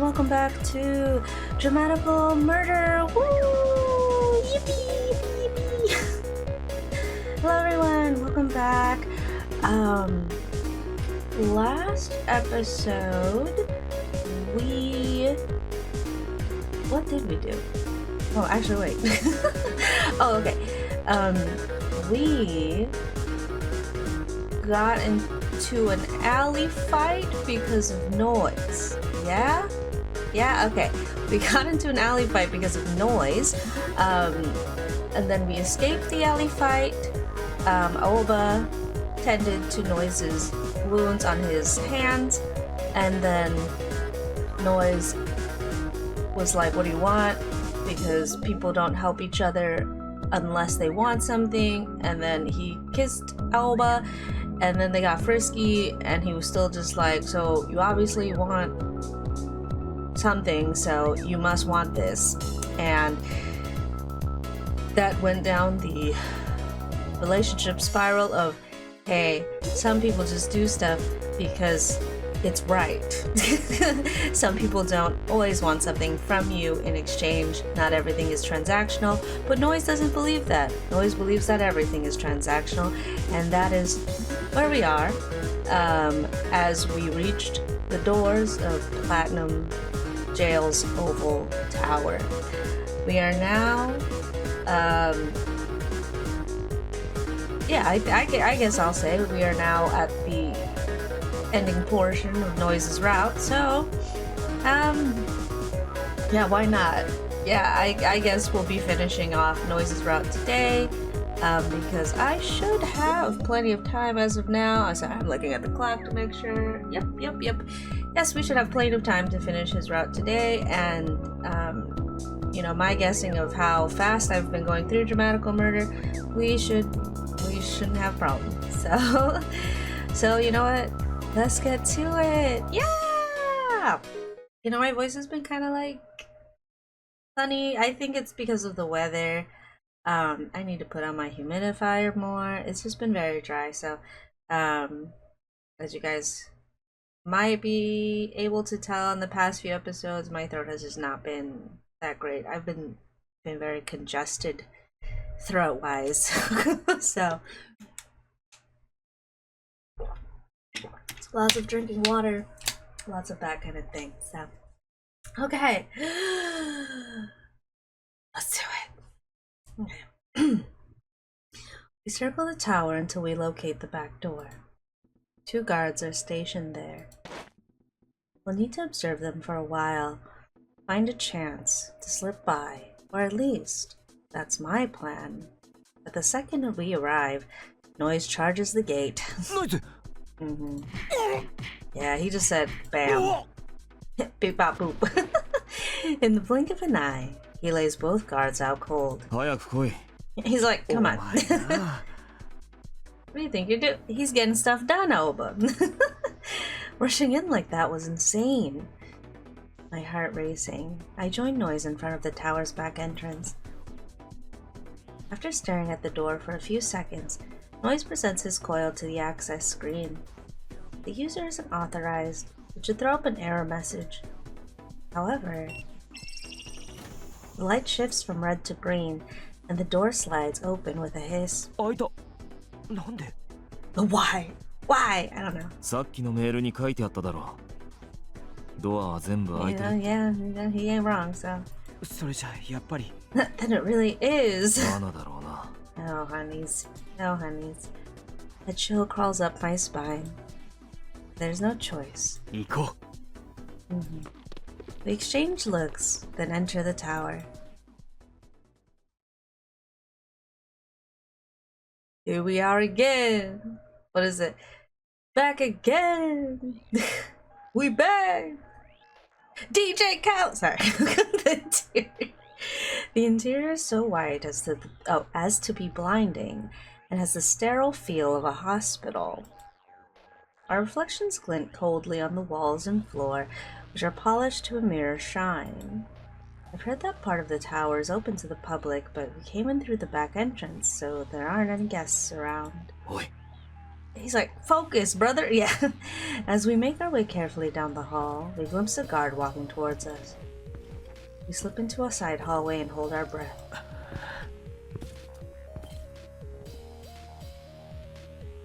and welcome back to Dramatical Murder! Woo! Yippee! Yippee! Hello everyone, welcome back. Last episode, what did we do? Oh, actually, wait. Oh, okay. We got into an alley fight because of Noiz. Yeah? Yeah, okay. We got into an alley fight because of Noiz. And then we escaped the alley fight. Aoba tended to Noiz's wounds on his hands. And then Noiz was like, what do you want? Because people don't help each other unless they want something. And then he kissed Aoba. And then they got frisky, and he was still just like, so you obviously want something, so you must want this. And that went down the relationship spiral of, hey, some people just do stuff because it's right. Some people don't always want something from you in exchange. Not everything is transactional, but Noiz doesn't believe that. Noiz believes that everything is transactional, and that is where we are as we reached the doors of Platinum Jail's Oval Tower. We are now, I guess I'll say we are now at the ending portion of Noiz's route, so yeah, why not? Yeah, I guess we'll be finishing off Noiz's route today, because I should have plenty of time as of now. So I'm looking at the clock to make sure. Yep. Yes, we should have plenty of time to finish his route today, and you know, my guessing of how fast I've been going through Dramatical Murder, we shouldn't have problems. So you know what? Let's get to it. Yeah! You know, my voice has been kind of like funny. I think it's because of the weather. I need to put on my humidifier more. It's just been very dry. So, as you guys might be able to tell in the past few episodes, my throat has just not been that great. I've been very congested throat-wise. So, lots of drinking water, lots of that kind of thing. So, okay, let's do it. Okay. We circle the tower until we locate the back door. 2 guards are stationed there. We'll need to observe them for a while, find a chance to slip by, or at least, that's my plan. But the second we arrive, Noiz charges the gate. Yeah, he just said, bam. Beep bop boop. In the blink of an eye, he lays both guards out cold. He's like, come on. What do you think you're doing? He's getting stuff done, Aoba. Rushing in like that was insane. My heart racing, I joined Noiz in front of the tower's back entrance. After staring at the door for a few seconds, Noiz presents his coil to the access screen. The user isn't authorized, which should throw up an error message. However, the light shifts from red to green, and the door slides open with a hiss. Why? Why? I don't know. Yeah, he ain't wrong, so. Then it really is. Oh, honeys. A chill crawls up my spine. There's no choice. We exchange looks, then enter the tower. Here we are again. What is it? Back again. We back. DJ Cal. Sorry. The interior is so white as to be blinding, and has the sterile feel of a hospital. Our reflections glint coldly on the walls and floor, which are polished to a mirror shine. I've heard that part of the tower is open to the public, but we came in through the back entrance, so there aren't any guests around. He's like, focus, brother. Yeah. As we make our way carefully down the hall, we glimpse a guard walking towards us. We slip into a side hallway and hold our breath.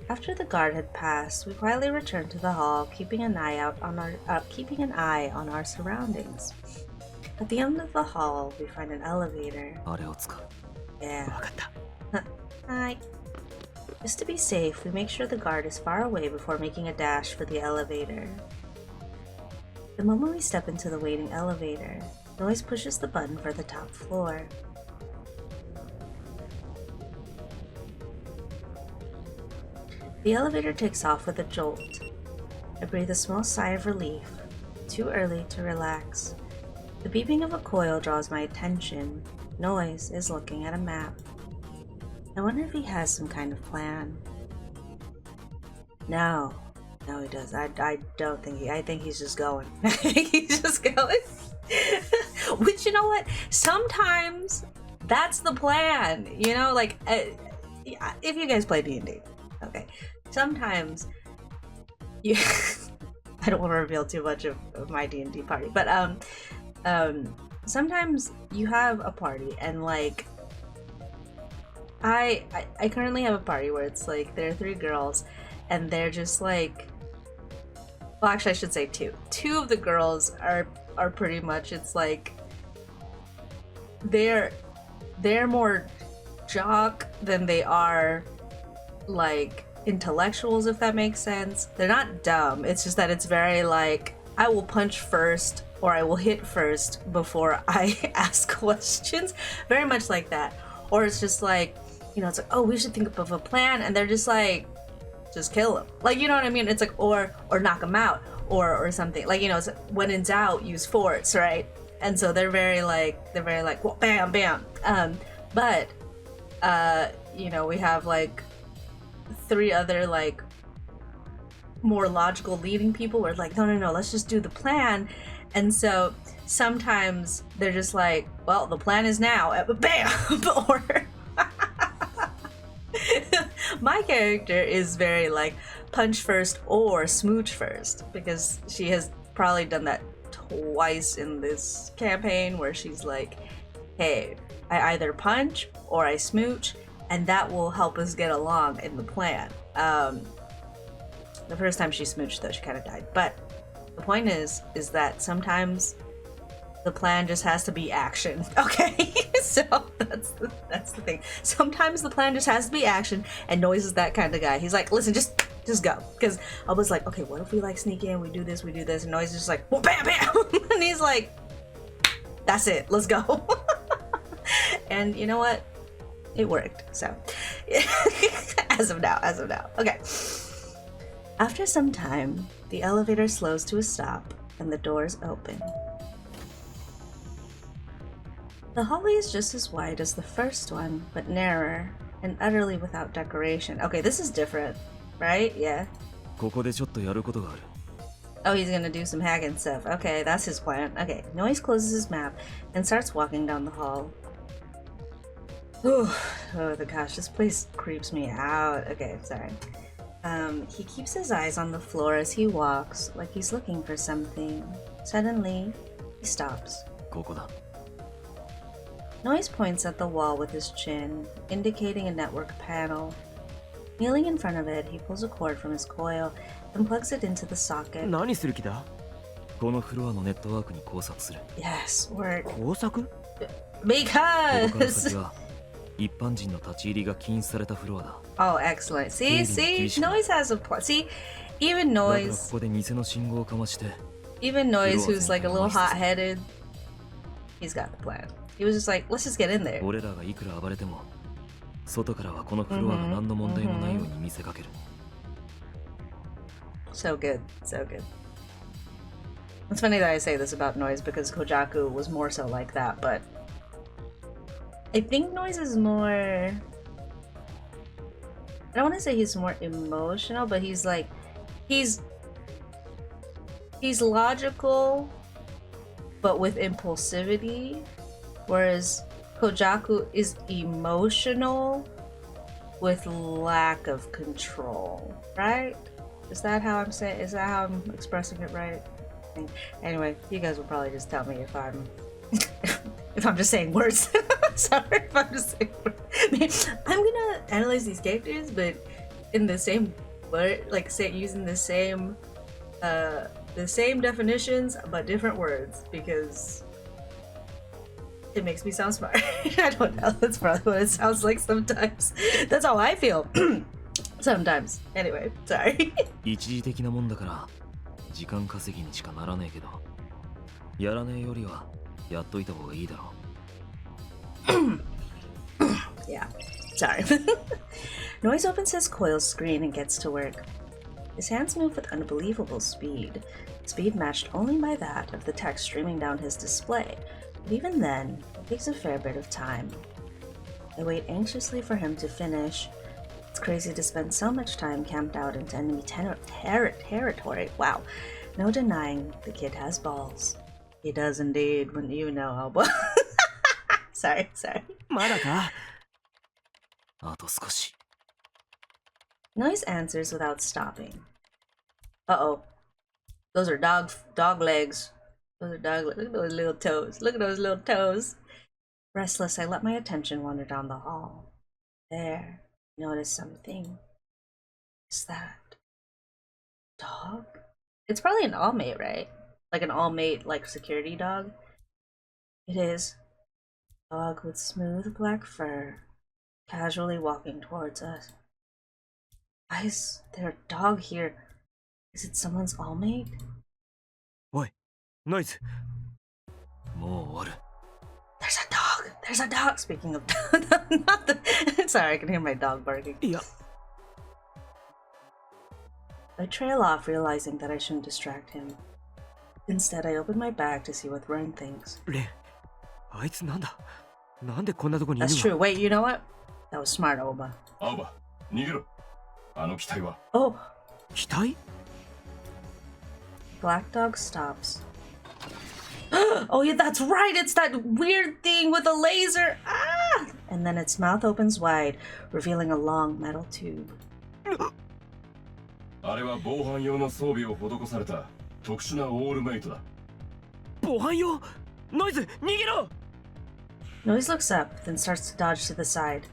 After the guard had passed, we quietly returned to the hall, keeping an eye on our surroundings. At the end of the hall, we find an elevator. Yeah. Hi. Just to be safe, we make sure the guard is far away before making a dash for the elevator. The moment we step into the waiting elevator, Noiz pushes the button for the top floor. The elevator takes off with a jolt. I breathe a small sigh of relief. Too early to relax. The beeping of a coil draws my attention. Noiz is looking at a map. I wonder if he has some kind of plan. No, he does. I don't think I think he's just going. He's just going. Which, you know what? Sometimes that's the plan. You know, like if you guys play D&D, okay. Sometimes you. I don't want to reveal too much of my D&D party, but sometimes you have a party and like. I currently have a party where it's like there are 3 girls and they're just like, well, actually I should say 2. 2 of the girls are pretty much, it's like they're more jock than they are like intellectuals, if that makes sense. They're not dumb, it's just that it's very like, I will punch first or I will hit first before I ask questions. Very much like that. Or it's just like, you know, it's like, oh, we should think of a plan, and they're just like, just kill him. Like, you know what I mean? It's like, or knock him out, or something. Like, you know, it's like, when in doubt, use force, right? And so they're very like, well, bam, bam. But you know, we have like 3 other like more logical leading people where like, no, let's just do the plan. And so sometimes they're just like, well, the plan is now, bam, or my character is very like punch first or smooch first, because she has probably done that twice in this campaign where she's like, hey, I either punch or I smooch, and that will help us get along in the plan. The first time she smooched, though, she kind of died. But the point is that sometimes the plan just has to be action, okay? So that's the thing. Sometimes the plan just has to be action, and Noiz is that kind of guy. He's like, listen, just go. Because I was like, okay, what if we like sneak in, we do this, and Noiz is just like, well, bam, bam! And he's like, that's it, let's go. And you know what? It worked, so. As of now. Okay. After some time, the elevator slows to a stop, and the doors open. The hallway is just as wide as the first one, but narrower and utterly without decoration. Okay, this is different, right? Yeah. Oh, he's gonna do some hacking stuff. Okay, that's his plan. Okay, Noiz closes his map and starts walking down the hall. Oh the gosh, this place creeps me out. Okay, sorry. He keeps his eyes on the floor as he walks, like he's looking for something. Suddenly, he stops. Noiz points at the wall with his chin, indicating a network panel. Kneeling in front of it, he pulls a cord from his coil and plugs it into the socket. Yes, word. Because... Oh, excellent. See? Noiz has a plan. See? Even Noiz, who's like a little hot-headed, he's got the plan. He was just like, let's just get in there. So good. It's funny that I say this about Noiz because Kojaku was more so like that, but I think Noiz is more... I don't want to say he's more emotional, but he's like... He's logical, but with impulsivity. Whereas Kojaku is emotional, with lack of control, right? Is that how I'm saying? Is that how I'm expressing it right? Anyway, you guys will probably just tell me if I'm if I'm just saying words. Sorry if I'm just saying words. I'm gonna analyze these characters, but in the same word, like using the same definitions but different words because it makes me sound smart. I don't know. That's probably what it sounds like sometimes. That's how I feel. Sometimes. Anyway, sorry. 一時的なもんだから時間稼ぎにしかならねえけどやらねえよりはやっといた方がいいだろう Yeah, sorry. Noiz opens his coil screen and gets to work. His hands move with unbelievable speed matched only by that of the text streaming down his display, but even then, it takes a fair bit of time. I wait anxiously for him to finish. It's crazy to spend so much time camped out into enemy territory. Wow. No denying the kid has balls. He does indeed, when you know how balls. Sorry. まだかあと少し Noiz answers without stopping. Uh-oh. Those are dog legs. Those are dog legs. Look at those little toes. Look at those little toes. Restless, I let my attention wander down the hall. There. Notice something. What's that? Dog? It's probably an all-mate, right? Like an all-mate, like security dog? It is. Dog with smooth black fur, casually walking towards us. Why is there a dog here? Is it someone's all-mate? おいノイズもう終わる There's a dog! There's a dog! Speaking of not the sorry, I can hear my dog barking. いや I trail off, realizing that I shouldn't distract him. Instead, I open my bag to see what Ryan thinks. レンあいつなんだなんでこんなとこにいるの That's true. Wait, you know what? That was smart, Oba. アオバ、逃げろ。あの機体は。Oh! 機体 Black dog stops. Oh yeah, that's right! It's that weird thing with a laser! Ah! And then its mouth opens wide, revealing a long metal tube. あれは防犯用の装備を施された特殊なオールメイトだ。防犯用ノイズ逃げろ Noiz looks up, then starts to dodge to the side.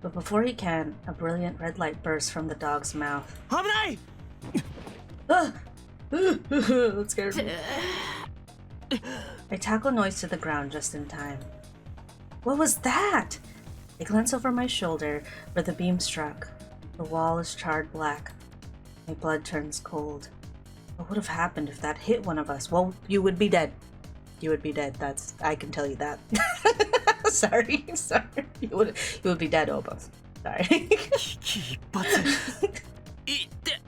But before he can, a brilliant red light bursts from the dog's mouth. 危ない Ah! That scared me. I tackle Noiz to the ground just in time. What was that? I glance over my shoulder where the beam struck. The wall is charred black. My blood turns cold. What would have happened if that hit one of us? Well, you would be dead. You would be dead. That's I can tell you that. sorry. You would be dead, Oba. Sorry. 危機一髪いって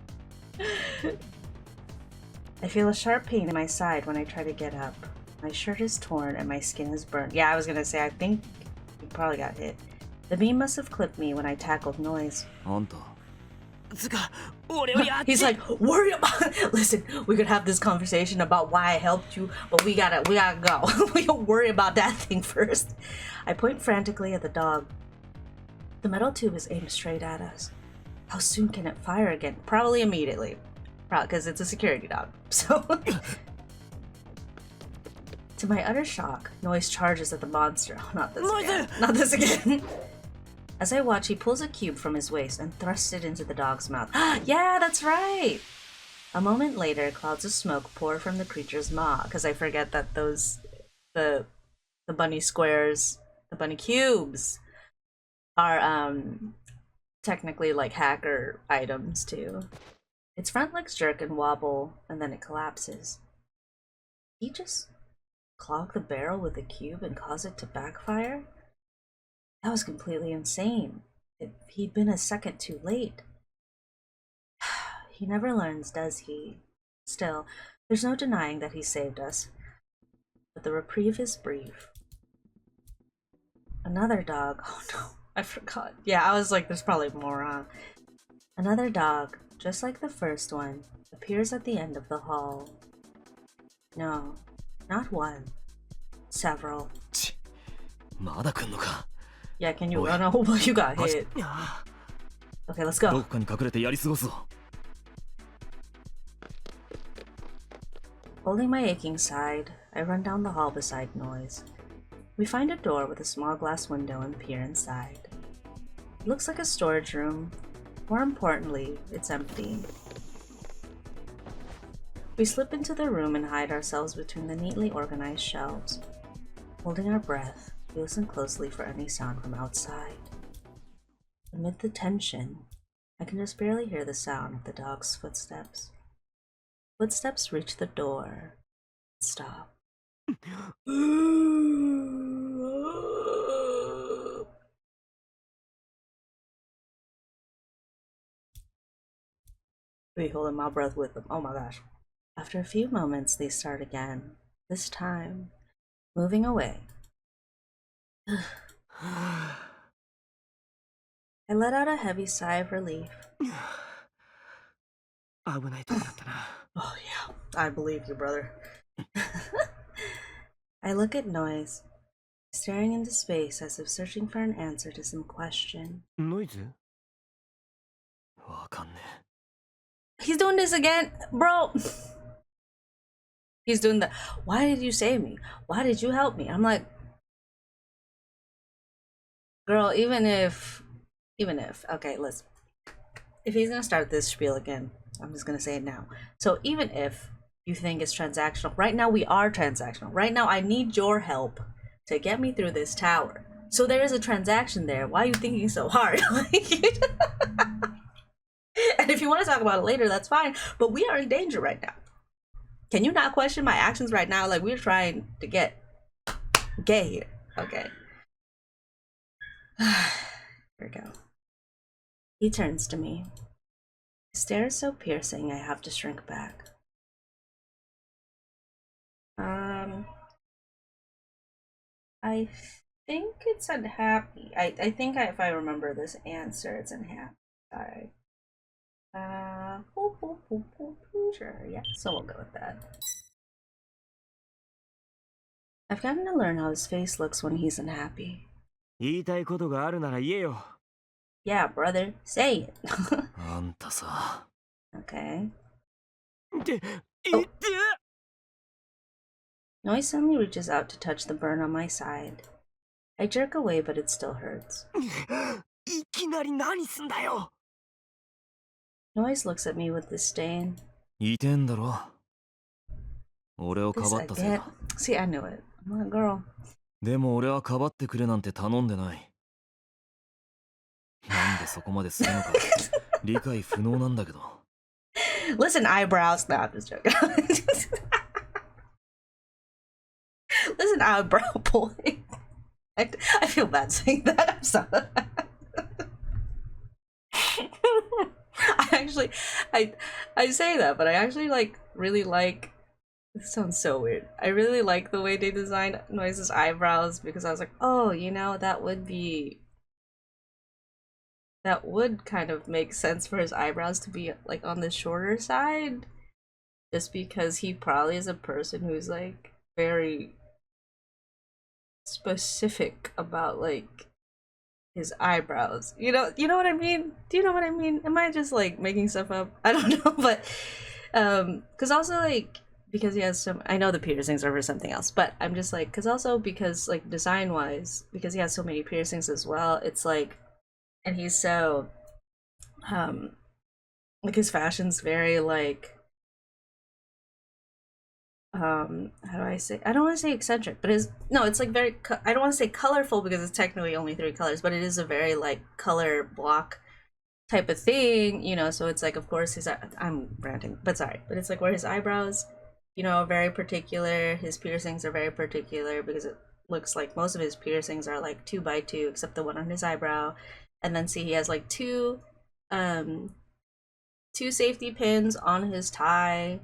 I feel a sharp pain in my side when I try to get up. My shirt is torn and my skin is burned. Yeah, I was gonna say, I think you probably got hit. The beam must have clipped me when I tackled Noiz. あんたつか俺よりあっち He's like, worry about listen, we could have this conversation about why I helped you, but we gotta go. We don't worry about that thing first. I point frantically at the dog. The metal tube is aimed straight at us. How soon can it fire again? Probably immediately. Probably because it's a security dog. So to my utter shock, Noiz charges at the monster. Oh, not this again. Not this again. As I watch, he pulls a cube from his waist and thrusts it into the dog's mouth. Yeah, that's right! A moment later, clouds of smoke pour from the creature's maw, because I forget that those, the bunny squares, the bunny cubes, are technically like hacker items too. Its front legs jerk and wobble, and then it collapses. He just clog the barrel with a cube and cause it to backfire? That was completely insane. If he'd been a second too late. He never learns, does he? Still, there's no denying that he saved us. But the reprieve is brief. Another dog. Oh no, I forgot. Yeah, I was like, there's probably more on. Another dog, just like the first one, appears at the end of the hall. No, not one. Several. まだ来んのか Yeah, can you Oi. run over? You got 走 hit. っあ Okay, let's ーど go. こかに隠れてやり過ごすぞ Holding my aching side, I run down the hall beside Noiz. We find a door with a small glass window and peer inside. It looks like a storage room. More importantly, it's empty. We slip into the room and hide ourselves between the neatly organized shelves. Holding our breath, we listen closely for any sound from outside. Amid the tension, I can just barely hear the sound of the dog's footsteps. Footsteps reach the door. Stop. We holding my breath with them. Oh my gosh. After a few moments, they start again. This time, moving away. I let out a heavy sigh of relief. 危ない時だったな Oh yeah, I believe you, brother. I look at Noiz, staring into space as if searching for an answer to some question. ノイズわかんね He's doing this again, bro. He's doing the, why did you save me? Why did you help me? I'm like, girl, even if, okay, listen. If he's gonna start this spiel again, I'm just gonna say it now. So even if you think it's transactional, right now we are transactional. Right now I need your help to get me through this tower. So there is a transaction there. Why are you thinking so hard? And if you want to talk about it later, that's fine. But we are in danger right now. Can you not question my actions right now? Like, we're trying to get here. Okay. Here we go. He turns to me. His stare is so piercing, I have to shrink back. I think it's unhappy. I think if I remember this answer, it's unhappy. Sorry. Sure, yeah, so we'll go with that. I've gotten to learn how his face looks when he's unhappy. 言いたいことがあるなら言えよ Yeah, brother, say it. あんたさ Okay. で Oh. Noiz suddenly reaches out to touch the burn on my side. I jerk away, but it still hurts. いきなり何すんだよ Noiz looks at me with disdain. いてんだろ俺をか This ばったせいだ again? See, I knew it. I'm like, girl. でも俺はかばってくれなんて頼んでないなんでそこまでするのか理解不能なんだけど Listen, eyebrows. No, I'm just joking. Listen, eyebrow boy. I feel bad saying that. I'm sorry. I say that, but I actually really like. This sounds so weird. I really like the way they designed Noiz's eyebrows because I was like, oh, you know, that would kind of make sense for his eyebrows to be like on the shorter side, just because he probably is a person who's like very specific about like his eyebrows. You know what I mean? Do you know what I mean? Am I just like making stuff up? I don't know, but because also like because he has some, I know the piercings are for something else, but I'm just like because like design wise, because he has so many piercings as well, it's like, and he's so like his fashion's very like how do I say, I don't want to say eccentric, but it's like very I don't want to say colorful because it's technically only 3 colors, but it is a very like color block type of thing, you know. So it's like, of course I'm ranting, but sorry, but it's like where his eyebrows, you know, are very particular, his piercings are very particular because it looks like most of his piercings are like 2 by 2 except the one on his eyebrow. And then see, he has like two safety pins on his tie,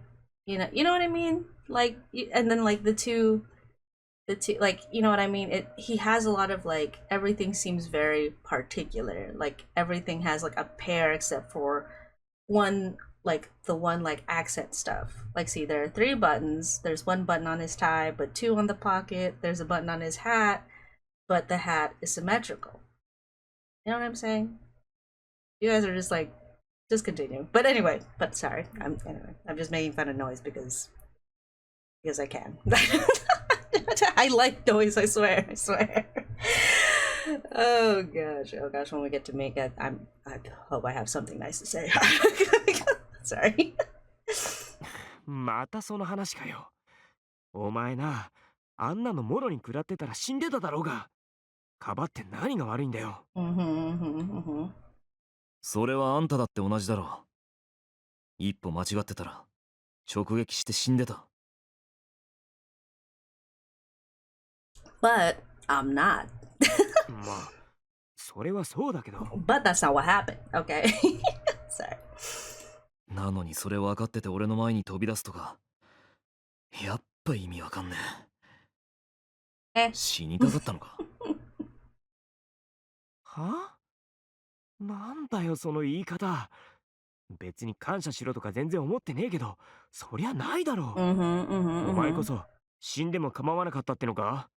you know what I mean, like, and then like the two like, you know what I mean, he has a lot of like, everything seems very particular, like everything has like a pair except for one, like the one like accent stuff. Like, see, there are 3 buttons, there's 1 button on his tie but 2 on the pocket, there's a button on his hat, but the hat is symmetrical. You know what I'm saying? You guys are just like, just continue. But anyway, sorry. I'm just making fun of Noiz because I can. I like Noiz, I swear. Oh gosh, when we get to make it, I hope I have something nice to say. Sorry. またその話かよ。お前な、あんなのもろに食らってたら死んでただろうが。かばって何が悪いんだよ。それはあんただって同じだろう。一歩間違ってたら直撃して死んでた。But I'm not. まあ、それはそうだけど。But that's not what happened. Okay. Sorry. なのにそれ分かってて俺の前に飛び出すとか、やっぱ意味わかんねえ。死にたかったのか。は？なんだよその言い方。別に感謝しろとか全然思ってねえけど、そりゃないだろう。お前こそ死んでも構わなかったってのか？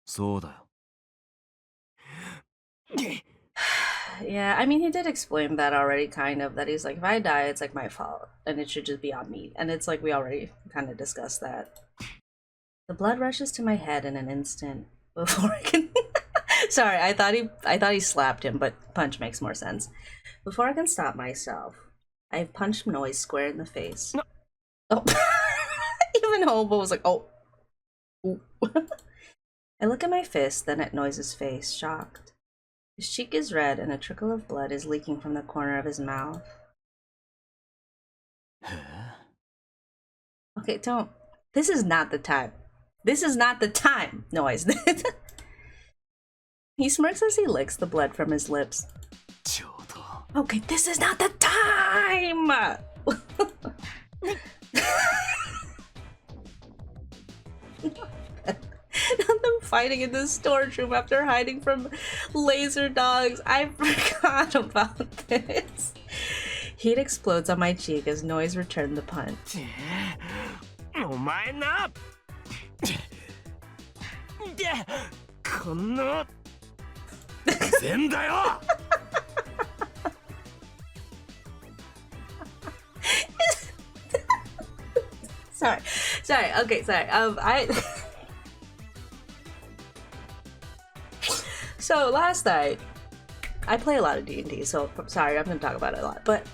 そうだよ。Yeah, I mean, he did explain that already, kind of. That he's like, if I die, it's like my fault, and it should just be on me. And it's like we already kind of discussed that. The blood rushes to my head in an instant before I can. Sorry, I thought he slapped him, but punch makes more sense. Before I can stop myself, I punched Noiz square in the face. No. Oh, even Hobo was like, oh. I look at my fist, then at Noiz's face, shocked. His cheek is red and a trickle of blood is leaking from the corner of his mouth. Okay, don't. This is not the time. This is not the time, Noiz. He smirks as he licks the blood from his lips. Okay, this is not the time! Not them fighting in the storage room after hiding from laser dogs. I forgot about this. Heat explodes on my cheek as Noiz returned the punch. お前な。この全だよ。Sorry. Okay, sorry. So last night, I play a lot of D&D, so sorry, I'm gonna talk about it a lot. But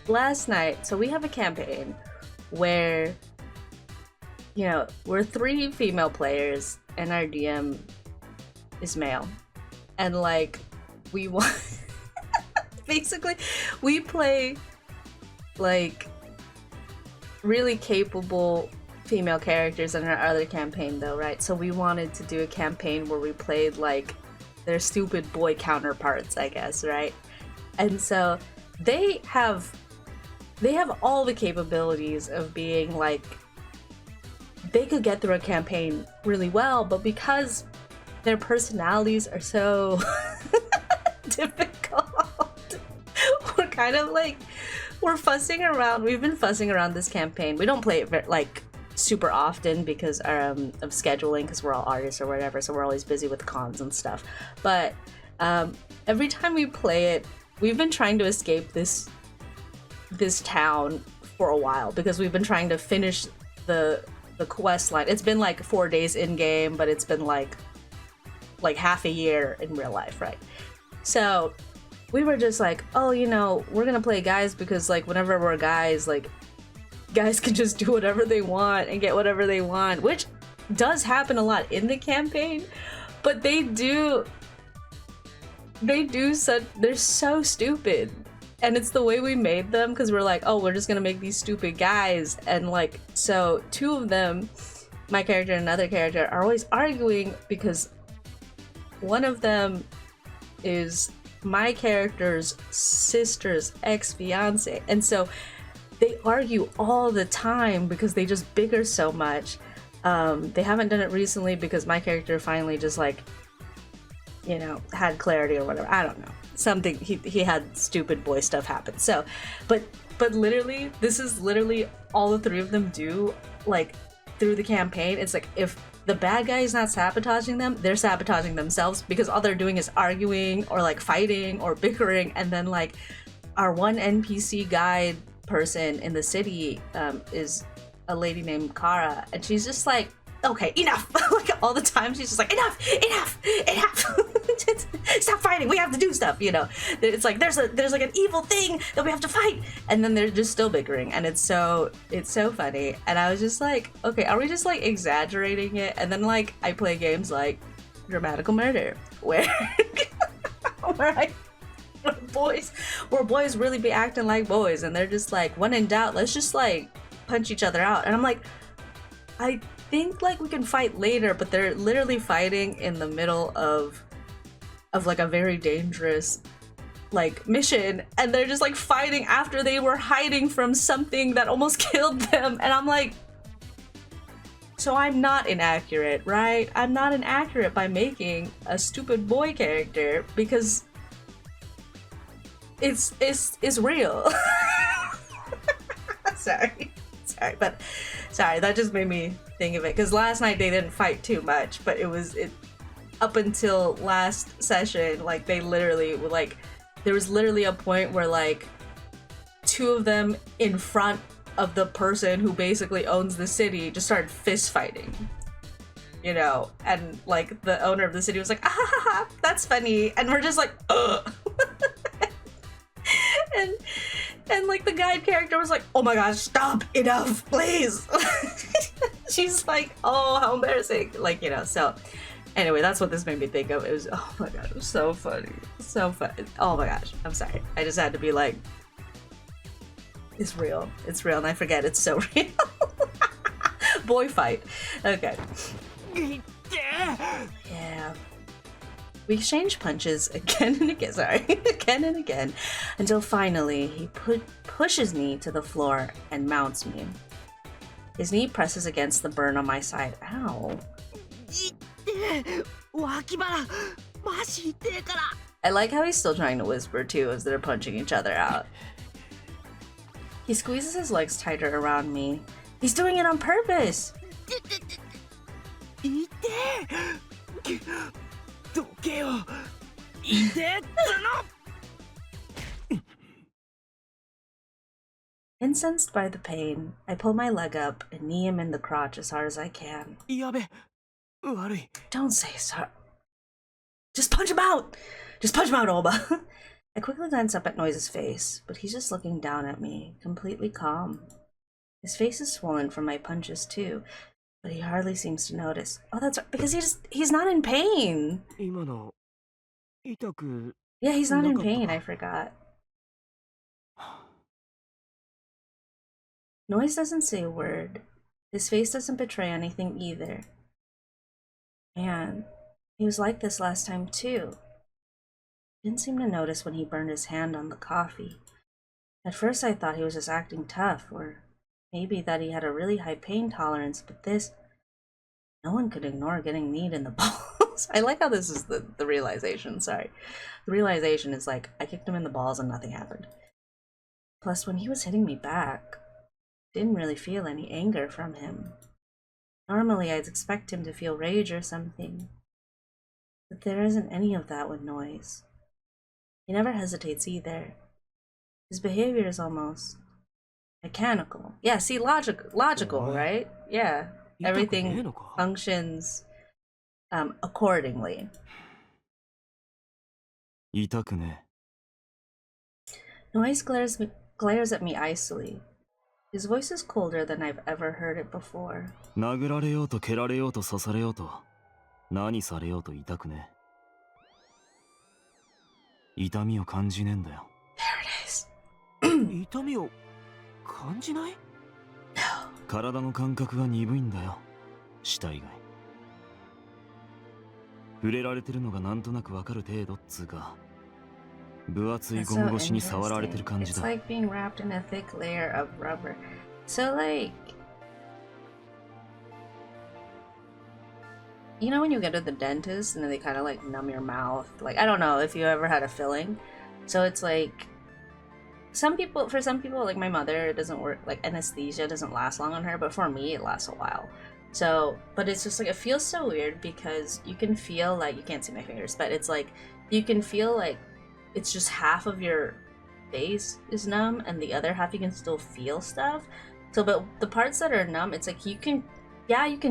last night, so we have a campaign where, you know, we're 3 female players and our DM is male. And like, we want, basically, we play like really capable female characters in our other campaign though, right? So we wanted to do a campaign where we played like their stupid boy counterparts, I guess, right? And so they have all the capabilities of being like, they could get through a campaign really well, but because their personalities are so difficult, we're kind of like, we're fussing around. We've been fussing around this campaign. We don't play it like super often because of scheduling, because we're all artists or whatever, so we're always busy with cons and stuff. But every time we play it, we've been trying to escape this town for a while because we've been trying to finish the quest line. It's been like 4 days in game, but it's been like half a year in real life, right? So we were just like, oh, you know, we're gonna play guys because like whenever we're guys, like guys can just do whatever they want and get whatever they want, which does happen a lot in the campaign, but they're so stupid. And it's the way we made them, because we're like, oh, we're just gonna make these stupid guys. And like, so 2 of them, my character and another character, are always arguing because one of them is my character's sister's ex-fiance. And so they argue all the time because they just bicker so much. They haven't done it recently because my character finally just like, you know, had clarity or whatever. I don't know. Something, he had stupid boy stuff happen. So, but literally, this is literally all the 3 of them do, like, through the campaign. It's like, if the bad guy is not sabotaging them, they're sabotaging themselves, because all they're doing is arguing or like fighting or bickering. And then like our one NPC guide person in the city is a lady named Kara, and she's just like, okay, enough. Like all the time she's just like, enough. Stop fighting, we have to do stuff, you know. It's like there's like an evil thing that we have to fight, and then they're just still bickering, and it's so funny. And I was just like, okay, are we just like exaggerating it? And then like I play games like Dramatical Murder where where boys really be acting like boys, and they're just like, when in doubt, let's just like punch each other out. And I'm like, I think like we can fight later, but they're literally fighting in the middle of like a very dangerous like mission, and they're just like fighting after they were hiding from something that almost killed them. And I'm like, so I'm not inaccurate, right? I'm not inaccurate by making a stupid boy character, because it's real. sorry, that just made me think of it, because last night they didn't fight too much, but it up until last session, like they literally were like, there was literally a point where like two of them in front of the person who basically owns the city just started fist fighting, you know, and like the owner of the city was like, ah, that's funny, and we're just like, ugh. and like the guide character was like, oh my gosh, stop, enough, please. She's like, oh, how embarrassing, like, you know. So anyway, that's what this made me think of. It was, oh my god, it was so funny, so fun. Oh my gosh, I'm sorry, I just had to be like, it's real, and I forget it's so real. Boy fight. Okay. Yeah. We exchange punches again and again, again and again, until finally he pushes me to the floor and mounts me. His knee presses against the burn on my side. Ow. I like how he's still trying to whisper too as they're punching each other out. He squeezes his legs tighter around me. He's doing it on purpose. Incensed by the pain, I pull my leg up and knee him in the crotch as hard as I can. Don't say sorry. Just punch him out! Just punch him out, Oba! I quickly glance up at Noiz's face, but he's just looking down at me, completely calm. His face is swollen from my punches too, but he hardly seems to notice. Oh, that's right, because he's not in pain! Yeah, he's not in pain, I forgot. Noiz doesn't say a word. His face doesn't betray anything either. And he was like this last time too. Didn't seem to notice when he burned his hand on the coffee. At first I thought he was just acting tough, or maybe that he had a really high pain tolerance, but this, no one could ignore getting kneed in the balls. I like how this is the realization, sorry. The realization is like, I kicked him in the balls and nothing happened. Plus, when he was hitting me back, didn't really feel any anger from him. Normally I'd expect him to feel rage or something, but there isn't any of that with Noiz. He never hesitates either. His behavior is almost mechanical. Yeah, see, logical, right? Yeah, everything functions accordingly. Noiz glares at me icily. His voice is colder than I've ever heard it before. There it is. No. 体の感覚が鈍いんだよ、死体が。触れられてるのがなんとなくわかる程度っつうか、分厚いゴム越しに触られてる感じだ。 It's like being wrapped in a thick layer of rubber. So like, you know when you go to the dentist and then they kind of like numb your mouth? Like, I don't know if you ever had a filling. So it's like, for some people, like my mother, it doesn't work, like anesthesia doesn't last long on her, but for me, it lasts a while. So, but it's just like, it feels so weird because you can feel like, you can't see my fingers, but it's like, you can feel like it's just half of your face is numb and the other half you can still feel stuff. So, but the parts that are numb, it's like you can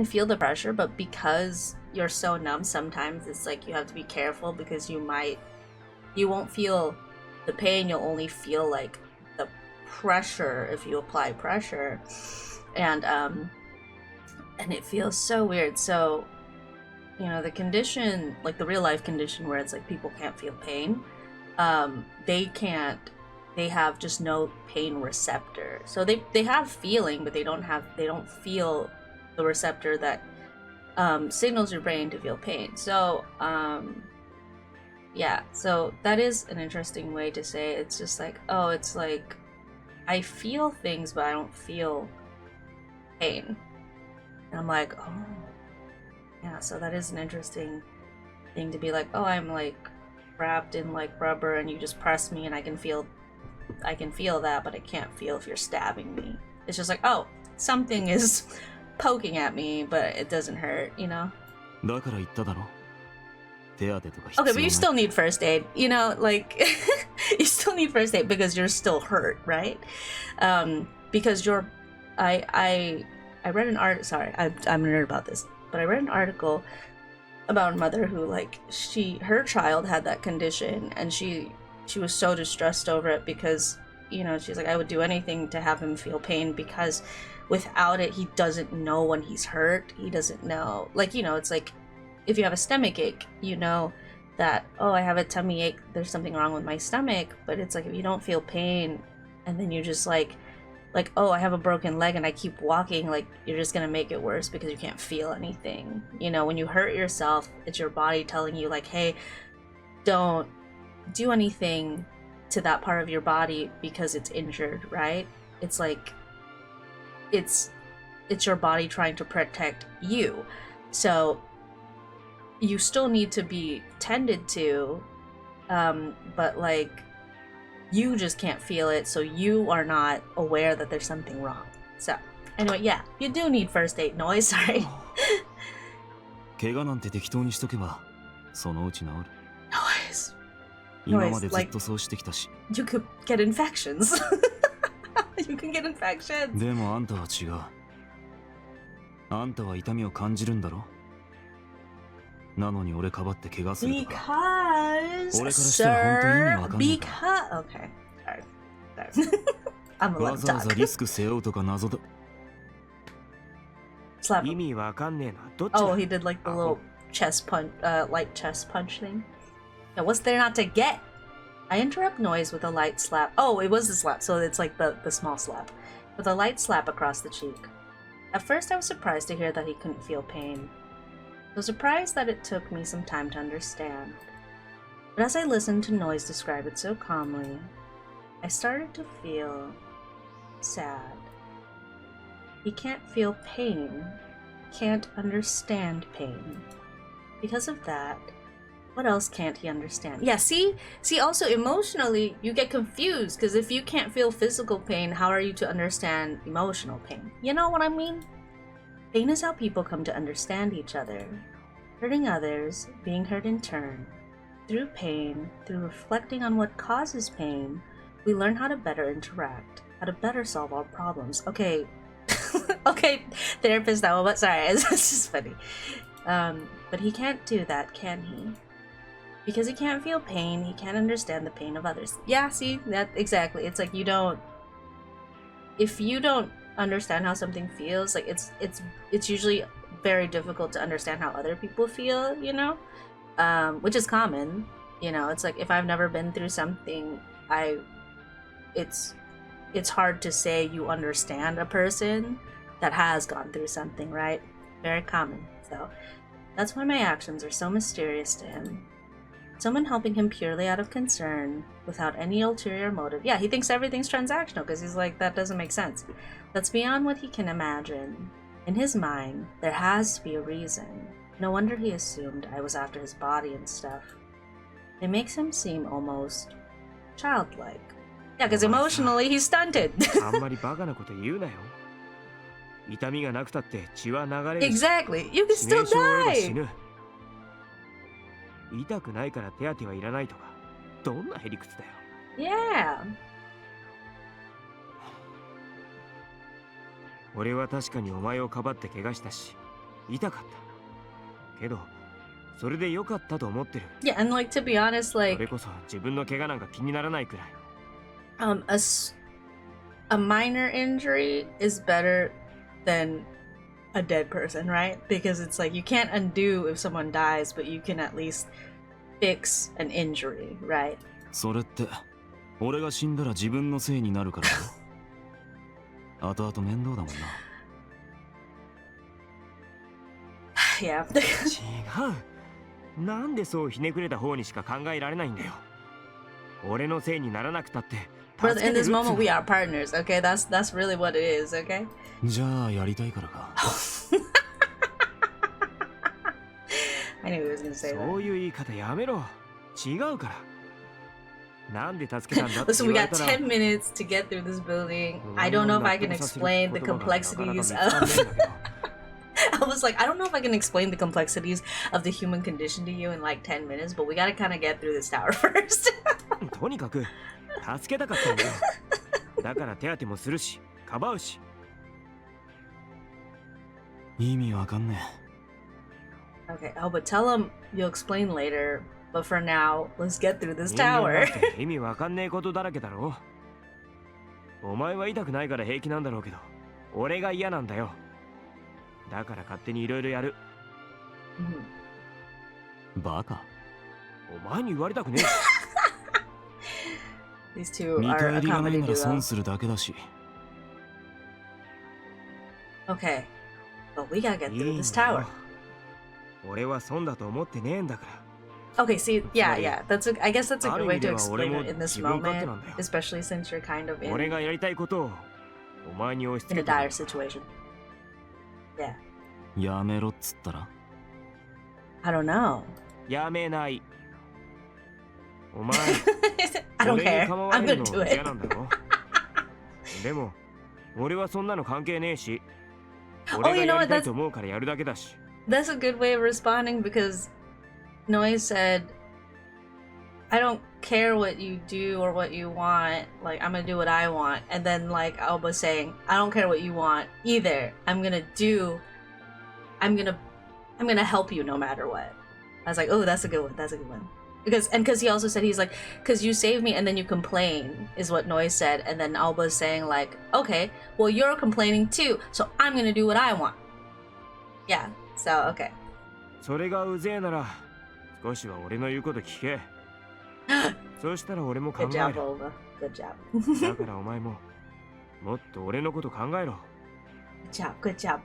feel the pressure, but because you're so numb, sometimes it's like you have to be careful because you won't feel the pain, you'll only feel like the pressure if you apply pressure. And it feels so weird. So, you know, the condition, like the real life condition where it's like people can't feel pain, they have just no pain receptor. So they have feeling, but they don't feel the receptor that signals your brain to feel pain. So yeah, so that is an interesting way to say it. It's just like, oh, it's like I feel things but I don't feel pain. And I'm like, oh yeah, so that is an interesting thing to be like, oh, I'm like wrapped in like rubber and you just press me and I can feel that, but I can't feel if you're stabbing me. It's just like, oh, something is poking at me, but it doesn't hurt, you know? Okay, but you still need first aid, you know, like you still need first aid because you're still hurt, right? Because I read an art. Sorry, I'm a nerd about this, but I read an article about a mother who, like, her child had that condition, and she was so distressed over it because, you know, she's like, I would do anything to have him feel pain because without it, he doesn't know when he's hurt. He doesn't know, like, you know, it's like if you have a stomach ache, you know that, oh, I have a tummy ache, there's something wrong with my stomach. But it's like if you don't feel pain and then you just like, oh, I have a broken leg and I keep walking, like, you're just gonna make it worse because you can't feel anything. You know, when you hurt yourself, it's your body telling you like, hey, don't do anything to that part of your body because it's injured, right? It's like it's your body trying to protect you. So you still need to be tended to, but like you just can't feel it, so you are not aware that there's something wrong. So anyway, yeah, you do need first aid. Noiz, sorry. Noiz, like, you could get infections. You can get infections. Because, sir, because, okay, sorry. I'm a love dog. Slap him. Oh, he did like the little chest punch, light chest punch thing. Now, what's there not to get? I interrupt Noiz with a light slap. Oh, it was the slap, so it's like the small slap. With a light slap across the cheek. At first, I was surprised to hear that he couldn't feel pain. I was surprised that it took me some time to understand. But as I listened to Noiz describe it so calmly, I started to feel sad. He can't feel pain, can't understand pain. Because of that, what else can't he understand? Yeah, see, also emotionally, you get confused, because if you can't feel physical pain, how are you to understand emotional pain? You know what I mean? Pain is how people come to understand each other. Hurting others, being hurt in turn. Through pain, through reflecting on what causes pain, we learn how to better interact, how to better solve our problems. Okay, okay, therapist now, but sorry, it's just funny. But he can't do that, can he? Because he can't feel pain, he can't understand the pain of others. Yeah, see, that exactly. It's like if you don't understand how something feels, like it's usually very difficult to understand how other people feel, you know? Which is common, you know. It's like if I've never been through something, it's hard to say you understand a person that has gone through something, right? Very common. So that's why my actions are so mysterious to him. Someone helping him purely out of concern, without any ulterior motive. Yeah, he thinks everything's transactional because he's like, that doesn't make sense. That's beyond what he can imagine. In his mind, there has to be a reason. No wonder he assumed I was after his body and stuff. It makes him seem almost childlike. Yeah, because emotionally he's stunted. 痛みがなくたって血は流れる。Exactly. You can 致命 still 傷を負えば死 die. ぬ。痛くないから手当てはいらないとか、どんなへりくつだよ。Yeah. 俺は確かにお前をかばって怪我したし、痛かった。けど、それで良かったと思ってる。Yeah, and like to be honest, それ like こそ自分の怪我なんか気にならないくらい。a minor injury is better than a dead person, right? Because it's like you can't undo if someone dies, but you can at least fix an injury, right? それって俺が死んだら自分のせいになるからだろ。後々面倒だもんな。Yeah. 違う。なんでそうひねくれた方にしか考えられないんだよ。俺のせいにならなくたって。Brother, in this moment we are partners, okay? That's really what it is, okay? じゃあやりたいからか。I knew he was gonna say そう that. いう言い方やめろ。違うから。なんで助けたんだって Listen, 言 we われ got たら。 10 minutes to get through this building. I don't know if I can explain the complexities of... I was like, I don't know if I can explain the complexities of the human condition to you in like 10 minutes, but we gotta kind of get through this tower first. とにかく助けたかったんだよ。だから手当てもするし、かばうし。意味わかんねえ。Okay, oh, but tell him you'll explain later. But for now, let's get through this 人間 tower. なんて意味わかんねえことだらけだろ。お前は痛くないから平気なんだろうけど、俺が嫌なんだよ。だから勝手にいろいろやる。バカ。お前に言われたくねえ。These two 見 are 返 a りがない comedy なら duo. 損するだけだし。Okay, but we gotta get い through いん this だ tower. よ。俺は損だと思ってねえんだから。Okay, see, yeah, I guess that's a good way to explain it in this 自分勝手 moment, なんだよ。 especially since you're kind of 俺 in がやりたいことをお前に押し a 付けて dire situation. Yeah, やめろっつったら I don't know. やめない。お前 I don't 俺 care. に構わ I'm れる gonna の do 嫌 it. なんだろ。でも俺はそんなの関係ねえし、俺 Oh, が you know や what? りたいと思うからやるだけだし。 That's a good way of responding because Noiz said, I don't care what you do or what you want. Like, I'm gonna do what I want. And then, like, Alba saying, I don't care what you want either. I'm gonna help you no matter what. I was like, oh, that's a good one. That's a good one. Because he also said, he's like, because you save me and then you complain, is what Noiz said. And then Alba's saying, like, okay, well, you're complaining too. So I'm gonna do what I want. Yeah, so, okay. それがうぜえなら少しは俺の言うこと聞け。そうしたら俺も考 Good え job, る。 Alba. Good job. だからお前ももっと俺のこと考えろ。 Good job, good job.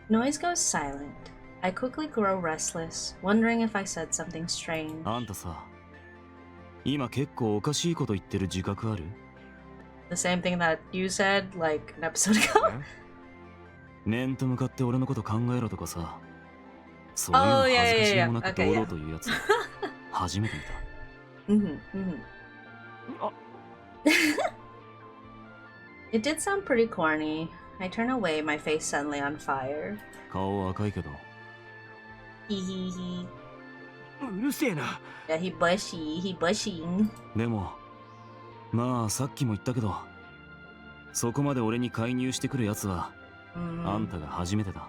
Noiz goes silent. I quickly grow restless, wondering if I said something strange. あんたさ、今結構おかしいこと言ってる自覚ある？ The same thing that you said, like, an episode ago? 面と向かって俺のこと考えろとかさ、そういう Oh, の yeah, 恥ずかし yeah, げ yeah. もなく Okay, 堂 yeah. 々と言うやつ初めて見た。 It did sound pretty corny. I turn away, my face suddenly on fire. 顔赤いけど Hee hee hee. うるせえな。 Yeah, he bushing. でもまあさっきも言ったけど、そこまで俺に介入してくるやつはあんたが初めてだ。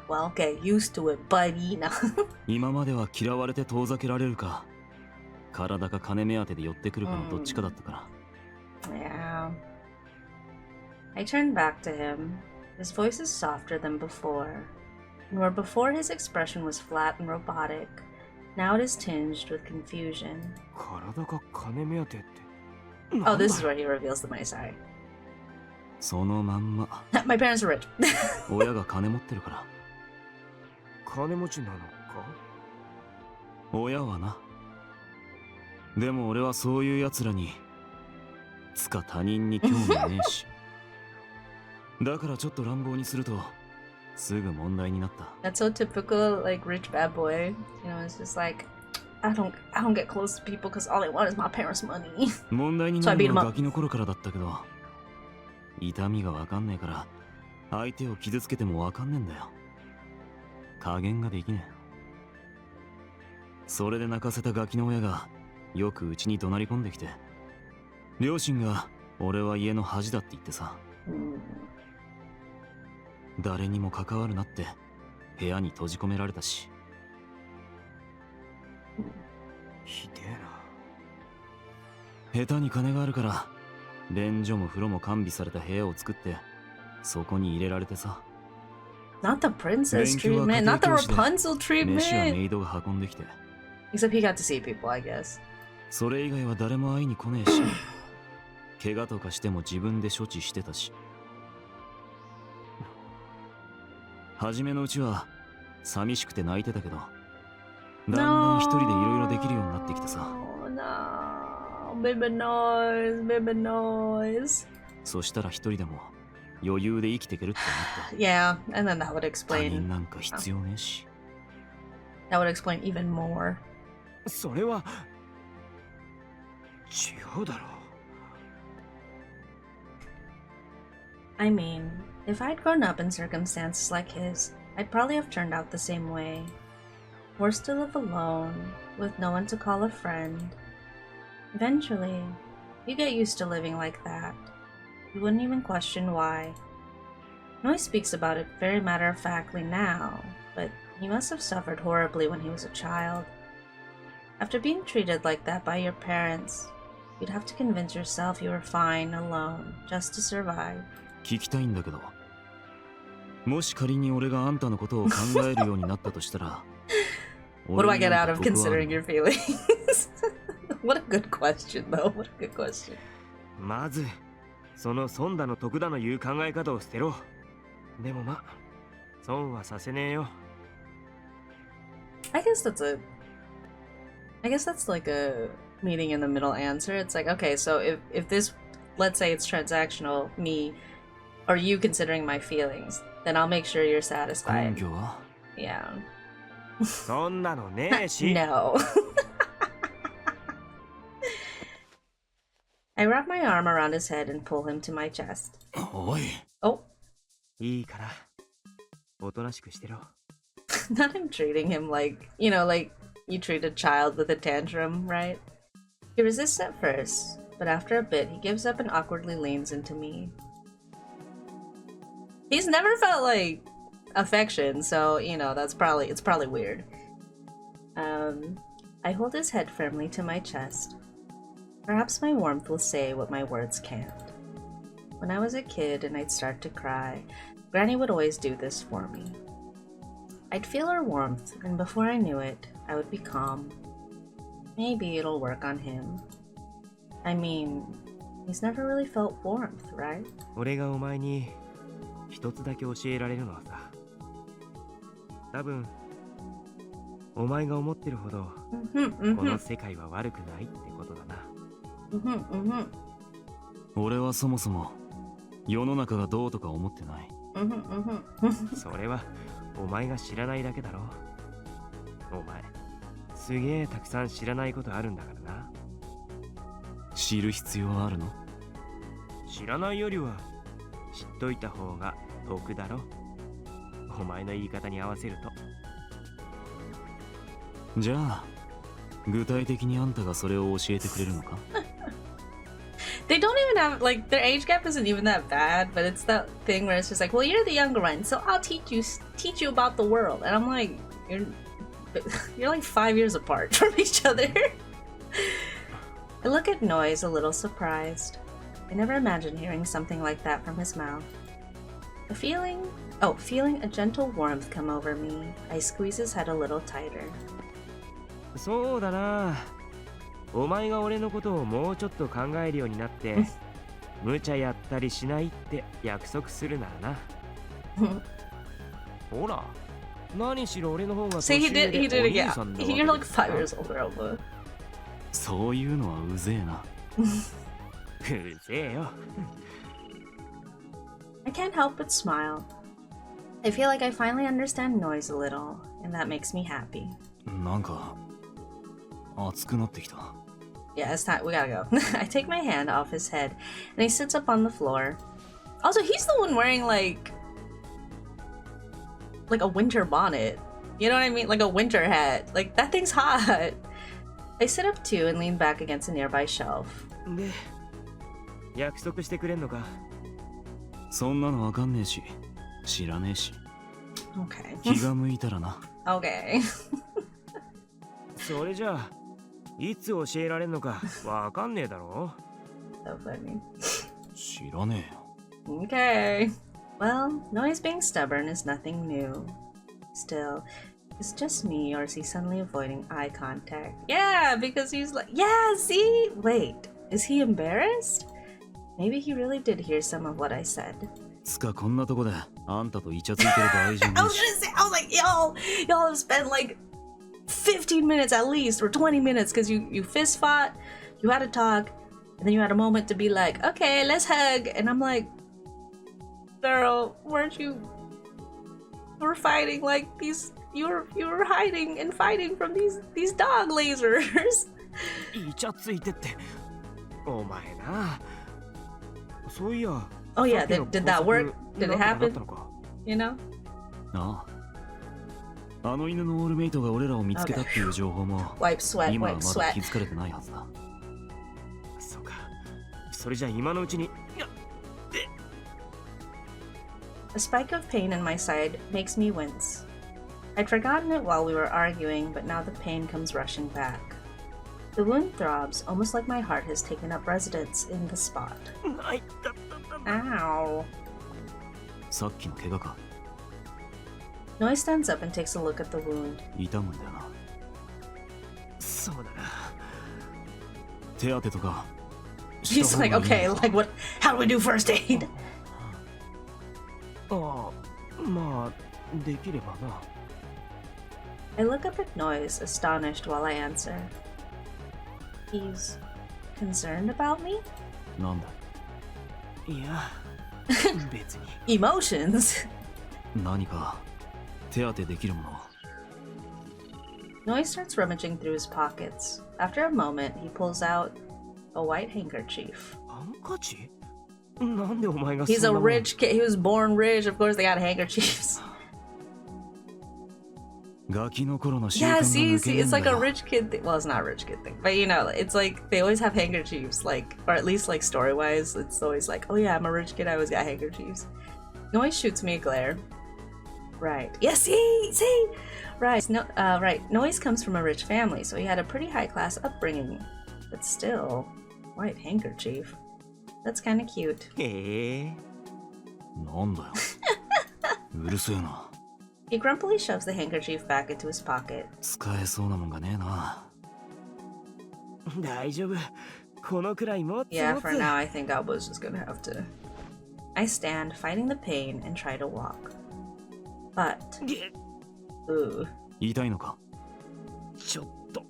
Well, get used to it, buddy. No. 今までは嫌われて遠ざけられるか、体が金目当てで寄ってくるかのどっちかだったから。Yeah. I turn back to him. His voice is softer than before. And where before his expression was flat and robotic, now it is tinged with confusion. 体が金目当てって。 Oh, this is where he reveals the money, sorry. そのまんま My parents are rich. 親が金持ってるから。金持ちなのか？親はな。でも俺はそういうやつらにつか他人に興味ねえし。だからちょっと乱暴にするとすぐ問題になった。 That's so typical, like, rich bad boy. You know, it's just like, I don't get close to people because all they want is my parents' money. 問題になるのはガキの頃からだったけど、痛みがわかんねえから相手を傷つけてもわかんねえんだよ。加減ができねえ。それで泣かせたガキの親がよくうちに怒鳴り込んできて、両親が俺は家の恥だって言ってさ、誰にも関わるなって部屋に閉じ込められたし。ひでえな。下手に金があるから便所も風呂も完備された部屋を作ってそこに入れられてさ。 Not the princess treatment, not the Rapunzel 飯はメ treatment. イドが運んできて、 Except he got to see people, I guess. それ以外は誰も会いに来ねえし怪我とかしても自分で処置してたし。初めのうちは寂しくて泣いてたけど、だんだん一人でいろいろできるようになってきてさ。No, baby noise, baby noise. そしたら一人でも余裕で生きていけるって思って。 Yeah, and then that would 他 explain. 人なんか必要ねえし。 That would explain even more. それは違うだろう。 I mean, if I'd grown up in circumstances like his, I'd probably have turned out the same way. Forced to live alone, with no one to call a friend. Eventually, you get used to living like that. You wouldn't even question why. Noiz speaks about it very matter-of-factly now, but he must have suffered horribly when he was a child. After being treated like that by your parents, you'd have to convince yourself you were fine alone just to survive. 聞きたいんだけど、もし仮に俺があんたのことを考えるようになったとしたらWhat do I get out of considering your feelings? What a good question, though. What a good question. まずその損だの得だのいう考え方を捨てろ。でもま、損はさせねえよ。 I guess that's like a meeting in the middle answer. It's like, okay, so if this, let's say it's transactional, me or you considering my feelings, then I'll make sure you're 根 satisfied. 拠は Yeah. そんなのねえし。 No. I wrap my arm around his head and pull him to my chest. おい。 Oh, いいから、おとなしくしてろ。 not him treating him like, you know, like you treat a child with a tantrum, right? He resists at first, but after a bit, he gives up and awkwardly leans into me. He's never felt like affection, so you know it's probably weird. I hold his head firmly to my chest. Perhaps my warmth will say what my words can't. When I was a kid and I'd start to cry, Granny would always do this for me. I'd feel her warmth, and before I knew it, I would be calm. Maybe it'll work on him. I mean, he's never really felt warmth, right? 俺がお前に一つだけ教えられるのはさ、多分お前が思ってるほどこの世界は悪くないってことだな。俺はそもそも世の中がどうとか思ってない。それはお前が知らないだけだろ。お前すげえたくさん知らないことあるんだからな。知る必要あるの？知らないよりは知っといた方が得だろ。お前の言い方に合わせると。じゃあ具体的にあんたがそれを教えてくれるのか？ They don't even have, like, their age gap isn't even that bad, but it's that thing where it's just like, well, you're the younger one, so I'll teach you about the world. And I'm like, you're like 5 years apart from each other. I look at Noiz a little surprised. I never imagined hearing something like that from his mouth. Feeling a gentle warmth come over me, I squeeze his head a little tighter. そうだな。お前が俺のことをもうちょっと考えるようになって無茶やったりしないって約束するならな。ほら、何しろ俺の方が See, 年上 he で did お it 兄 again. さんだわけ You're だ like 5 years older, Alma. そういうのはうぜえな。うぜえよ。I can't help but smile. I feel like I finally understand Noiz a little, and that makes me happy. なんか熱くなってきた。 Yeah, it's time. We gotta go. I take my hand off his head, and he sits up on the floor. Also, he's the one wearing like a winter bonnet. You know what I mean? Like a winter hat. Like, that thing's hot. I sit up too and lean back against a nearby shelf. で、約束してくれんのか？そんなのわかんねえし、知らねえし。Okay. 気が向いたらな。Okay. それじゃあ、いつ教えられんのかわかんねえだろ？ So funny. 知らねえよ。 Okay. Well, Noiz being stubborn is nothing new. Still, it's just me, or is he suddenly avoiding eye contact? Yeah, because he's like, yeah, see? Wait, is he embarrassed? Maybe he really did hear some of what I said. つかこんなとこであんたとイチャついてる場合じゃね I え was し。 gonna say, I was like, y'all have spent like 15 minutes at least, or 20 minutes, because you fist fought, you had a talk, and then you had a moment to be like, okay, let's hug. And I'm like, girl, weren't you were fighting like these, you were hiding and fighting from these dog lasers. イチャついてって、お前な。そういや。Oh yeah, さっきの did that work? 工作 Did it なんとかな happen? ったのか？ You know? ああ。あの犬のオールメイトが俺らを見つけたっていう情報も Wipe sweat, 今は wipe まだ sweat. 気づかれてないはずだ。そうか。それじゃ今のうちに。 A spike of pain in my side makes me wince. I'd forgotten it while we were arguing, but now the pain comes rushing back. The wound throbs, almost like my heart has taken up residence in the spot. ない。 Ow. さっきの怪我か。 Noiz stands up and takes a look at the wound. 痛むんだよな。そうだな。手当てとか。 He's like, okay, like what? How do we do first aid? ああ、まあ、できればな。 I look up at Noiz, astonished while I answer. He's concerned about me? なんだ。いや、別に。 Emotions? 何か手当てできるもの。 Noiz starts rummaging through his pockets. After a moment, he pulls out a white handkerchief. ハンカチ？なんでお前が He's そ a んなもん。 rich kid. He was born rich. Of course, they got handkerchiefs. ガキの頃の習慣 Yeah, が see, 抜け see, ねえ it's んだ like a よ。 rich kid thing. Well, it's not a rich kid thing, but you know, it's like they always have handkerchiefs, like, or at least like story wise, it's always like, oh yeah, I'm a rich kid. I always got handkerchiefs. Noiz shoots me a glare. Right. Yeah, see, right. No, right. Noiz comes from a rich family, so he had a pretty high class upbringing, but still, white handkerchief. That's kind of cute. へえ。なんだよ。うるせえな。 He grumpily shoves the handkerchief back into his pocket. 使えそうなもんがねえな。大丈夫。このくらい持つ Yeah, 持 for つ。 now, I think I was just gonna have to. I stand, fighting the pain, and try to walk. But, げ ooh, 痛いのか。ちょっと。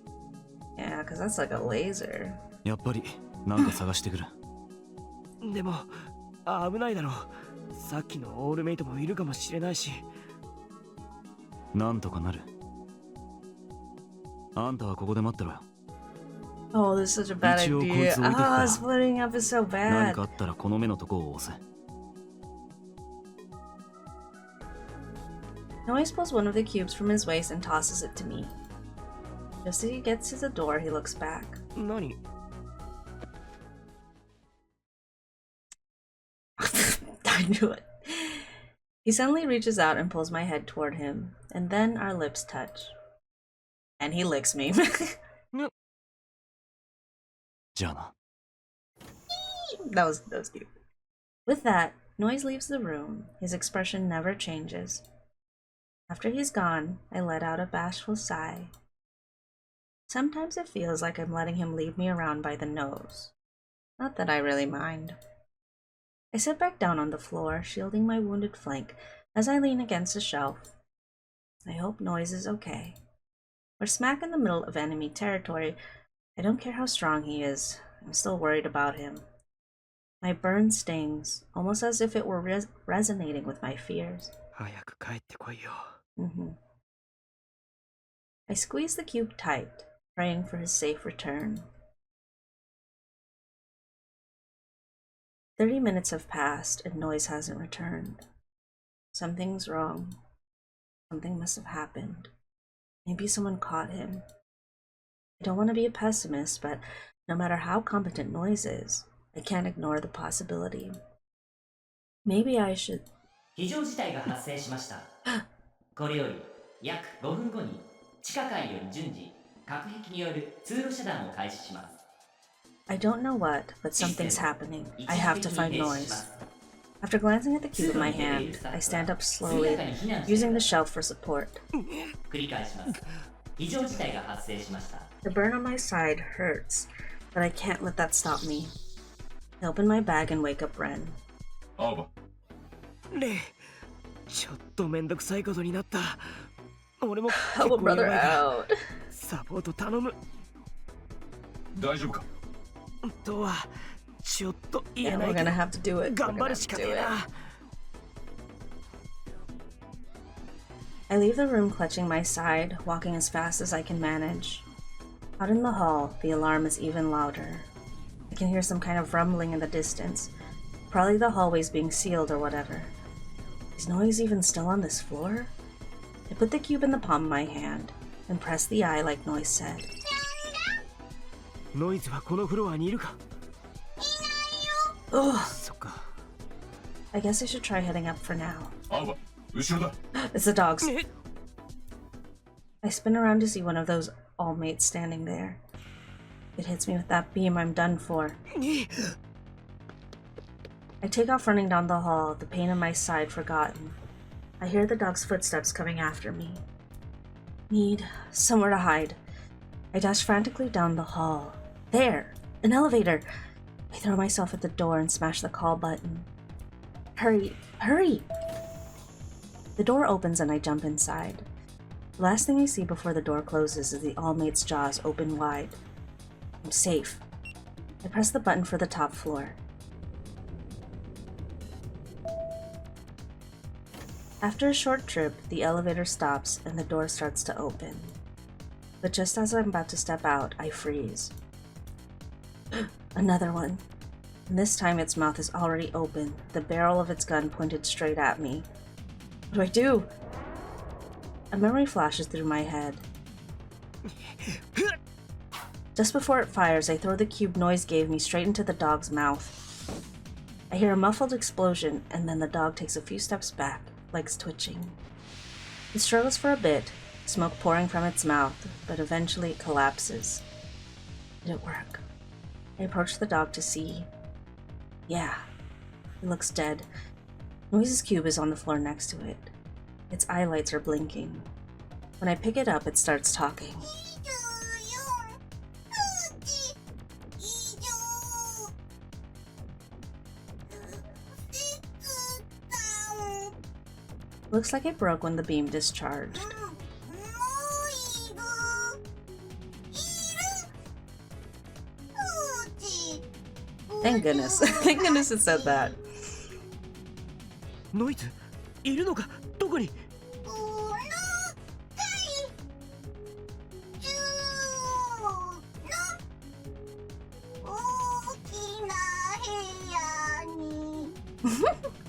yeah, because that's like a laser. やっぱりなんか探してくる。でも、危ないだろう。さっきのオールメイトもいるかもしれないし。なんとかなる。あんたはここで待ってろよ。 Oh, this is such a bad 一応こい idea. つ置いてくから。 Splitting up is so 何 bad. かあったらこの目のとこを押せ。 Noiz pulls one of the cubes from his waist and tosses it to me. Just as he gets to the door, he looks back. 何？ I knew it. He suddenly reaches out and pulls my head toward him, and then our lips touch. And he licks me. じゃあな。 That was cute. With that, Noiz leaves the room. His expression never changes. After he's gone, I let out a bashful sigh. Sometimes it feels like I'm letting him lead me around by the nose. Not that I really mind. I sit back down on the floor, shielding my wounded flank as I lean against a shelf. I hope Noiz is okay. We're smack in the middle of enemy territory. I don't care how strong he is. I'm still worried about him. My burn stings, almost as if it were resonating with my fears. 早く帰ってこいよ。 I squeeze the cube tight, praying for his safe return. 30 minutes have passed and Noiz hasn't returned. Something's wrong. Something must have happened. Maybe someone caught him. I don't want to be a pessimist, but no matter how competent Noiz is, I can't ignore the possibility. Maybe I should. 非常事態が発生しました。これより約5分後に地下階より順次隔壁による通路遮断を開始します。I don't know what, but something's happening. I have to find Noiz. After glancing at the cube in my hand, I stand up slowly, using the shelf for support. 繰り返します。非常事態が発生しました。The burn on my side hurts, but I can't let that stop me. I open my bag and wake up Ren. アーバ。レイ、ちょっとめんどくさいことになった。俺も Help a brother out. サポート頼む。大丈夫か？とはちょっと言え Yeah, ない we're け gonna ど have to do it. 頑張るしかねえな。I leave the room clutching my side, walking as fast as I can manage. Out in the hall, the alarm is even louder. I can hear some kind of rumbling in the distance. Probably the hallways being sealed or whatever. Is Noiz even still on this floor? I put the cube in the palm of my hand and press the eye like Noiz said. ノイズはこのフロアにいるか？ Ugh, そっか。 I guess I should try heading up for now. アーバ、後ろだ。It's the dogs. え、 I spin around to see one of those all-mates standing there. If it hits me with that beam, I'm done for. I take off running down the hall, the pain in my side forgotten. I hear the dog's footsteps coming after me. Need somewhere to hide. I dash frantically down the hall. There! An elevator! I throw myself at the door and smash the call button. Hurry! Hurry! The door opens and I jump inside. The last thing I see before the door closes is the all-mates' jaws open wide. I'm safe. I press the button for the top floor. After a short trip, the elevator stops and the door starts to open. But just as I'm about to step out, I freeze. Another one. And this time its mouth is already open, the barrel of its gun pointed straight at me. What do? A memory flashes through my head. Just before it fires, I throw the cube Noiz gave me straight into the dog's mouth. I hear a muffled explosion, and then the dog takes a few steps back, legs twitching. It struggles for a bit, smoke pouring from its mouth, but eventually it collapses. Did it work? I approach the dog to see. Yeah, it looks dead. Noiz's cube is on the floor next to it. Its eye lights are blinking. When I pick it up, it starts talking. Looks like it broke when the beam discharged. Thank goodness. Thank goodness it said that. ノイズいるのか？どこに？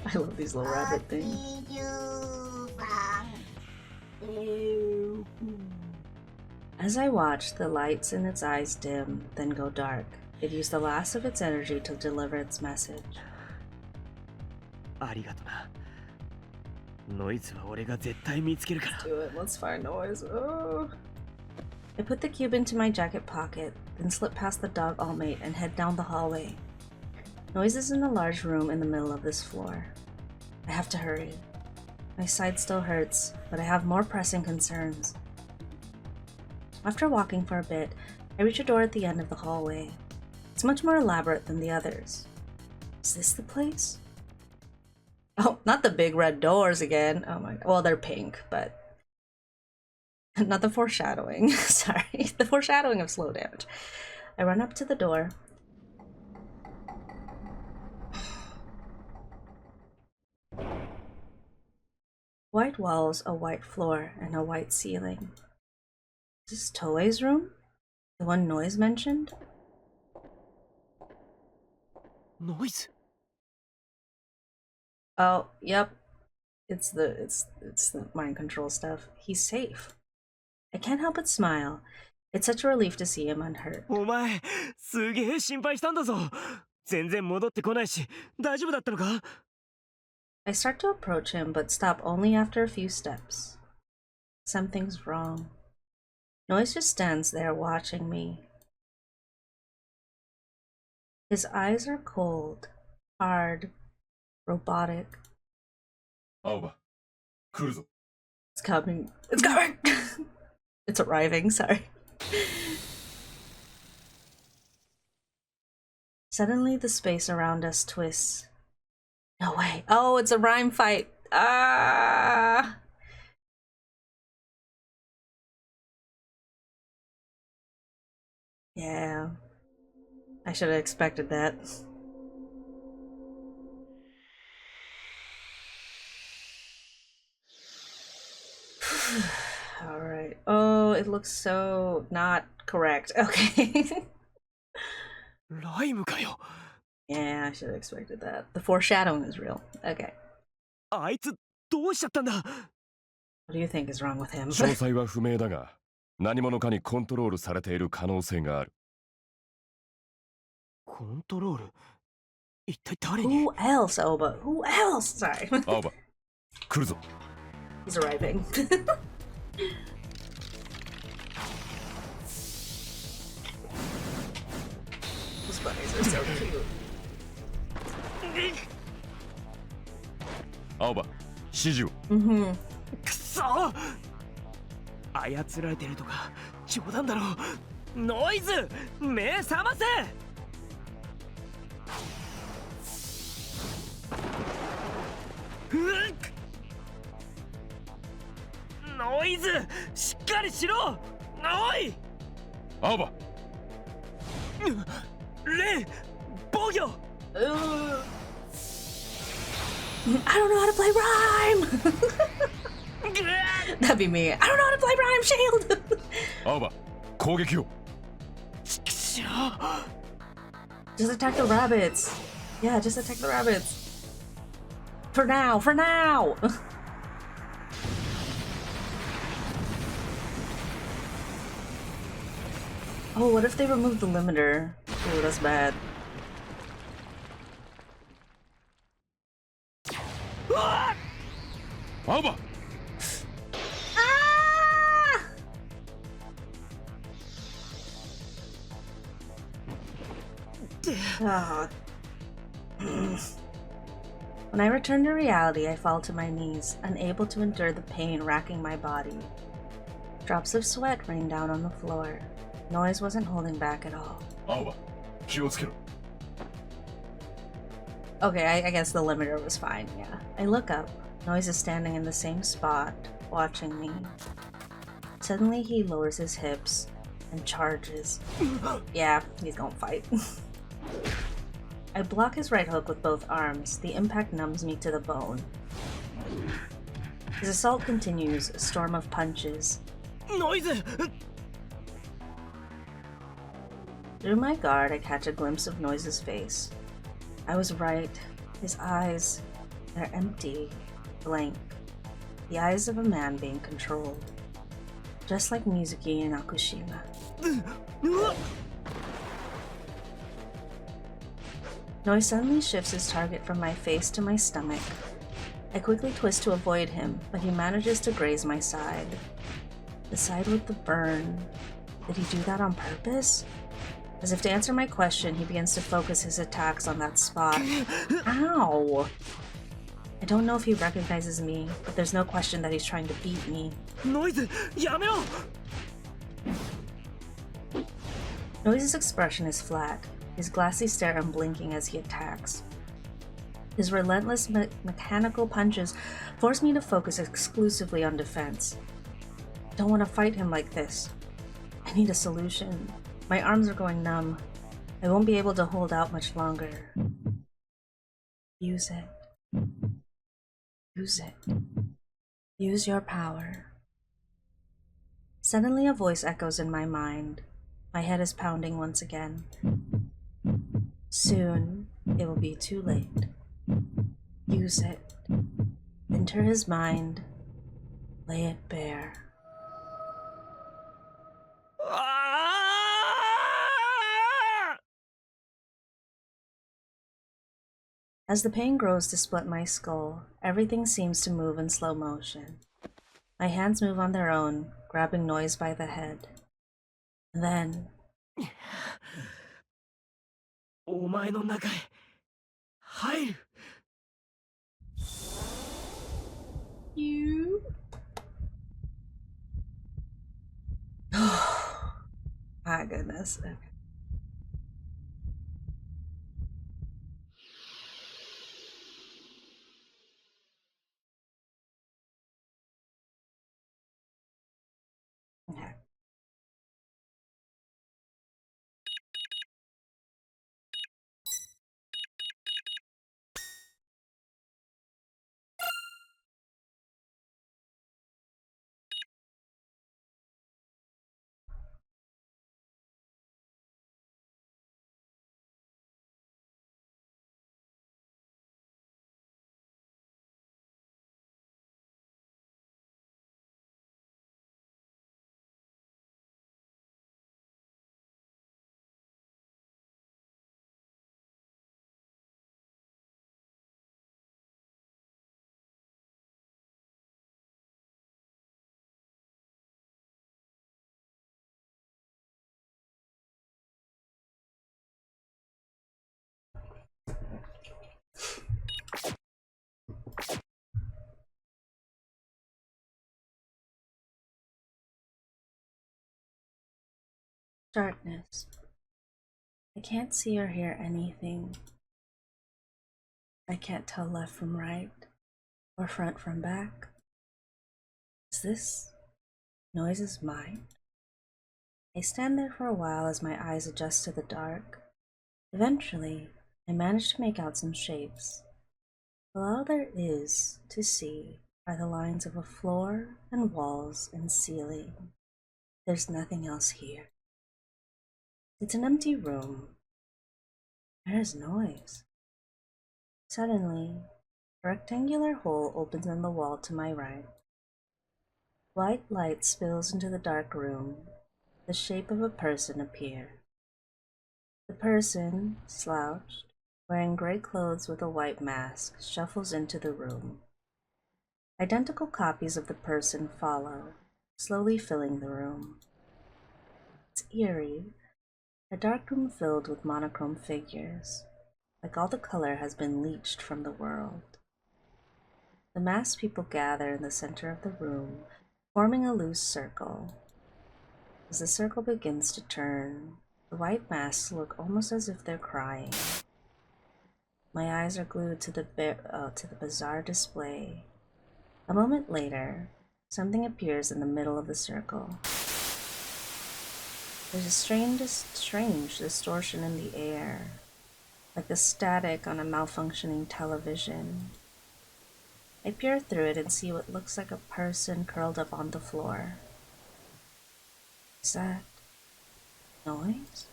I love these little rabbit things. As I watch, the lights in its eyes dim, then go dark. It used the last of its energy to deliver its message. ありがとな。ノイズは俺が絶対見つけるから。 Do it. Let's find Noiz. Oh. I put the cube into my jacket pocket, then slip past the dog all-mate and head down the hallway. Noiz is in a large room in the middle of this floor. I have to hurry. My side still hurts, but I have more pressing concerns. After walking for a bit, I reach a door at the end of the hallway. It's much more elaborate than the others. Is this the place? Oh, not the big red doors again. Oh my god. Well, they're pink, but not the foreshadowing. Sorry, the foreshadowing of slow damage. I run up to the door. White walls, a white floor, and a white ceiling. Is this Toei's room? The one Noiz mentioned? ノイズ Oh, yep. It's the mind control stuff. He's safe. I can't help but smile. It's such a relief to see him unhurt. お前、すげえ心配したんだぞ。全然戻ってこないし、大丈夫だったのか? I start to approach him, but stop only after a few steps. Something's wrong. Noiz just stands there watching me. His eyes are cold, hard, robotic. 青葉、来るぞ。 It's coming. It's coming! It's arriving, sorry. Suddenly, the space around us twists. No way. Oh, it's a rhyme fight. Ah! Yeah. I should have expected that. Alright. Oh, it looks so not correct. Okay. ライムかよ。 Yeah, I should have expected that. The foreshadowing is real. Okay. あいつ、どうしちゃったんだ? What do you think is wrong with him? 詳細は不明だが、何者かにコントロールされている可能性がある。コントロール? 一体誰に? Who else, Oba? Who else? Sorry. 青葉、来るぞ。 He's arriving. Those bunnies are so cute. 青葉、指示を。Mm-hmm. くそ! 操られてるとか冗談だろ。ノイズ、目覚ませ! ノイズ、しっかりしろ！おい！青葉！レイ、防御！ I don't know how to play rhyme! That'd be me. I don't know how to play rhyme, shield! 青葉、攻撃を。 Just attack the rabbits. Yeah, just attack the rabbits. For now, for now! Oh, what if they remove the limiter? Oh, that's bad. Alba! Ah! Oh. When I return to reality, I fall to my knees, unable to endure the pain racking my body. Drops of sweat rain down on the floor. Noiz wasn't holding back at all. Alba, 気をつけろ. Okay, I guess the limiter was fine, yeah. I look up. Noiz is standing in the same spot, watching me. Suddenly he lowers his hips and charges. Yeah, he's gonna fight. I block his right hook with both arms. The impact numbs me to the bone. His assault continues, a storm of punches. Noiz! Through my guard, I catch a glimpse of Noiz's face. I was right. His eyes, they're empty, blank. The eyes of a man being controlled. Just like Mizuki in Akushima. Noiz suddenly shifts his target from my face to my stomach. I quickly twist to avoid him, but he manages to graze my side. The side with the burn. Did he do that on purpose? As if to answer my question, he begins to focus his attacks on that spot. Ow! I don't know if he recognizes me, but there's no question that he's trying to beat me. Noiz, yamero! Noiz's expression is flat, his glassy stare unblinking as he attacks. His relentless mechanical punches force me to focus exclusively on defense. I don't want to fight him like this. I need a solution. My arms are going numb. I won't be able to hold out much longer. Use it. Use it. Use your power. Suddenly a voice echoes in my mind. My head is pounding once again. Soon, it will be too late. Use it. Enter his mind. Lay it bare. As the pain grows to split my skull, everything seems to move in slow motion. My hands move on their own, grabbing Noiz by the head. Then... お前の中へ入る。You... My goodness. Okay. Okay. Darkness. I can't see or hear anything. I can't tell left from right, or front from back. Is this Noiz's mind? I stand there for a while as my eyes adjust to the dark. Eventually, I manage to make out some shapes. But all there is to see are the lines of a floor and walls and ceiling. There's nothing else here. It's an empty room. Where's Noiz? Suddenly, a rectangular hole opens in the wall to my right. White light spills into the dark room. The shape of a person appears. The person, slouched, wearing gray clothes with a white mask, shuffles into the room. Identical copies of the person follow, slowly filling the room. It's eerie, a dark room filled with monochrome figures, like all the color has been leached from the world. The masked people gather in the center of the room, forming a loose circle. As the circle begins to turn, the white masks look almost as if they're crying. My eyes are glued to the bizarre display. A moment later, something appears in the middle of the circle. There's a strange distortion in the air, like the static on a malfunctioning television. I peer through it and see what looks like a person curled up on the floor. Is that Noiz?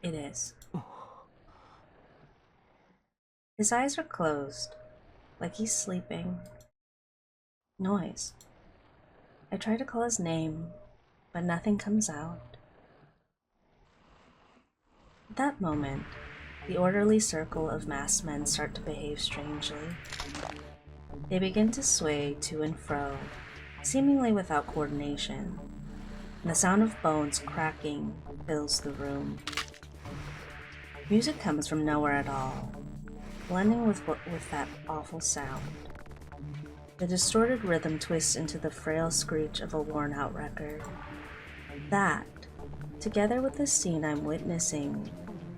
It is. His eyes are closed, like he's sleeping. Noiz. I try to call his name, but nothing comes out. At that moment, the orderly circle of masked men start to behave strangely. They begin to sway to and fro, seemingly without coordination, and the sound of bones cracking fills the room. Music comes from nowhere at all, blending with that awful sound. The distorted rhythm twists into the frail screech of a worn-out record. That, together with the scene I'm witnessing,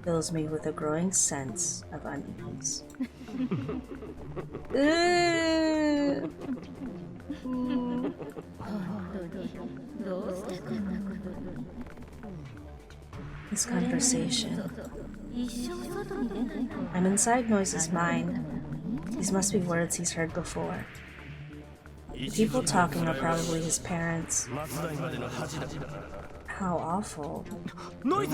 fills me with a growing sense of unease. This conversation. I'm inside Noiz's mind. These must be words he's heard before. The people talking are probably his parents. How awful. Noiz!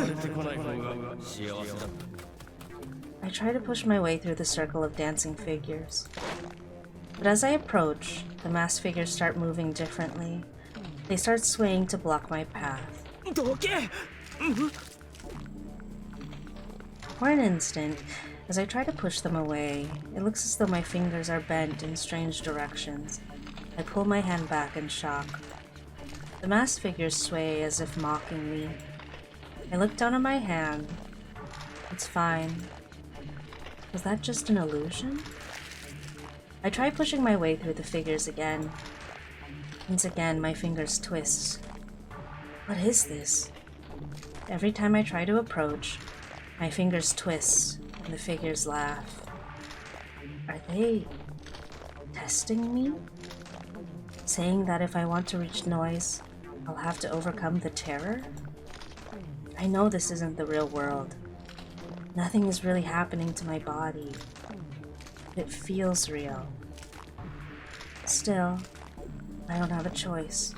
I try to push my way through the circle of dancing figures. But as I approach, the masked figures start moving differently. They start swaying to block my path. For an instant, as I try to push them away, it looks as though my fingers are bent in strange directions. I pull my hand back in shock. The masked figures sway as if mocking me. I look down at my hand. It's fine. Was that just an illusion? I try pushing my way through the figures again. Once again, my fingers twist. What is this? Every time I try to approach, my fingers twist and the figures laugh. Are they testing me? Saying that if I want to reach Noiz, I'll have to overcome the terror? I know this isn't the real world. Nothing is really happening to my body. It feels real. Still, I don't have a choice.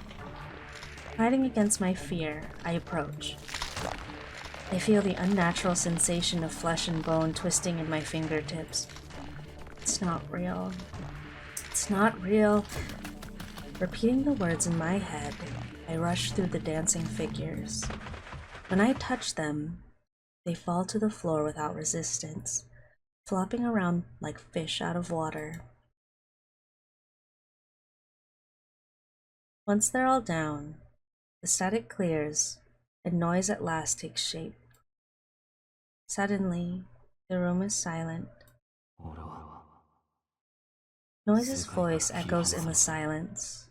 Fighting against my fear, I approach. I feel the unnatural sensation of flesh and bone twisting in my fingertips. It's not real. It's not real. Repeating the words in my head, I rush through the dancing figures. When I touch them, they fall to the floor without resistance, flopping around like fish out of water. Once they're all down, the static clears and Noiz at last takes shape. Suddenly, the room is silent. Noiz's voice echoes in the silence.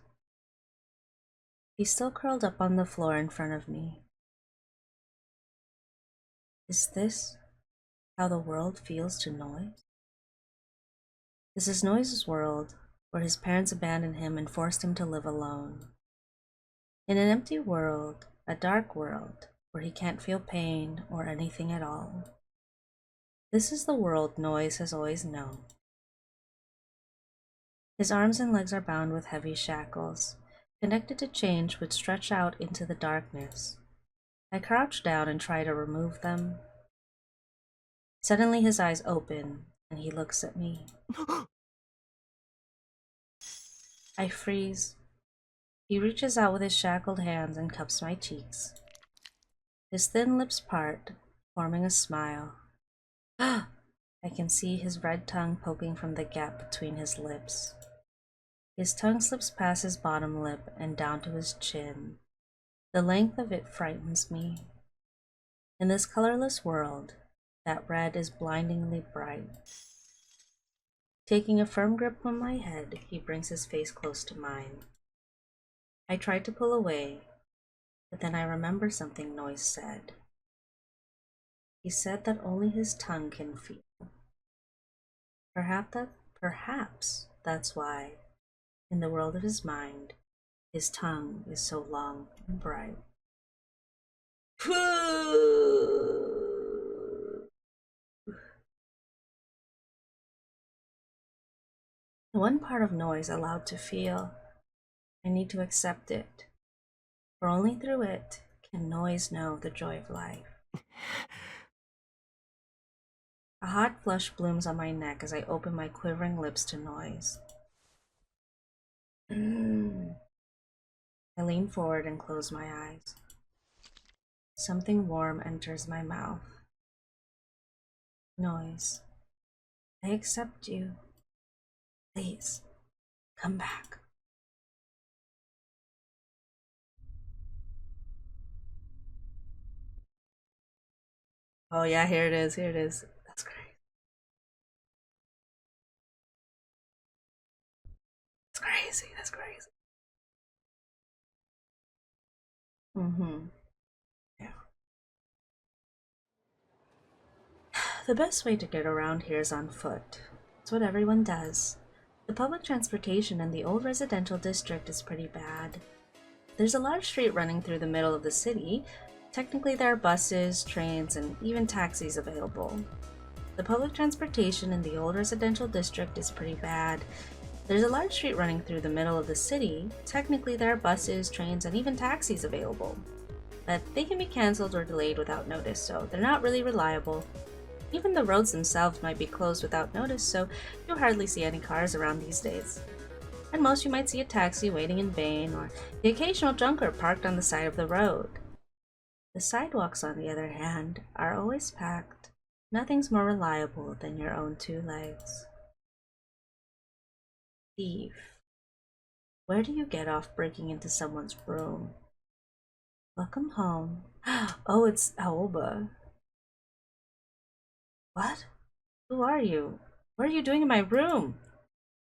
He's still curled up on the floor in front of me. Is this how the world feels to Noiz? This is Noiz's world, where his parents abandoned him and forced him to live alone. In an empty world, a dark world, where he can't feel pain or anything at all. This is the world Noiz has always known. His arms and legs are bound with heavy shackles, connected to chains which stretch out into the darkness. I crouch down and try to remove them. Suddenly his eyes open and he looks at me. I freeze. He reaches out with his shackled hands and cups my cheeks. His thin lips part, forming a smile. I can see his red tongue poking from the gap between his lips. His tongue slips past his bottom lip and down to his chin. The length of it frightens me. In this colorless world, that red is blindingly bright. Taking a firm grip on my head, he brings his face close to mine. I try to pull away, but then I remember something Noiz said. He said that only his tongue can feel. Perhaps that's why, in the world of his mind, his tongue is so long and bright. The one part of Noiz allowed to feel, I need to accept it, for only through it can Noiz know the joy of life. A hot flush blooms on my neck as I open my quivering lips to Noiz. I lean forward and close my eyes. Something warm enters my mouth. Noiz, I accept you. Please, come back. Oh yeah, here it is, here it is. That's great. That's crazy, that's crazy. Yeah. The best way to get around here is on foot. It's what everyone does. The public transportation in the old residential district is pretty bad. There's a large street running through the middle of the city. Technically there are buses, trains, and even taxis available. The public transportation in the old residential district is pretty bad. There's a large street running through the middle of the city. Technically there are buses, trains, and even taxis available. but they can be cancelled or delayed without notice, so they're not really reliable. Even the roads themselves might be closed without notice, so you'll hardly see any cars around these days. At most, you might see a taxi waiting in vain, or the occasional junker parked on the side of the road. The sidewalks, on the other hand, are always packed. Nothing's more reliable than your own two legs. Thief. Where do you get off breaking into someone's room? Welcome home. Oh, it's Aoba. What? Who are you? What are you doing in my room?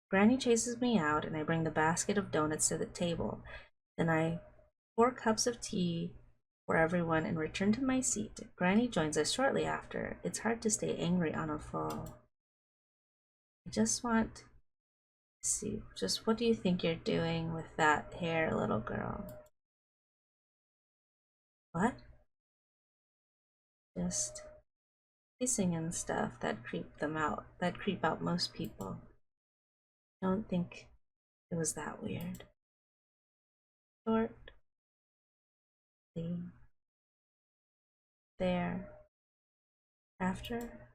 Granny chases me out, and I bring the basket of donuts to the table. Then I pour cups of tea for everyone and return to my seat. Granny joins us shortly after. It's hard to stay angry on a fall. I just want to see. Just what do you think you're doing with that hair, little girl? What? Just kissing and stuff that creep out most people. Don't think it was that weird. Short. There. After.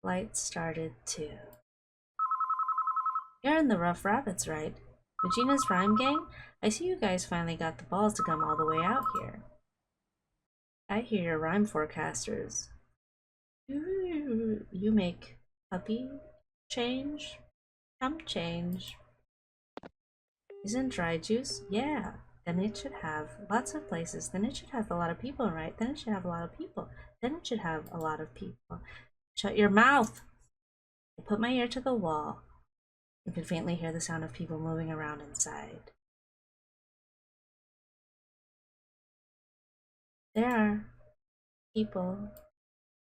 Lights started too. You're in the Rough Rabbits, right? Regina's Rhyme Gang? I see you guys finally got the balls to come all the way out here. I hear you're rhyme forecasters. You make puppy change? Chump change. Isn't dry juice? Yeah. Then it should have lots of places. Then it should have a lot of people, right? Then it should have a lot of people. Then it should have a lot of people. Shut your mouth! I put my ear to the wall. I could faintly hear the sound of people moving around inside. There are people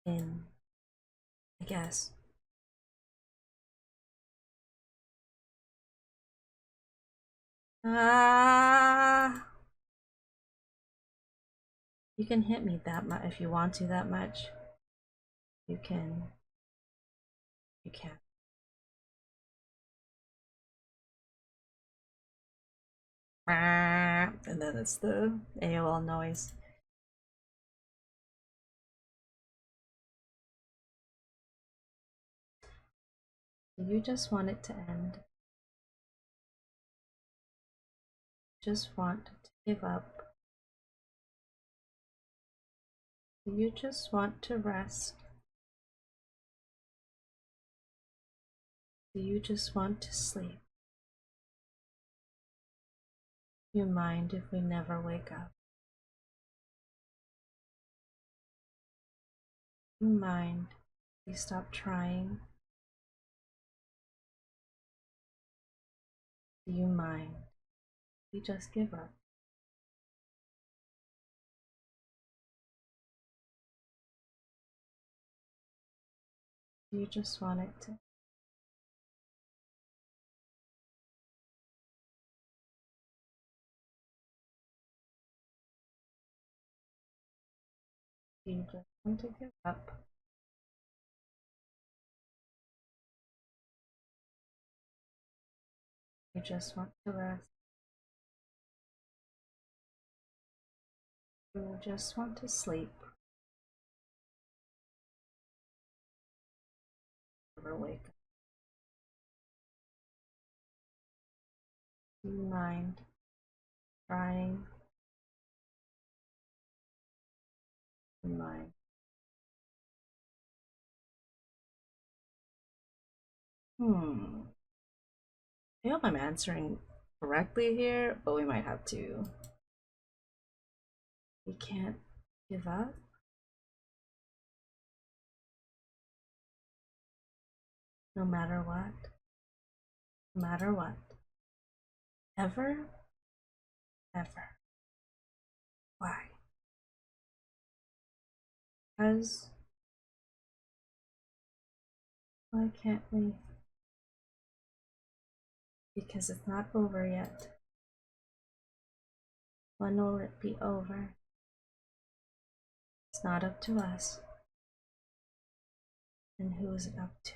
in, I guess. Ah! You can hit me that much if you want to that much. You can. You can. And then it's the AOL noise. Do you just want it to end? Just want to give up? Do you just want to rest? Do you just want to sleep? Do you mind if we never wake up? Do you mind if we stop trying? Do you mind if we just give up? Do you just want it to? Do you just want to give up? You just want to rest? You just want to sleep? Never wake up? Do you mind trying? Do you mind? I hope I'm answering correctly here, but we might have to. We can't give up? No matter what? No matter what? Ever? Ever? Why? Because why can't we? Because it's not over yet. When will it be over? It's not up to us. And who is it up to?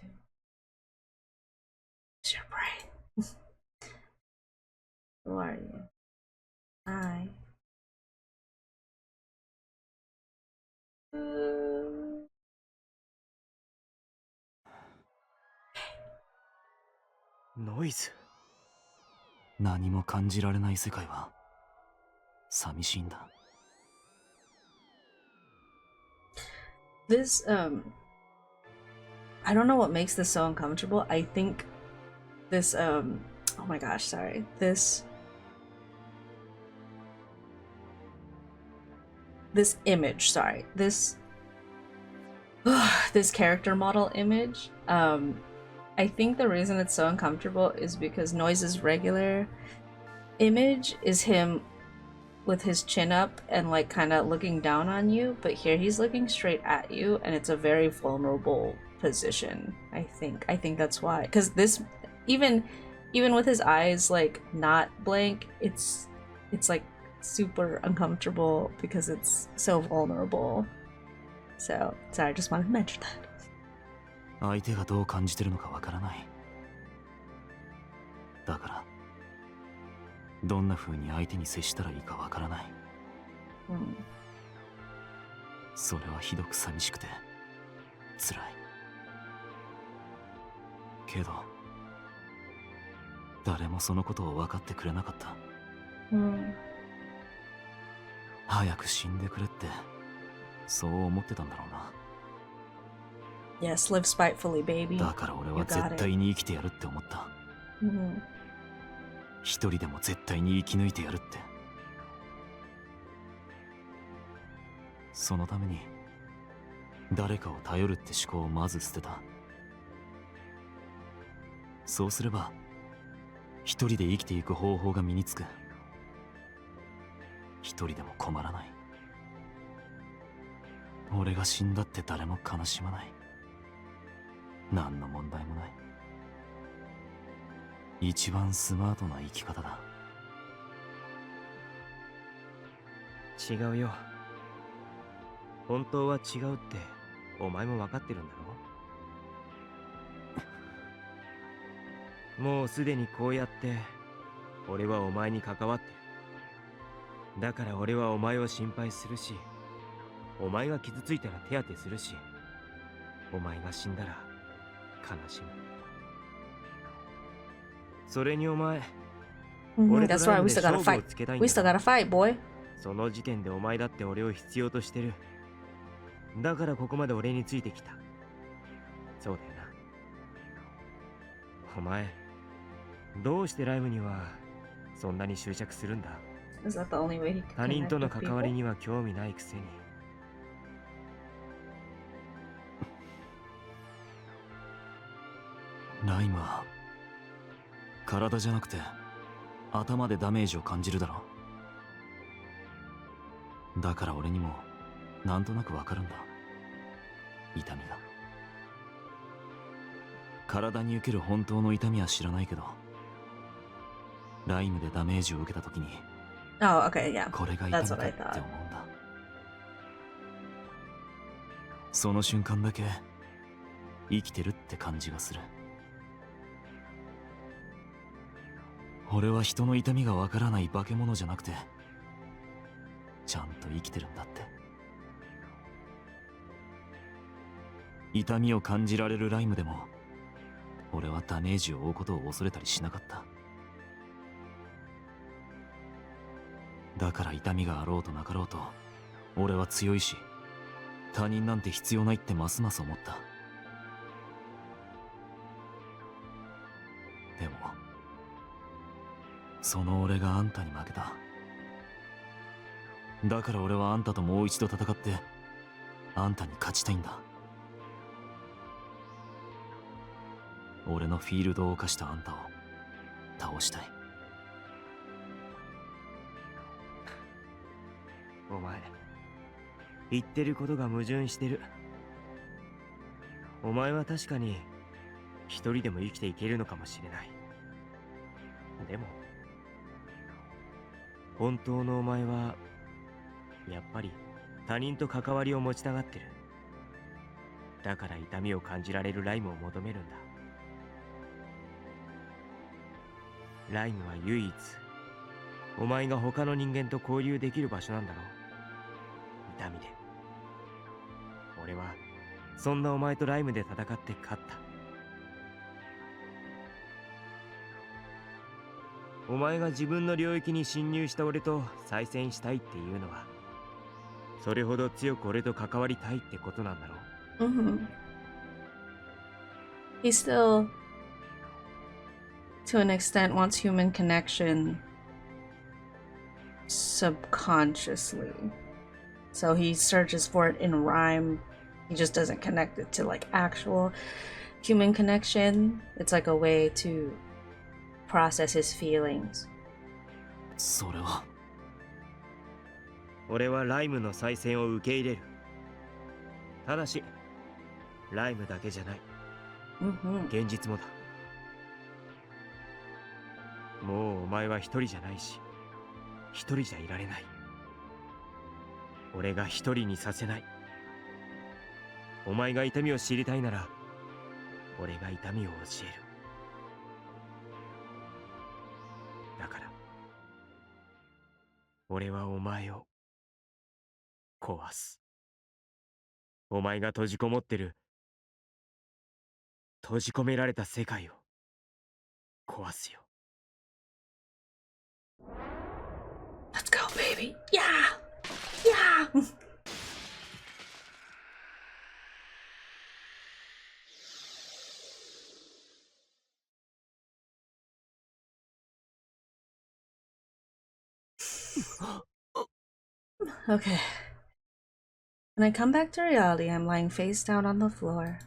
It's your brain. Who are you? I ノイズ。何も感じられない世界は寂しいんだ。This I don't know what makes this so uncomfortable. I think this oh my gosh, sorry. This image, sorry. This this character model image. I think the reason it's so uncomfortable is because Noiz's regular image is him with his chin up and like kind of looking down on you, but here he's looking straight at you and it's a very vulnerable position. I think that's why, because this even with his eyes like not blank, it's like super uncomfortable because it's so vulnerable. So sorry, I just wanted to mention that. 相手がどう感じてるのかわからない。だからどんな風に相手に接したらいいかわからない。それはひどく寂しくて辛い。けど誰もそのことを分かってくれなかった。早く死んでくれってそう思ってたんだろうな。Yes, live spitefully, baby. だから俺は絶対に生きてやるって思った。一人でも絶対に生き抜いてやるって。そのために誰かを頼るって思考をまず捨てた。そうすれば一人で生きていく方法が身につく。一人でも困らない。俺が死んだって誰も悲しまない。何の問題もない。一番スマートな生き方だ。違うよ。本当は違うってお前も分かってるんだろ。もうすでにこうやって俺はお前に関わってる。だから俺はお前を心配するし、お前が傷ついたら手当てするし、お前が死んだら悲しむ。それにお前、That's right, we still gotta fight. We still gotta fight, boy. その時点でお前だって俺を必要としてる。だからここまで俺についてきた。そうだよな。お前、どうしてライムにはそんなに執着するんだ？ Is that the only way he can 他人 connect との with 関わり people? には興味ないくせに。ライムは体じゃなくて頭でダメージを感じるだろう。だから俺にもなんとなくわかるんだ。痛みが。体に受ける本当の痛みは知らないけど、ライムでダメージを受けた時に Oh, okay, yeah. これが痛みだって That's 思 what う I ん thought. だ。その瞬間だけ生きてるって感じがする。俺は人の痛みがわからない化け物じゃなくて、ちゃんと生きてるんだって。痛みを感じられるライムでも、俺はダメージを負うことを恐れたりしなかった。だから痛みがあろうとなかろうと、俺は強いし、他人なんて必要ないってますます思った。でもその俺があんたに負けた。だから俺はあんたともう一度戦ってあんたに勝ちたいんだ。俺のフィールドを犯したあんたを倒したい。お前、言ってることが矛盾してる。お前は確かに一人でも生きていけるのかもしれない。でも本当のお前はやっぱり他人と関わりを持ちたがってる。だから痛みを感じられるライムを求めるんだ。ライムは唯一お前が他の人間と交流できる場所なんだろう。痛みで。俺はそんなお前とライムで戦って勝った。お前が自分の領域に侵入した俺と再戦したいっていうのは、それほど強く俺と関わりたいってことなんだろう。He still, to an extent, wants human connection subconsciously. So he searches for it in rhyme. He just doesn't connect it to like actual human connection. It's like a way to process his feelings. それは。俺はライムの再戦を受け入れる。ただし、ライムだけじゃない。現実もだ。もうお前は一人じゃないし、一人じゃいられない。俺が一人にさせない。お前が痛みを知りたいなら、俺が痛みを教える。だから、俺はお前を壊す。お前が閉じこもってる、閉じ込められた世界を壊すよ。Let's go, baby. Yeah! Yeah! Okay. When I come back to reality, I'm lying face down on the floor.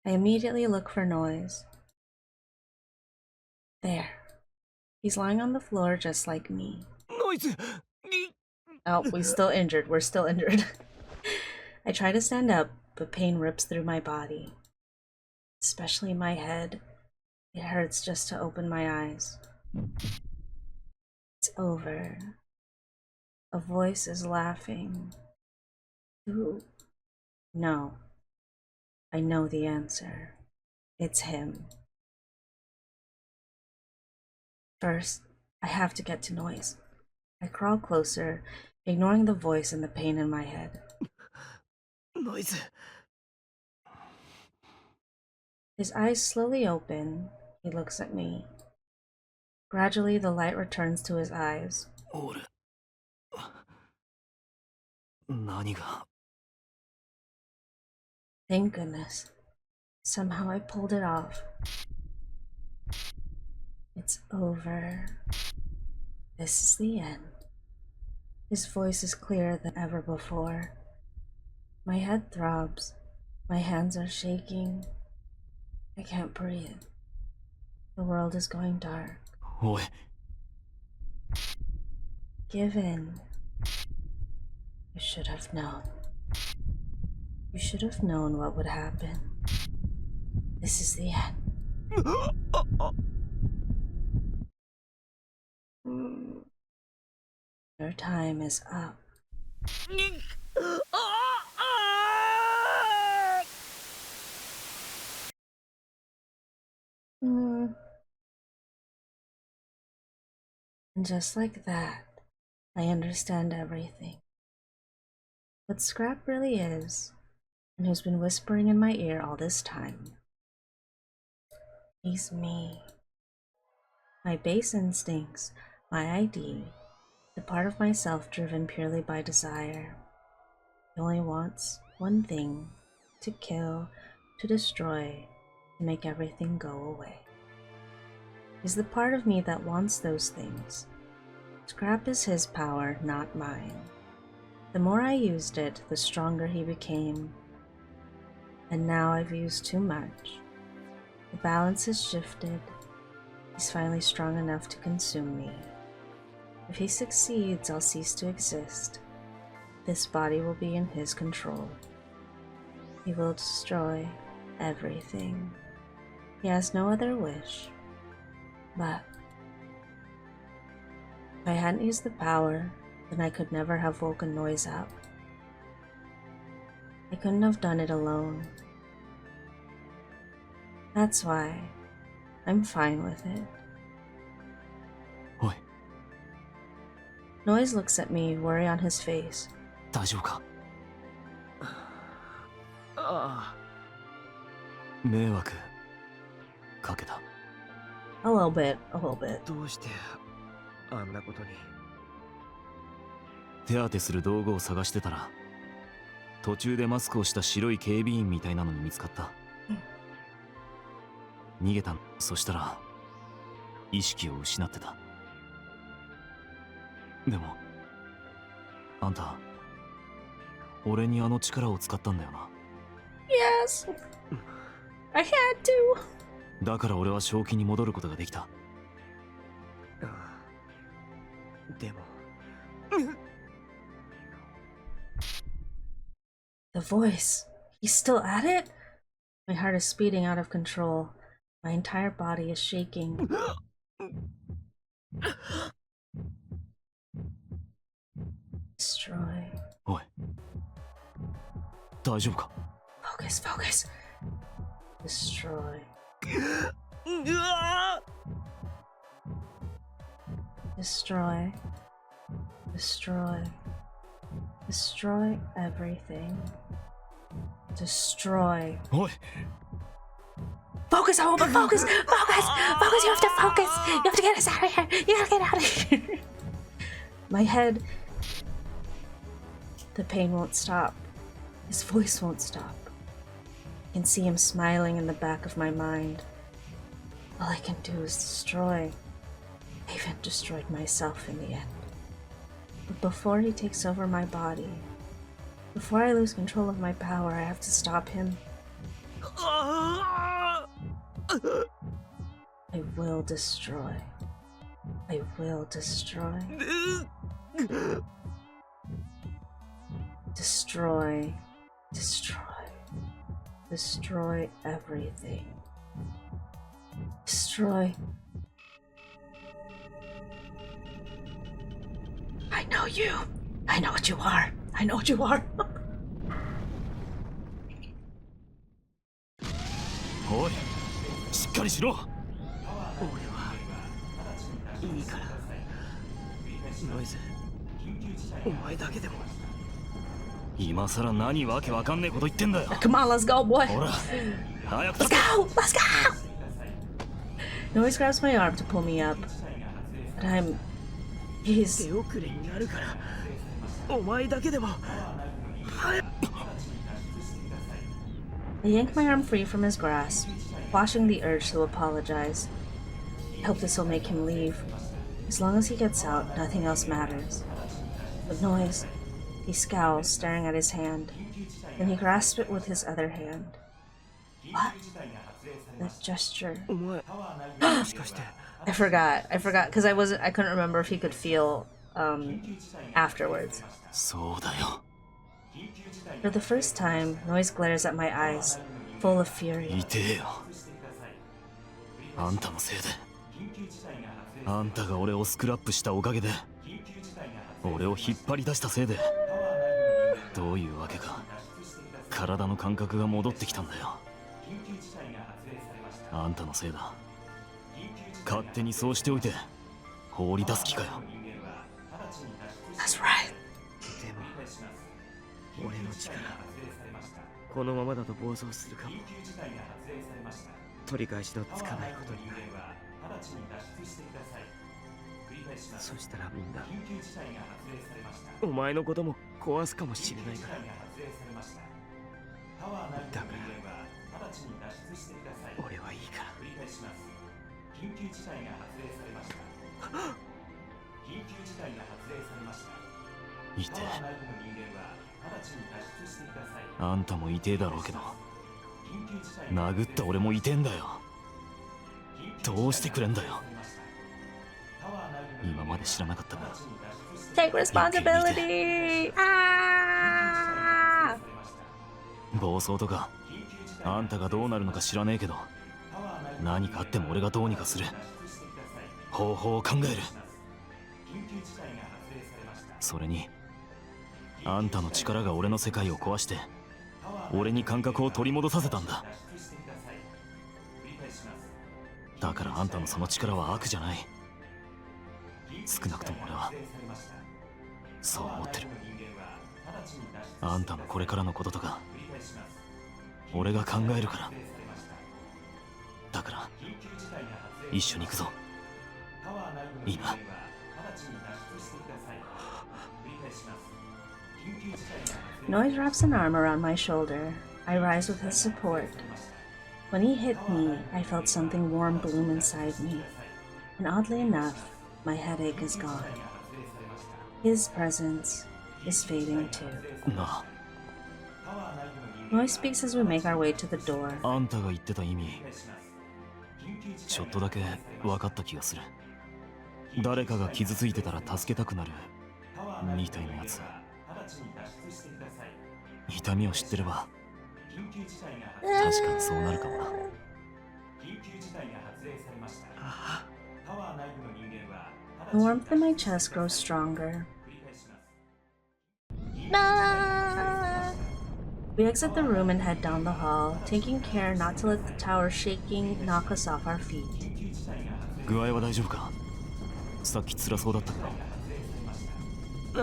I immediately look for Noiz. There. He's lying on the floor just like me. Noiz! Oh, we're still injured. We're still injured. I try to stand up, but pain rips through my body. Especially my head. It hurts just to open my eyes. It's over. A voice is laughing. Who? No. I know the answer. It's him. First, I have to get to Noiz. I crawl closer, ignoring the voice and the pain in my head. Noiz. His eyes slowly open. He looks at me. Gradually, the light returns to his eyes. 何が。 Thank goodness. Somehow I pulled it off. It's over. This is the end. His voice is clearer than ever before. My head throbs. My hands are shaking. I can't breathe. The world is going dark. おい。 Give in. You should have known. You should have known what would happen. This is the end. Your time is up. And just like that, I understand everything. What Scrap really is, and who's been whispering in my ear all this time. He's me. My base instincts, my ID, the part of myself driven purely by desire. He only wants one thing: to kill, to destroy, to make everything go away. He's the part of me that wants those things. Scrap is his power, not mine. The more I used it, the stronger he became. And now I've used too much. The balance has shifted. He's finally strong enough to consume me. If he succeeds, I'll cease to exist. This body will be in his control. He will destroy everything. He has no other wish. But if I hadn't used the power, then I could never have woken Noiz up. I couldn't have done it alone. That's why I'm fine with it. おい。 Noiz looks at me, worry on his face. 大丈夫か。ああ。迷惑かけた。A little bit, a little bit. どうしてあんなことに。手当てする道具を探してたら、途中でマスクをした白い警備員みたいなのに見つかった。逃げた。そしたら意識を失ってた。でもあんた、俺にあの力を使ったんだよな。 Yes, I had to. だから俺は正気に戻ることができた。でも The voice. He's still at it? My heart is speeding out of control. My entire body is shaking. Destroy. おい、大丈夫か？ Focus, focus. Destroy. うわ Destroy. Destroy. Destroy everything. Destroy. おい、 Focus, Homer, focus! Focus! Focus! You have to focus! You have to get us out of here! You gotta get out of here! My head. The pain won't stop. His voice won't stop. I can see him smiling in the back of my mind. All I can do is destroy. I even destroyed myself in the end. But before he takes over my body, before I lose control of my power, I have to stop him. I will destroy. I will destroy. Destroy. Destroy. Destroy everything. Destroy. I know you. I know what you are. I know what you are. おい、しっかりしろ。俺はいいから。ノイズ、お前だけでも。今さら何わけわかんねえこと言ってんだよ。 Come on, let's go, boy. ほら、早く Let's go! Let's go! Noiz grabs my arm to pull me up. But he's... 手遅れになるから。お前だけでも。早く。I yank my arm free from his grasp, quashing the urge to apologize. I hope this will make him leave. As long as he gets out, nothing else matters. But Noiz, he scowls, staring at his hand. Then he grasps it with his other hand. What? That gesture. お前、もしかして。I forgot, because I couldn't remember if he could feel, afterwards. そうだよ。 For the first time, Noiz glares at my eyes, full of fury. 痛えよ。あんたのせいで。あんたが俺をスクラップしたおかげで、俺を引っ張り出したせいで、どういうわけか体の感覚が戻ってきたんだよ。あんたのせいだ。勝手にそうしておいて放り出す気かよ。 That's right. でも俺の力このままだと暴走するかも。取り返しのつかないことになる。そしたらみんなお前のことも壊すかもしれないから。だから俺はいいから。痛え。あんたも痛えだろうけど、殴った俺も痛えんだよ。どうしてくれんだよ。今まで知らなかった分。 Take responsibility! Ah! 暴走とかあんたがどうなるのか知らねえけど、何かあっても俺がどうにかする。方法を考える。それにあんたの力が俺の世界を壊して俺に感覚を取り戻させたんだ。だからあんたのその力は悪じゃない。少なくとも俺はそう思ってる。あんたのこれからのこととか俺が考えるから。だから一緒に行くぞ今。Noiz wraps an arm around my shoulder. I rise with his support. When he hit me, I felt something warm bloom inside me. And oddly enough, my headache is gone. His presence is fading too. なあ、 Noiz speaks as we make our way to the door. あんたが言ってた意味ちょっとだけ分かった気がする。誰かが傷ついてたら助けたくなるみたいなやつ。痛みを知ってれば確かにそうなるかもな。The warmth in my chest grows stronger. Nah! We exit the room and head down the hall, taking care not to let the tower shaking knock us off our feet. 具合は大丈夫か？さっき辛そうだったけど。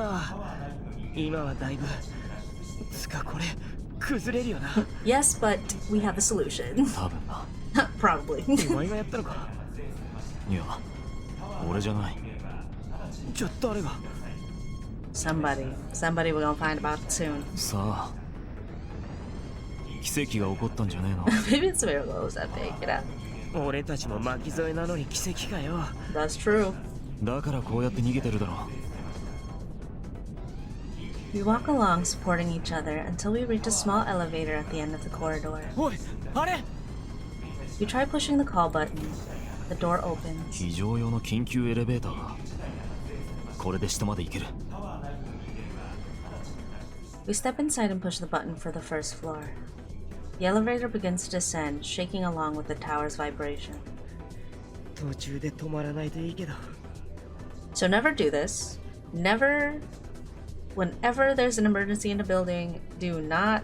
ああ、今はだいぶ。つかこれ崩れるよな。Yes, but we have a solution. 多分な。Probably. お前がやったのか？いや、俺じゃない。じゃあ誰が？ Somebody we're gonna find about it soon. さあ、奇跡が起こったんじゃねえの？ Maybe it's miracles that make it up. 俺たちも巻き添えなのに奇跡かよ。That's true. だからこうやって逃げてるだろう。 We walk along, supporting each other until we reach a small elevator at the end of the corridor. おい、あれ？ We try pushing the call button. The door opens. 非常用の緊急エレベーターが。これで下まで行ける。We step inside and push the button for the first floor. The elevator begins to descend, shaking along with the tower's vibration. 途中で止まらないといいけど。 So never do this. Never, whenever there's an emergency in a building, do not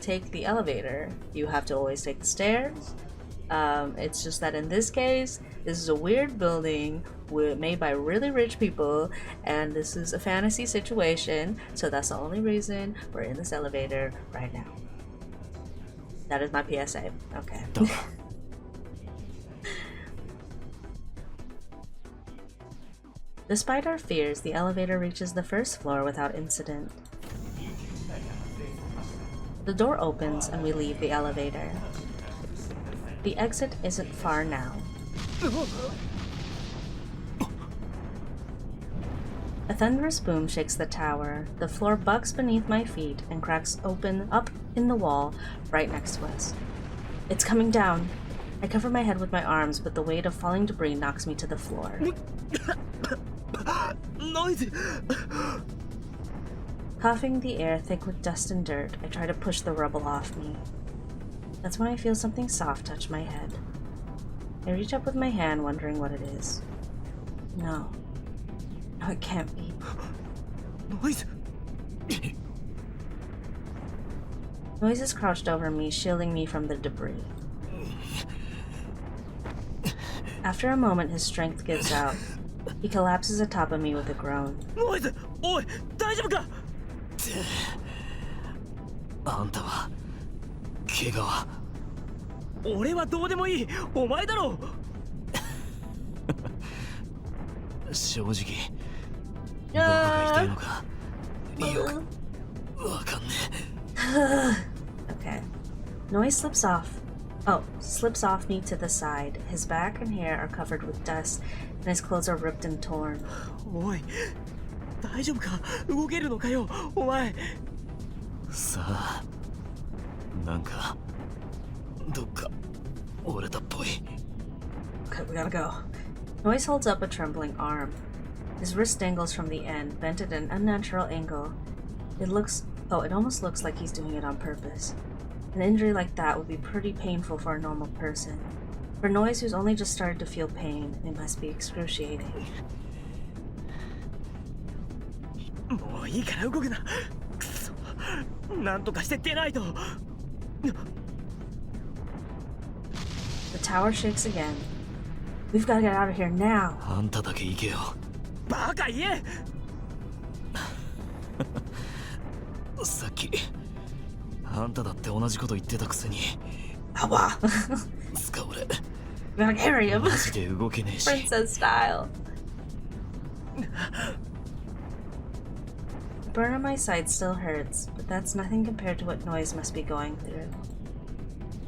take the elevator. You have to always take the stairs. It's just that in this case, this is a weird building made by really rich people, and this is a fantasy situation, so that's the only reason we're in this elevator right now. That is my PSA. Okay. Despite our fears, the elevator reaches the first floor without incident. The door opens and we leave the elevator. The exit isn't far now. A thunderous boom shakes the tower. The floor bucks beneath my feet and cracks open up in the wall right next to us. It's coming down. I cover my head with my arms, but the weight of falling debris knocks me to the floor. Noiz! Coughing the air thick with dust and dirt, I try to push the rubble off me. That's when I feel something soft touch my head. I reach up with my hand, wondering what it is. No. No, it can't be. Noiz! Noiz is crouched over me, shielding me from the debris. After a moment, his strength gives out. He collapses atop of me with a groan. Noiz! Oi! 大丈夫か? あんたは怪我は？俺はどうでもいい。お前だろ。正直どこが痛いのかよくわかんねえ。 Okay. Noiz slips off me to the side. His back and hair are covered with dust, and his clothes are ripped and torn. おい、大丈夫か？動けるのかよ、お前。さあ、なんかどっか折れたっぽい。 Okay, we gotta go. Noiz holds up a trembling arm. His wrist dangles from the end, bent at an unnatural angle. It almost looks like he's doing it on purpose. An injury like that would be pretty painful for a normal person. For Noiz, who's only just started to feel pain, it must be excruciating. もういいから動くな。くそ、なんとかして出ないと。The tower shakes again. We've got to get out of here now. あんただけ行けよ。バカ言え。さっきあんただって同じこと言ってたくせに。あわ。つか俺。Bulgarian. マジで動けねえし。 Princess style. The burn on my side still hurts, but that's nothing compared to what Noiz must be going through.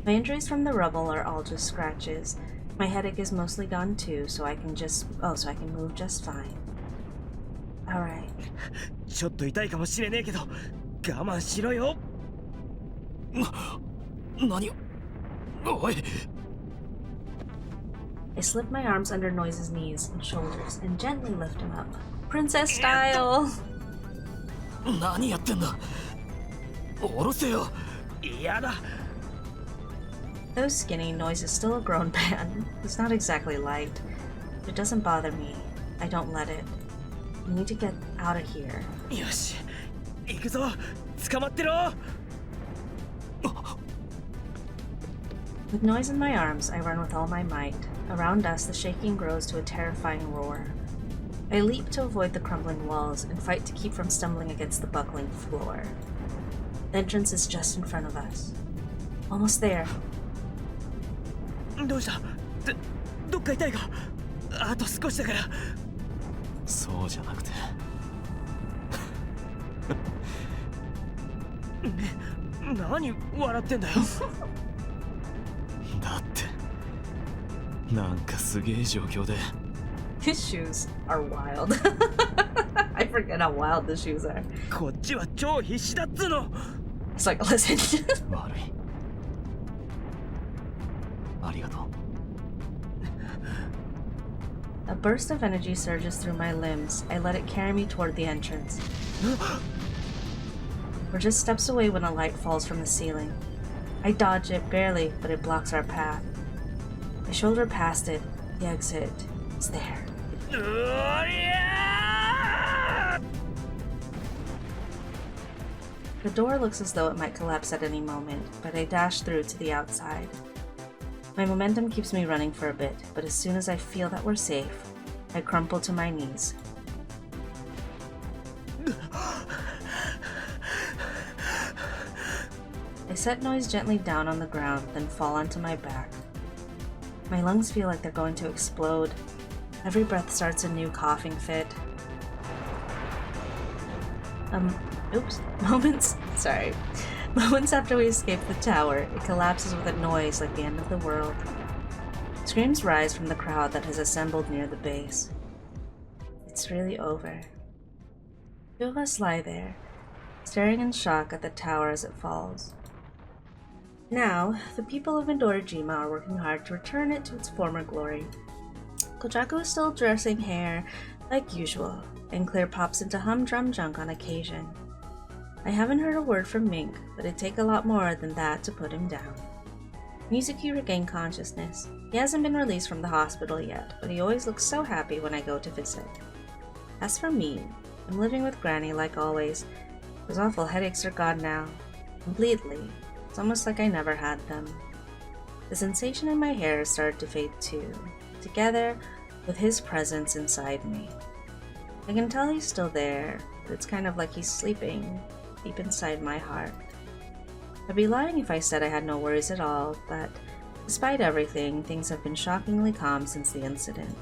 My injuries from the rubble are all just scratches. My headache is mostly gone too, so I can move just fine. Alright. ちょっと痛いかもしれねえけど、我慢しろよ。何を。おい。I slip my arms under Noiz's knees and shoulders and gently lift him up. Princess style! 何やってんだ。下ろせよ。嫌だ。Though skinny, Noiz is still a grown man. He's not exactly light. But it doesn't bother me. I don't let it. We need to get out of here. よし、行くぞ。捕まってろ。With Noiz in my arms, I run with all my might. Around us, the shaking grows to a terrifying roar. I leap to avoid the crumbling walls and fight to keep from stumbling against the buckling floor. The entrance is just in front of us. Almost there. どうした？どっか痛いか？あと少しだから。そうじゃなくて。何笑ってんだよ。だってなんかすげえ状況で。 His shoes are wild. I forget how wild the shoes are. こっちは超必死だっつの。It's like, listen. 悪い。ありがとう。A burst of energy surges through my limbs. I let it carry me toward the entrance. We're just steps away when a light falls from the ceiling. I dodge it barely, but it blocks our path. I shoulder past it. The exit is there. The door looks as though it might collapse at any moment, but I dash through to the outside. My momentum keeps me running for a bit, but as soon as I feel that we're safe, I crumple to my knees. I set Noiz gently down on the ground, then fall onto my back. My lungs feel like they're going to explode. Every breath starts a new coughing fit. Moments after we escape the tower, it collapses with a noise like the end of the world. Screams rise from the crowd that has assembled near the base. It's really over. Two of us lie there, staring in shock at the tower as it falls. Now, the people of Midorajima are working hard to return it to its former glory. Kojaku is still dressing hair like usual, and Claire pops into humdrum junk on occasion. I haven't heard a word from Mink, but it'd take a lot more than that to put him down. Mizuki regained consciousness. He hasn't been released from the hospital yet, but he always looks so happy when I go to visit. As for me, I'm living with Granny like always. Those awful headaches are gone now. Completely. It's almost like I never had them. The sensation in my hair has started to fade too, together with his presence inside me. I can tell he's still there, but it's kind of like he's sleeping deep inside my heart. I'd be lying if I said I had no worries at all, but despite everything, things have been shockingly calm since the incident.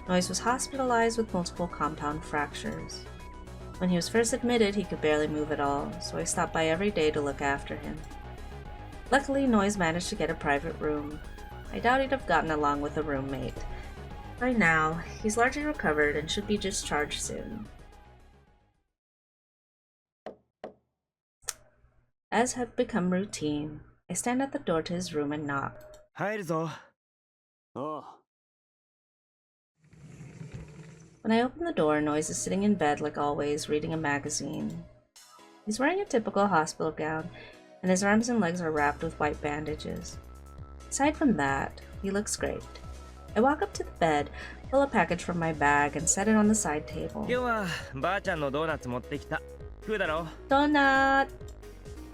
Noiz was hospitalized with multiple compound fractures. When he was first admitted, he could barely move at all, so I stopped by every day to look after him. Luckily, Noiz managed to get a private room. I doubt he'd have gotten along with a roommate. By now, he's largely recovered and should be discharged soon. As had become routine, I stand at the door to his room and knock. 入るぞ。ああ。 When I open the door, Noiz is sitting in bed like always, reading a magazine. He's wearing a typical hospital gown, and his arms and legs are wrapped with white bandages. Aside from that, he looks great. I walk up to the bed, pull a package from my bag, and set it on the side table. 今日はばあちゃんのドーナツ持ってきた。食うだろ？ Donut!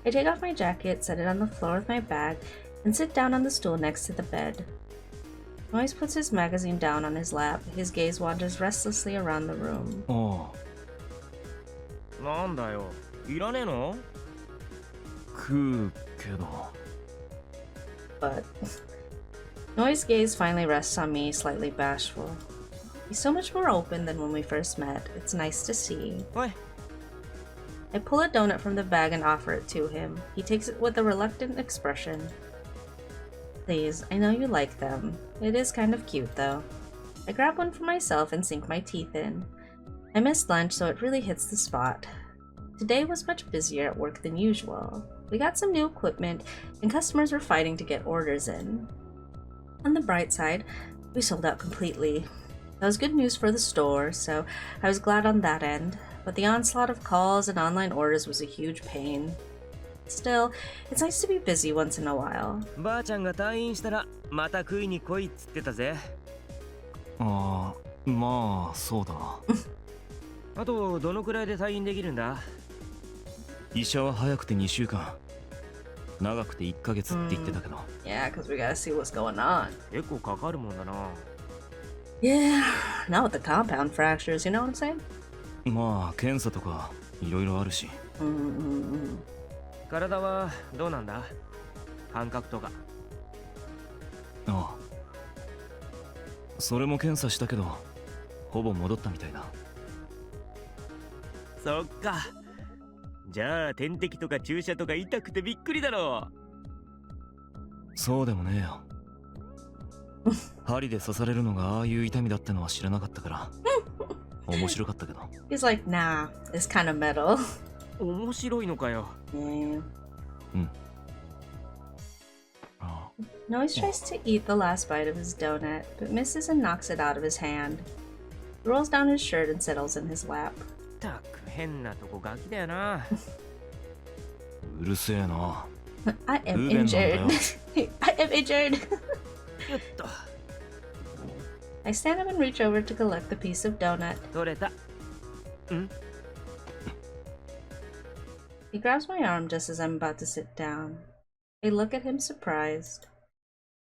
I take off my jacket, set it on the floor with my bag, and sit down on the stool next to the bed. Noiz puts his magazine down on his lap. His gaze wanders restlessly around the room. ああ。なんだよ。いらねえの？食うけど。 But Noi's gaze finally rests on me, slightly bashful. He's so much more open than when we first met. It's nice to see. おい I pull a donut from the bag and offer it to him. He takes it with a reluctant expression. Please, I know you like them. It is kind of cute, though. I grab one for myself and sink my teeth in. I missed lunch, so it really hits the spot. Today was much busier at work than usual. We got some new equipment, and customers were fighting to get orders in. On the bright side, we sold out completely. That was good news for the store, so I was glad on that end, but the onslaught of calls and online orders was a huge pain. Still, it's nice to be busy once in a while. ばあちゃんが退院したらまた食いに来いっつってたぜ。ああ、まあそうだな。あとどのくらいで退院できるんだ？医者は早くて2週間、長くて1ヶ月って言ってたけど。Yeah, because we gotta see what's going on. 結構かかるもんだな。Yeah, not with the compound fractures, you know what I'm saying? まあ検査とかいろいろあるし。体はどうなんだ？感覚とか。ああ、それも検査したけどほぼ戻ったみたいだ。そっか。じゃあ点滴とか注射とか痛くてびっくりだろう。そうでもねえよ。針で刺されるのがああいう痛みだってのは知らなかったから面白かったけど。 He's like, nah, it's kind of metal. 面白いのかよ。Yeah. ああ、 Noiz tries to eat the last bite of his donut, but misses and knocks it out of his hand. He rolls down his shirt and settles in his lap. たく変なとこガキだよな。うるせえな。 I am 不便なんだよ。 injured. I am injured. よっと。 I stand up and reach over to collect the piece of donut. 取れた。ん？ He grabs my arm just as I'm about to sit down. I look at him surprised.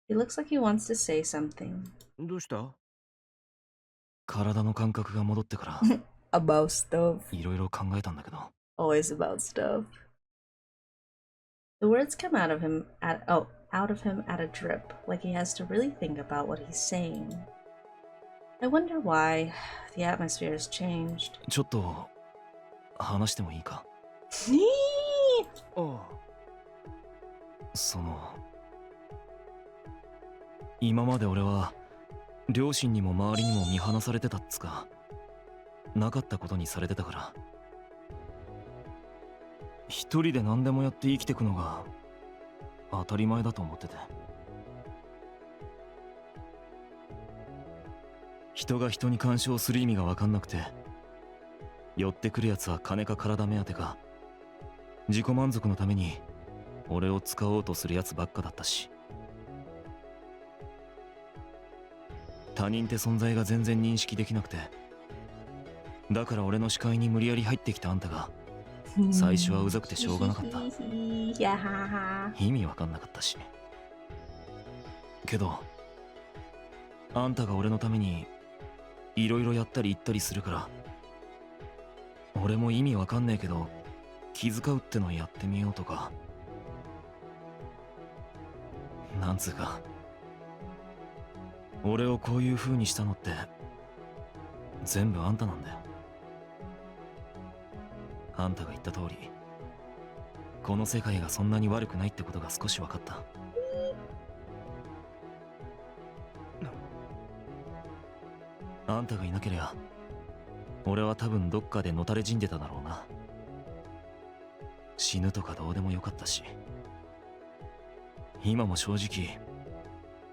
He looks like he wants to say something. どうした？体の感覚が戻ってから About stuff. いろいろ考えたんだけど。 Always about stuff. The words come out of him at a drip, like he has to really think about what he's saying. I wonder why the atmosphere has changed. ちょっと話してもいいか？おう。その今まで俺は両親にも周りにも見放されてたっつか、なかったことにされてたから、一人で何でもやって生きてくのが当たり前だと思ってて。人が人に干渉する意味が分かんなくて、寄ってくるやつは金か体目当てか、自己満足のために俺を使おうとするやつばっかだったし、他人って存在が全然認識できなくて、だから俺の視界に無理やり入ってきたあんたが最初はうざくてしょうがなかった。意味わかんなかったし。けどあんたが俺のためにいろいろやったり言ったりするから、俺も意味わかんねえけど気遣うってのやってみようとか、なんつうか、俺をこういう風にしたのって全部あんたなんだよ。あんたが言った通り、この世界がそんなに悪くないってことが少し分かった。あんたがいなけりゃ俺は多分どっかでのたれ死んでただろうな。死ぬとかどうでもよかったし、今も正直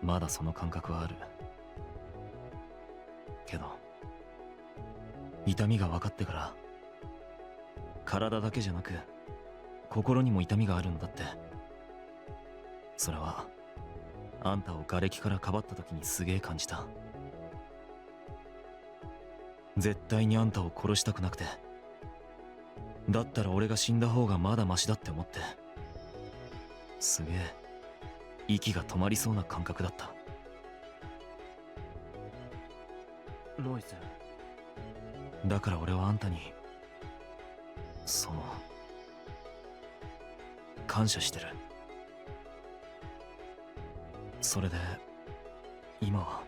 まだその感覚はあるけど、痛みが分かってから体だけじゃなく心にも痛みがあるんだって。それはあんたを瓦礫からかばった時にすげえ感じた。絶対にあんたを殺したくなくて、だったら俺が死んだ方がまだマシだって思って、すげえ息が止まりそうな感覚だった。ノイズ。だから俺はあんたに感謝してる。それで今は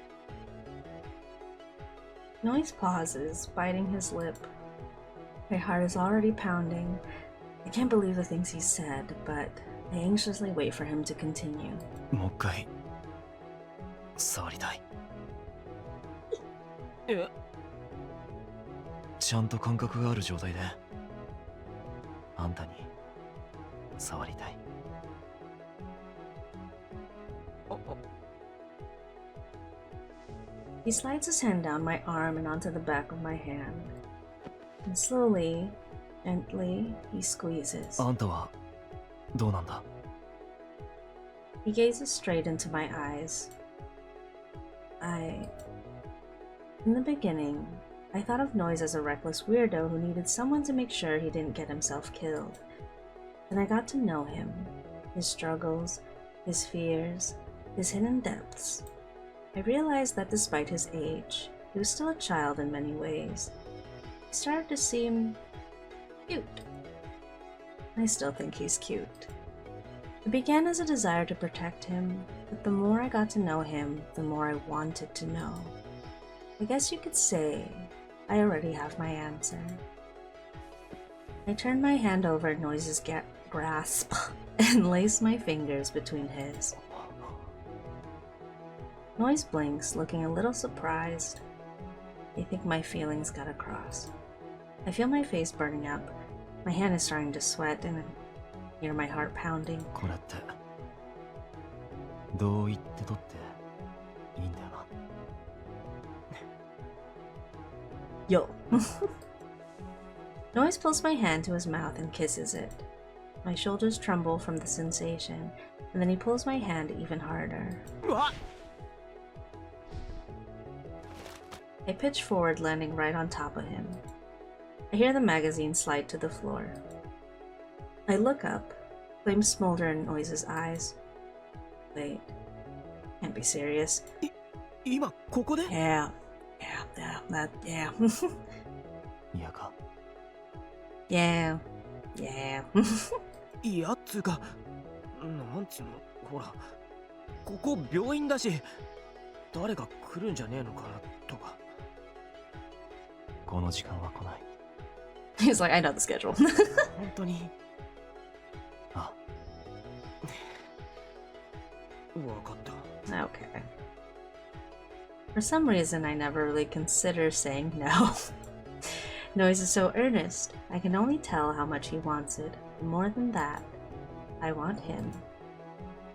Noiz pauses, biting his lip. My heart is already pounding. I can't believe the things he said, but I anxiously wait for him to continue. もう一回触りたい。え、ちゃんと感覚がある状態であんたに触りたい。He slides his hand down my arm and onto the back of my hand. And slowly, gently, he squeezes. あんたはどうなんだ？ He gazes straight into my eyes. In the beginning, I thought of Noiz as a reckless weirdo who needed someone to make sure he didn't get himself killed. Then I got to know him, his struggles, his fears, his hidden depths. I realized that despite his age, he was still a child in many ways. He started to seem cute. I still think he's cute. It began as a desire to protect him, but the more I got to know him, the more I wanted to know. I guess you could say I already have my answer. I turned my hand over Noiz's grasp and laced my fingers between his. Noiz blinks, looking a little surprised. I think my feelings got across. I feel my face burning up. My hand is starting to sweat and I hear my heart pounding. これってどう言ってとっていいんだよな。Yo. Noiz pulls my hand to his mouth and kisses it. My shoulders tremble from the sensation, and then he pulls my hand even harder. I pitch forward, landing right on top of him. I hear the magazine slide to the floor. I look up. Flames smolder in Noiz's eyes. Wait. Can't be serious. 今ここで？ Yeah. Yeah. 嫌か。 Yeah. いやっつうか、なんつうの、ほら、ここ病院だし、誰か来るんじゃねえのかなとか。この時間は来ない。He's like, I know the schedule. 本当に。あ。わかった。 Okay. For some reason, I never really consider saying no. Noiz is so earnest. I can only tell how much he wants it. And more than that, I want him.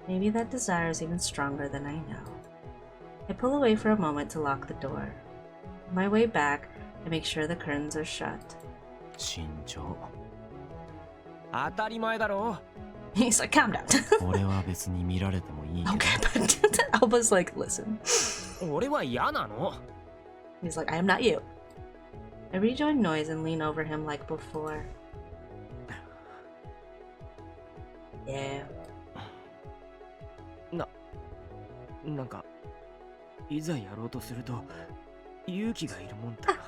Maybe that desire is even stronger than I know. I pull away for a moment to lock the door. On my way back, I make sure the curtains are shut. 慎重。当たり前だろ。 He's like, calm down. 俺は別に見られてもいいけど。 Okay, but Alba's like, listen. 俺は嫌なの。 He's like, I am not you. I rejoin Noiz and lean over him like before. Yeah. なんかいざやろうとすると勇気がいるもんだな。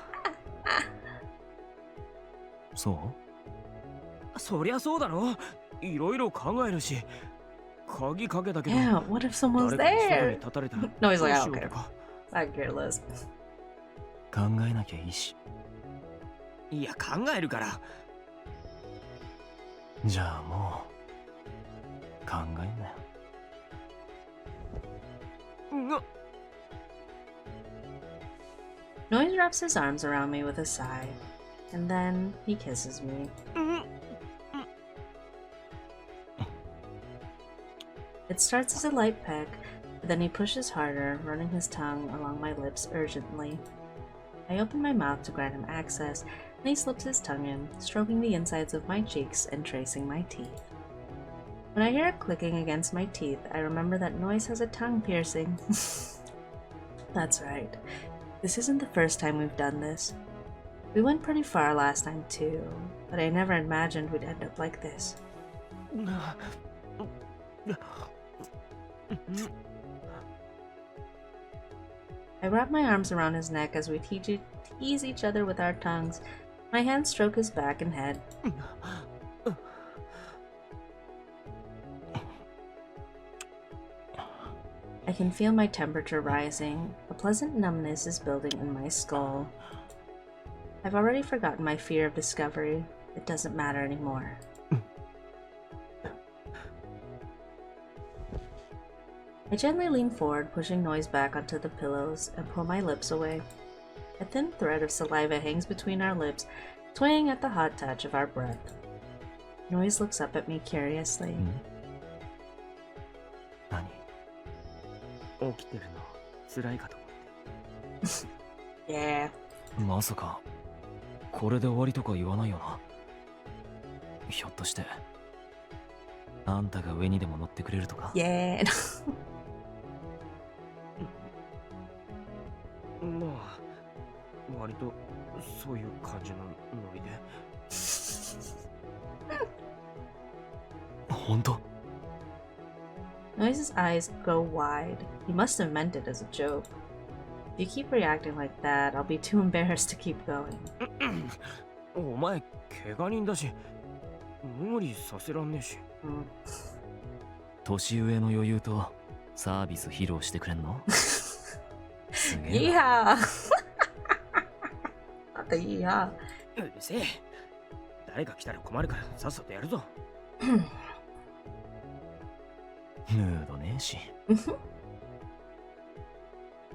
そう？そりゃそうだろ。いろいろ考えるし、鍵かけたけど。Yeah, what if someone's there? No, he's like, I don't care. I care less. 考えなきゃいいし。いや、考えるから。じゃあもう考えんなよ。Noiz wraps his arms around me with a sigh, and then he kisses me. It starts as a light peck, but then he pushes harder, running his tongue along my lips urgently. I open my mouth to grant him access, and he slips his tongue in, stroking the insides of my cheeks and tracing my teeth. When I hear it clicking against my teeth, I remember that Noiz has a tongue piercing. That's right. This isn't the first time we've done this. We went pretty far last time too, but I never imagined we'd end up like this. I wrap my arms around his neck as we tease each other with our tongues. My hands stroke his back and head. I can feel my temperature rising. A pleasant numbness is building in my skull. I've already forgotten my fear of discovery. It doesn't matter anymore. I gently lean forward, pushing Noiz back onto the pillows, and pull my lips away. A thin thread of saliva hangs between our lips, swaying at the hot touch of our breath. Noiz looks up at me curiously. Yeah. まさかこれで終わりとか言わないよな。ひょっとしてあんたが上にでも乗ってくれるとか。Yeah. まあ割とそういう感じのノリで。本当？ Noiz's eyes go wide. He must have meant it as a joke. If you keep reacting like that, I'll be too embarrassed to keep going. お前怪我人だし無理させらんねえし。年上の余裕とサービス披露してくれんの？すげえな。いやあといいや。うるせえ。誰が来たら困るからさっさとやるぞ。ムードねえし。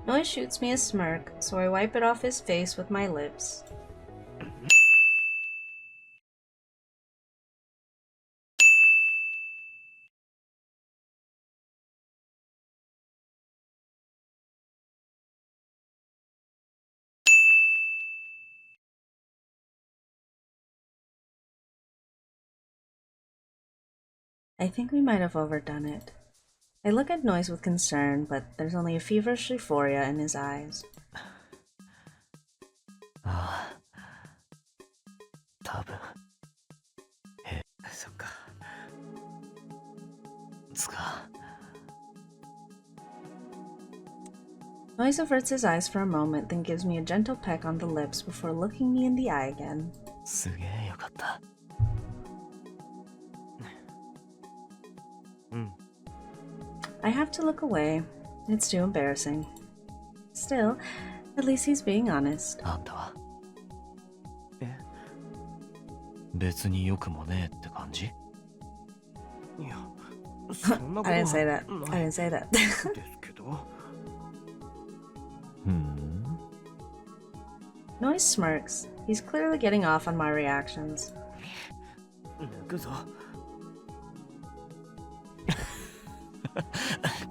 Noiz shoots me a smirk, so I wipe it off his face with my lips. I think we might have overdone it. I look at Noiz with concern, but there's only a feverish euphoria in his eyes. ああ、多分。そっか。つか。Noiz averts his eyes for a moment, then gives me a gentle peck on the lips before looking me in the eye again. すげえよかった。I have to look away. It's too embarrassing. Still, at least he's being honest. あんたはえ？別に良くもねえって感じ？いや、そんなことは I didn't say that. I didn't say that. ですけど。Noiz smirks. He's clearly getting off on my reactions. 抜くぞ。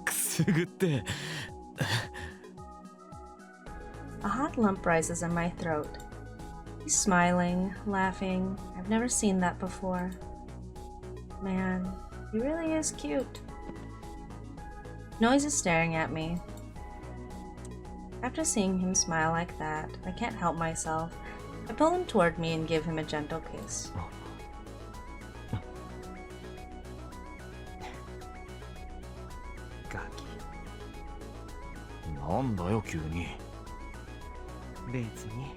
くすぐって。A hot lump rises in my throat. He's smiling, laughing. I've never seen that before. Man, he really is cute. Noiz is staring at me. After seeing him smile like that, I can't help myself. I pull him toward me and give him a gentle kiss. ガキ。なんだよ急に。別に。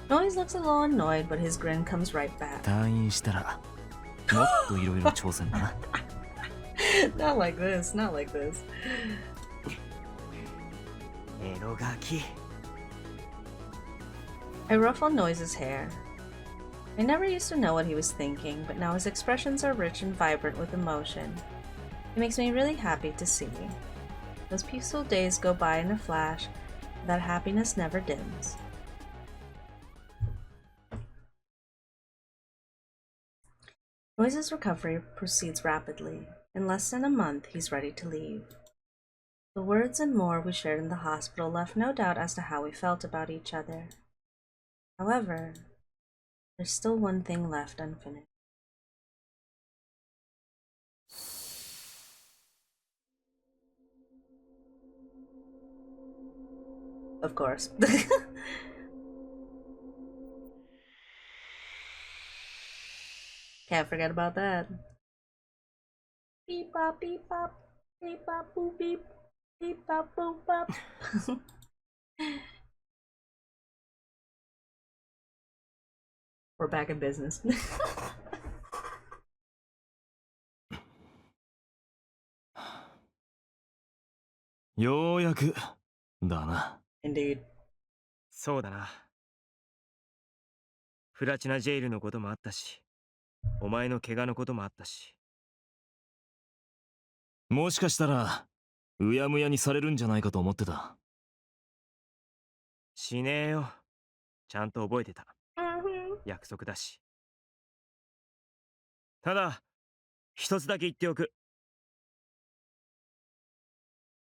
Noiz looks a little annoyed, but his grin comes right back. 退院したらもっといろいろ挑戦だな。Not like this, not like this. エロガキ。I ruffle Noiz's hair. I never used to know what he was thinking, but now his expressions are rich and vibrant with emotion. It makes me really happy to see. Those peaceful days go by in a flash, but that happiness never dims. Noiz's recovery proceeds rapidly. In less than a month, he's ready to leave. The words and more we shared in the hospital left no doubt as to how we felt about each other. However, there's still one thing left unfinished. Of course. Can't forget about that. Beep bop beep bop. Beep bop boop beep. Beep bop boop bop. We're back in business. ようやくだな。Indeed. そうだな。プラチナジェイルのこともあったし、お前の怪我のこともあったし。もしかしたらうやむやにされるんじゃないかと思ってた。しねえよ。ちゃんと覚えてた。 Mhm. 約束だし。ただ一つだけ言っておく。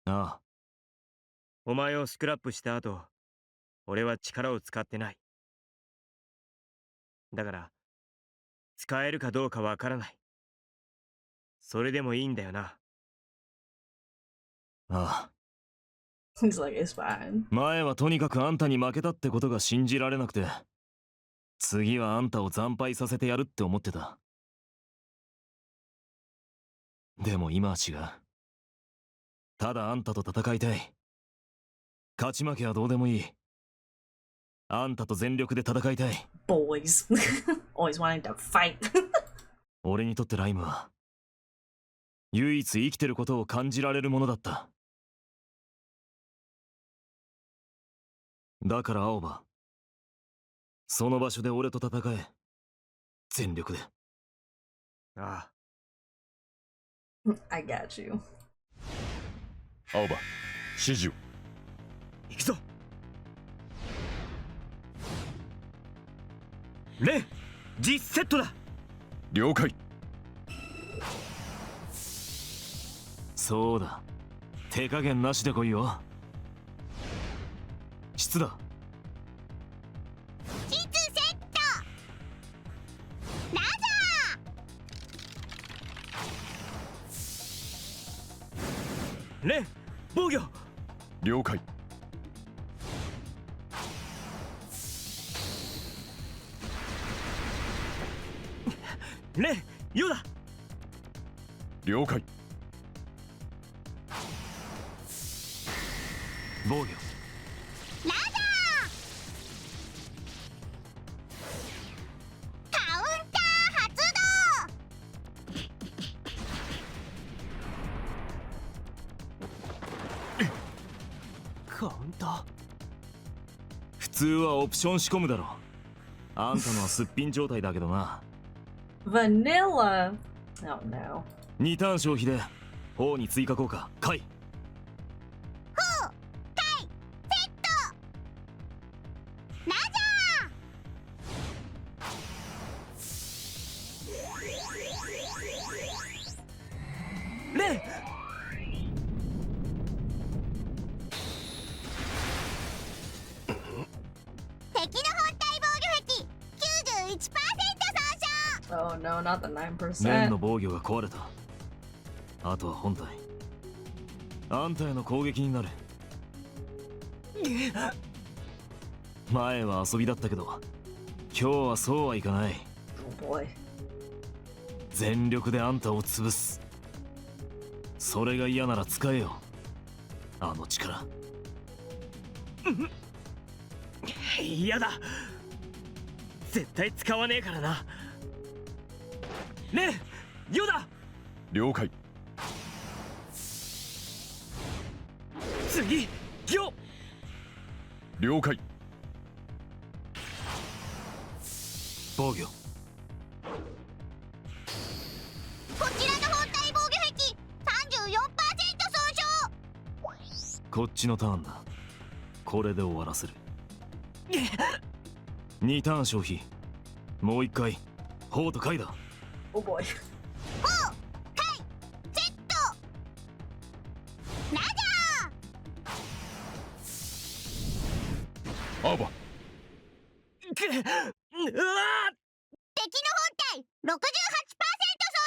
ああ、お前をスクラップした後、俺は力を使ってない。だから使えるかどうかわからない。それでもいいんだよな。ああ。 He's like, it's fine. 前はとにかくあんたに負けたってことが信じられなくて、次はあんたを惨敗させてやるって思ってた。でも今は違う。ただあんたと戦いたい。勝ち負けはどうでもいい。あんたと全力で戦いたい。Boys. Always wanting to fight. 俺にとってライムは唯一生きてることを感じられるものだった。だから青葉、その場所で俺と戦え。全力で。ああ。I got you. 青葉、指示を。行くぞ。レン、実セットだ。了解。そうだ、手加減なしで来いよ。質だ。質セット。ラザレン、防御。了解。レン、ヨダ。了解。防御。ラザー。カウンター発カウンター。普通はオプション仕込むだろ。あんたのはすっぴん状態だけどな。Vanilla. Oh no. 2ターン消費で砲に追加効果解。動。タイセット。ラザレン。ー。敵の本体防御壁 91% 損傷。 Oh no, not the 面 9%. の防御が壊れた。あとは本体。あんたへの攻撃になる。前は遊びだったけど今日はそうはいかない。 Oh boy. 全力であんたを潰す。それが嫌なら使えよ、あの力。嫌だ。絶対使わねえからな。レン、ヨダ。了解。次、ギョ。了解。防御。こちらの本体防御壁 34% 損傷。こっちのターンだ。これで終わらせる。2ターン消費。もう一回砲と回だ。 Oh boy. 砲、タイ、セット。ラザー。青葉、うわ敵の本体 68% 損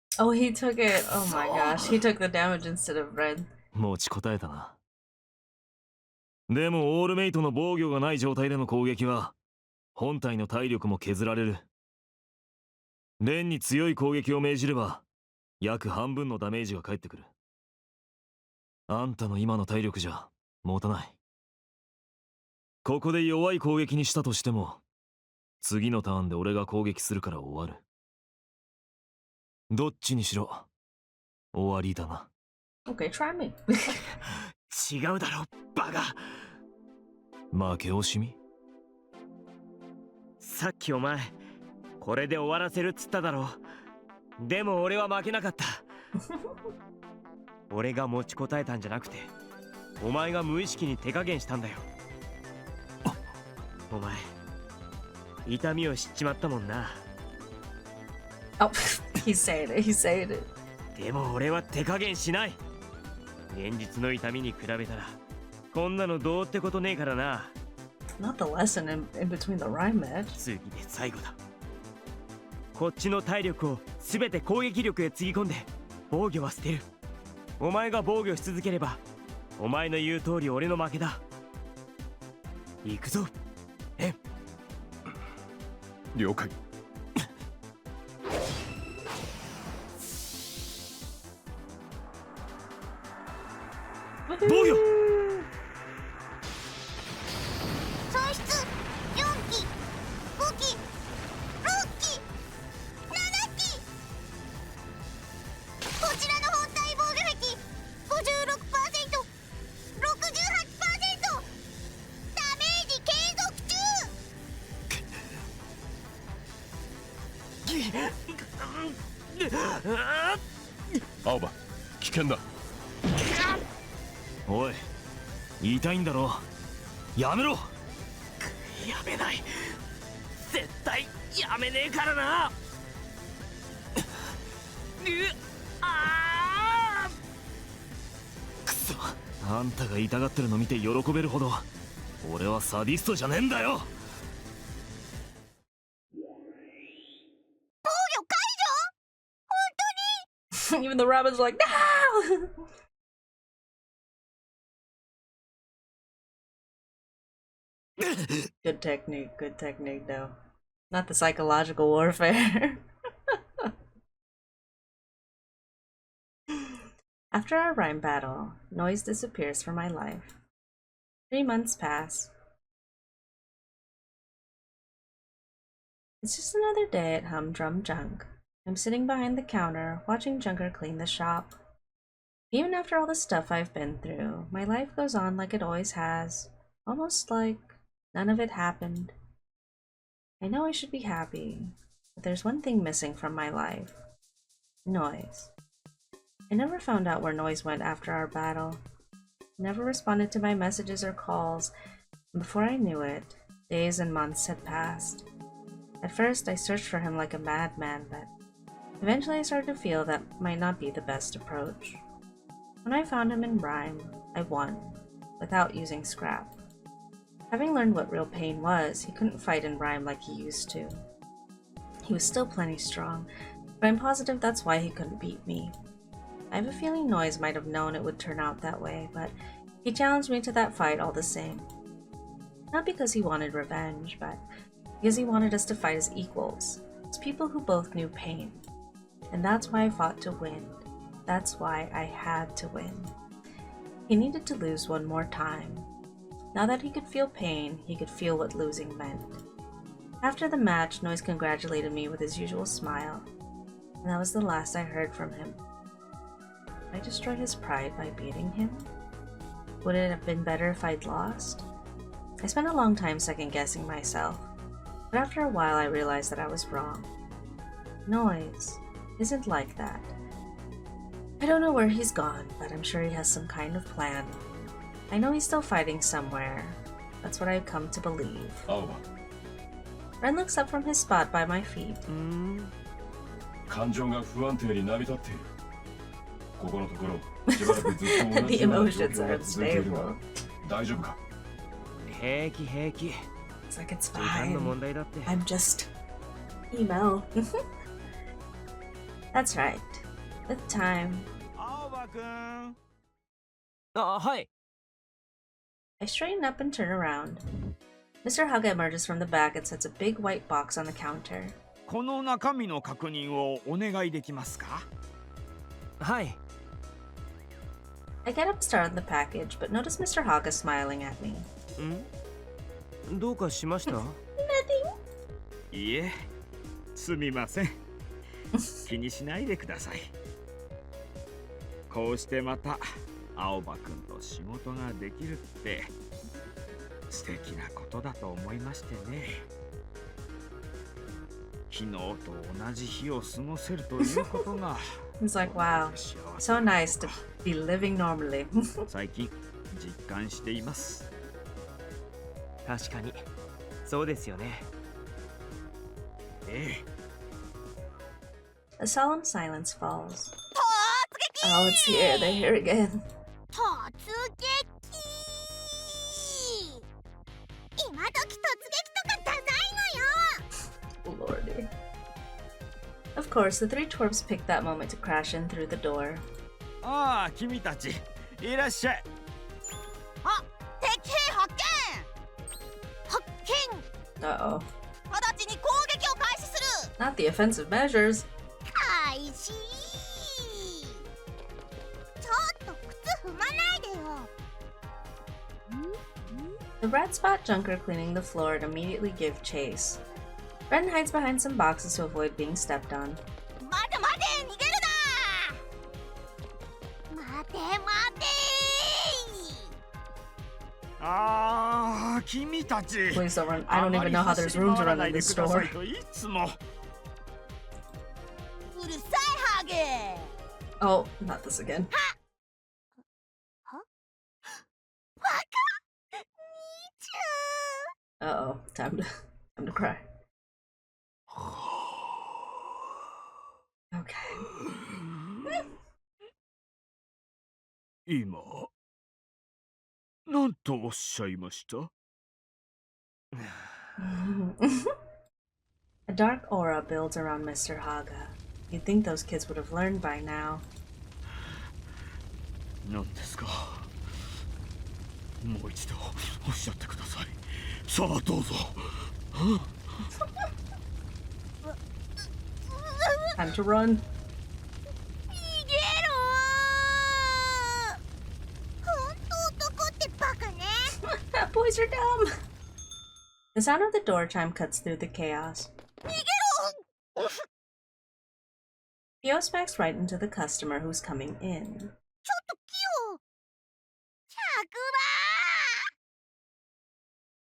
傷。 Oh, he took it. Oh my gosh. He took the damage instead of red. 持ちこたえたな。でもオールメイトの防御がない状態での攻撃は本体の体力も削られる。レンに強い攻撃を命じれば約半分のダメージが返ってくる。あんたの今の体力じゃ持たない。ここで弱い攻撃にしたとしても次のターンで俺が攻撃するから終わる。どっちにしろ終わりだな。Okay, try me. 違うだろバカ。負け惜しみ？さっきお前これで終わらせるっつっただろ。でも俺は負けなかった。俺が持ちこたえたんじゃなくてお前が無意識に手加減したんだよ。お前痛みを知っちまったもんな。Oh, he's saying it. He's saying it. でも俺は手加減しない。現実の痛みに比べたらこんなのどうってことねえからな。 Not the lesson in between the rhyme match. 次で最後だ。こっちの体力を全て攻撃力へつぎ込んで防御は捨てる。お前が防御し続ければお前の言う通り俺の負けだ。行くぞ。了解。防御。損失4機5機6機7機。こちらの本体防御壁 56%、68%、ダメージ継続中。青葉、危険だ。おい、痛いんだろ。やめろ。やめない。絶対やめねえからな。くそ、あんたが痛がってるの見て喜べるほど俺はサディストじゃねえんだよ。防御解除？ Even the rabbit's like, no! Good technique though. Not the psychological warfare. After our rhyme battle, Noiz disappears from my life. 3 months pass. It's just another day at Humdrum Junk. I'm sitting behind the counter, watching Junker clean the shop. Even after all the stuff I've been through, my life goes on like it always has. Almost like none of it happened. I know I should be happy, but there's one thing missing from my life. Noiz. I never found out where Noiz went after our battle. He never responded to my messages or calls, and before I knew it, days and months had passed. At first, I searched for him like a madman, but eventually I started to feel that might not be the best approach. When I found him in rhyme, I won, without using scrap. Having learned what real pain was, he couldn't fight in rhyme like he used to. He was still plenty strong, but I'm positive that's why he couldn't beat me. I have a feeling Noiz might have known it would turn out that way, but he challenged me to that fight all the same. Not because he wanted revenge, but because he wanted us to fight as equals, as people who both knew pain. And that's why I fought to win. That's why I had to win. He needed to lose one more time. Now that he could feel pain, he could feel what losing meant. After the match, Noiz congratulated me with his usual smile, and that was the last I heard from him. Did I destroy his pride by beating him? Would it have been better if I'd lost? I spent a long time second-guessing myself, but after a while I realized that I was wrong. Noiz isn't like that. I don't know where he's gone, but I'm sure he has some kind of plan. I know he's still fighting somewhere. That's what I've come to believe. Oh. Ren looks up from his spot by my feet. 感情が不安定に波立っている。ここのところ、しばらくずっと同じ The ような状 emotions 況 are が続いているが、 unstable. 大丈夫か？平気平気。 It's like it's 時間の fine. 問題だって。 I'm just emo. That's right. With time. 青葉くん。あ、はい。 I straighten up and turn around. Mr. Haga emerges from the back and sets a big white box on the counter. この中身の確認をお願いできますか？はい。 I get up to start on the package, but notice Mr. Haga smiling at me. どうかしました？ Nothing. いえ、すみません。気にしないでください。こうしてまた青葉くんと仕事ができるって素敵なことだと思いましてね。昨日と同じ日を過ごせるということが He's like, wow, so nice to be living normally. 最近実感しています。確かにそうですよね。ええ。 A solemn silence falls. Oh, it's here. They're here again. 突撃。今時突撃とかダサいのよ。 Lordy. Of course, the three dwarfs picked that moment to crash in through the door. ああ、君たちいらっしゃい。あ、敵兵発見。発見。 Uh-oh. 直ちに攻撃を開始する。 Not the offensive measures. 開始。ちょっと靴踏まないでよ。 The red spot junker cleaning the floor and immediately give chase. Ren hides behind some boxes to avoid being stepped on. 待て待て、逃げるな。待て待て。ああ、君たち。 Please don't run. I don't even know how there's room to run in this store. いつも。うるさいハゲ。 Oh, not this again. バカ。兄ちゃん。 Uh-oh. Time to cry. Okay. 今なんとおっしゃいました？ A dark aura builds around Mr. Haga. You'd think those kids would have learned by now. 何ですか？もう一度おっしゃってください。さあどうぞ。Time to run. 逃げろ。ほんと男ってバカね。Boys are dumb. The sound of the door chime cuts through the chaos. 逃げろ。 Pio smacks right into the customer who's coming in. ちょっとキヨ。着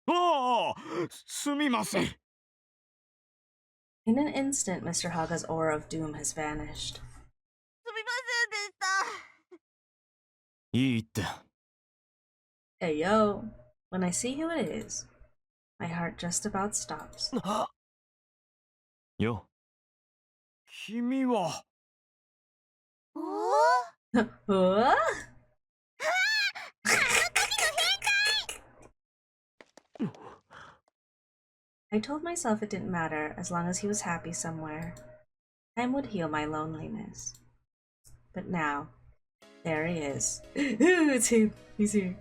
ああ、すみません。 In an instant, Mr. Haga's aura of doom has vanished. すみませんでした。いいって。 Hey yo, when I see who it is, my heart just about stops. よ。君は。おお。 Huh? I told myself it didn't matter as long as he was happy somewhere. Time would heal my loneliness. But now, there he is. Ooh, it's him. He's here.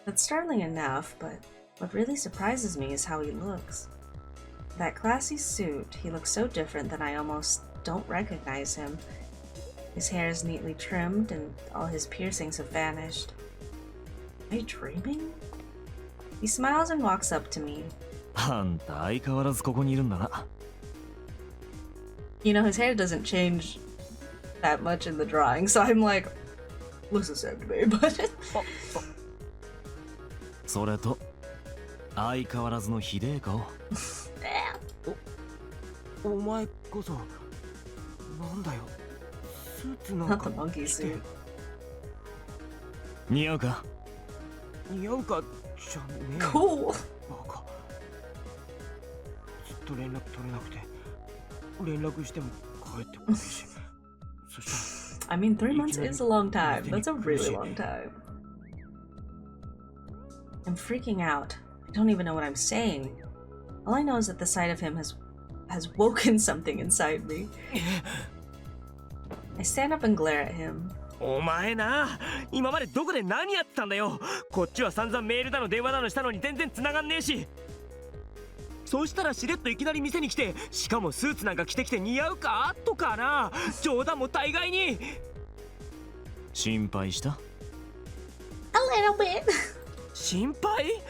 That's startling enough, but what really surprises me is how he looks. That classy suit, he looks so different that I almost don't recognize him. His hair is neatly trimmed and all his piercings have vanished. Am I dreaming? He smiles and walks up to me. あんた相変わらずここにいるんだな。 You know, his hair doesn't change that much in the drawing, so I'm like, looks the same to me, but... それと相変わらずのひでえ顔。お前こそなんだよ。スーツなん Not か the monkey 着て suit. 似合うか？似合うかじゃねえ。 Cool. バカ。ずっと連絡取れなくて、連絡しても帰ってこないし。そしたら I mean, 3 months is a long time. That's a really long time. I'm freaking out. I don't even know what I'm saying. All I know is that the sight of him has woken something inside me. I stand up and glare at him. お前な、今までどこで何やってたんだよ。こっちは散々メールだの電話だのしたのに全然繋がんねえし。そしたらしれっといきなり店に来て、しかもスーツなんか着てきて似合うかとかな。冗談も大概に。心配した？ A little bit. 心配？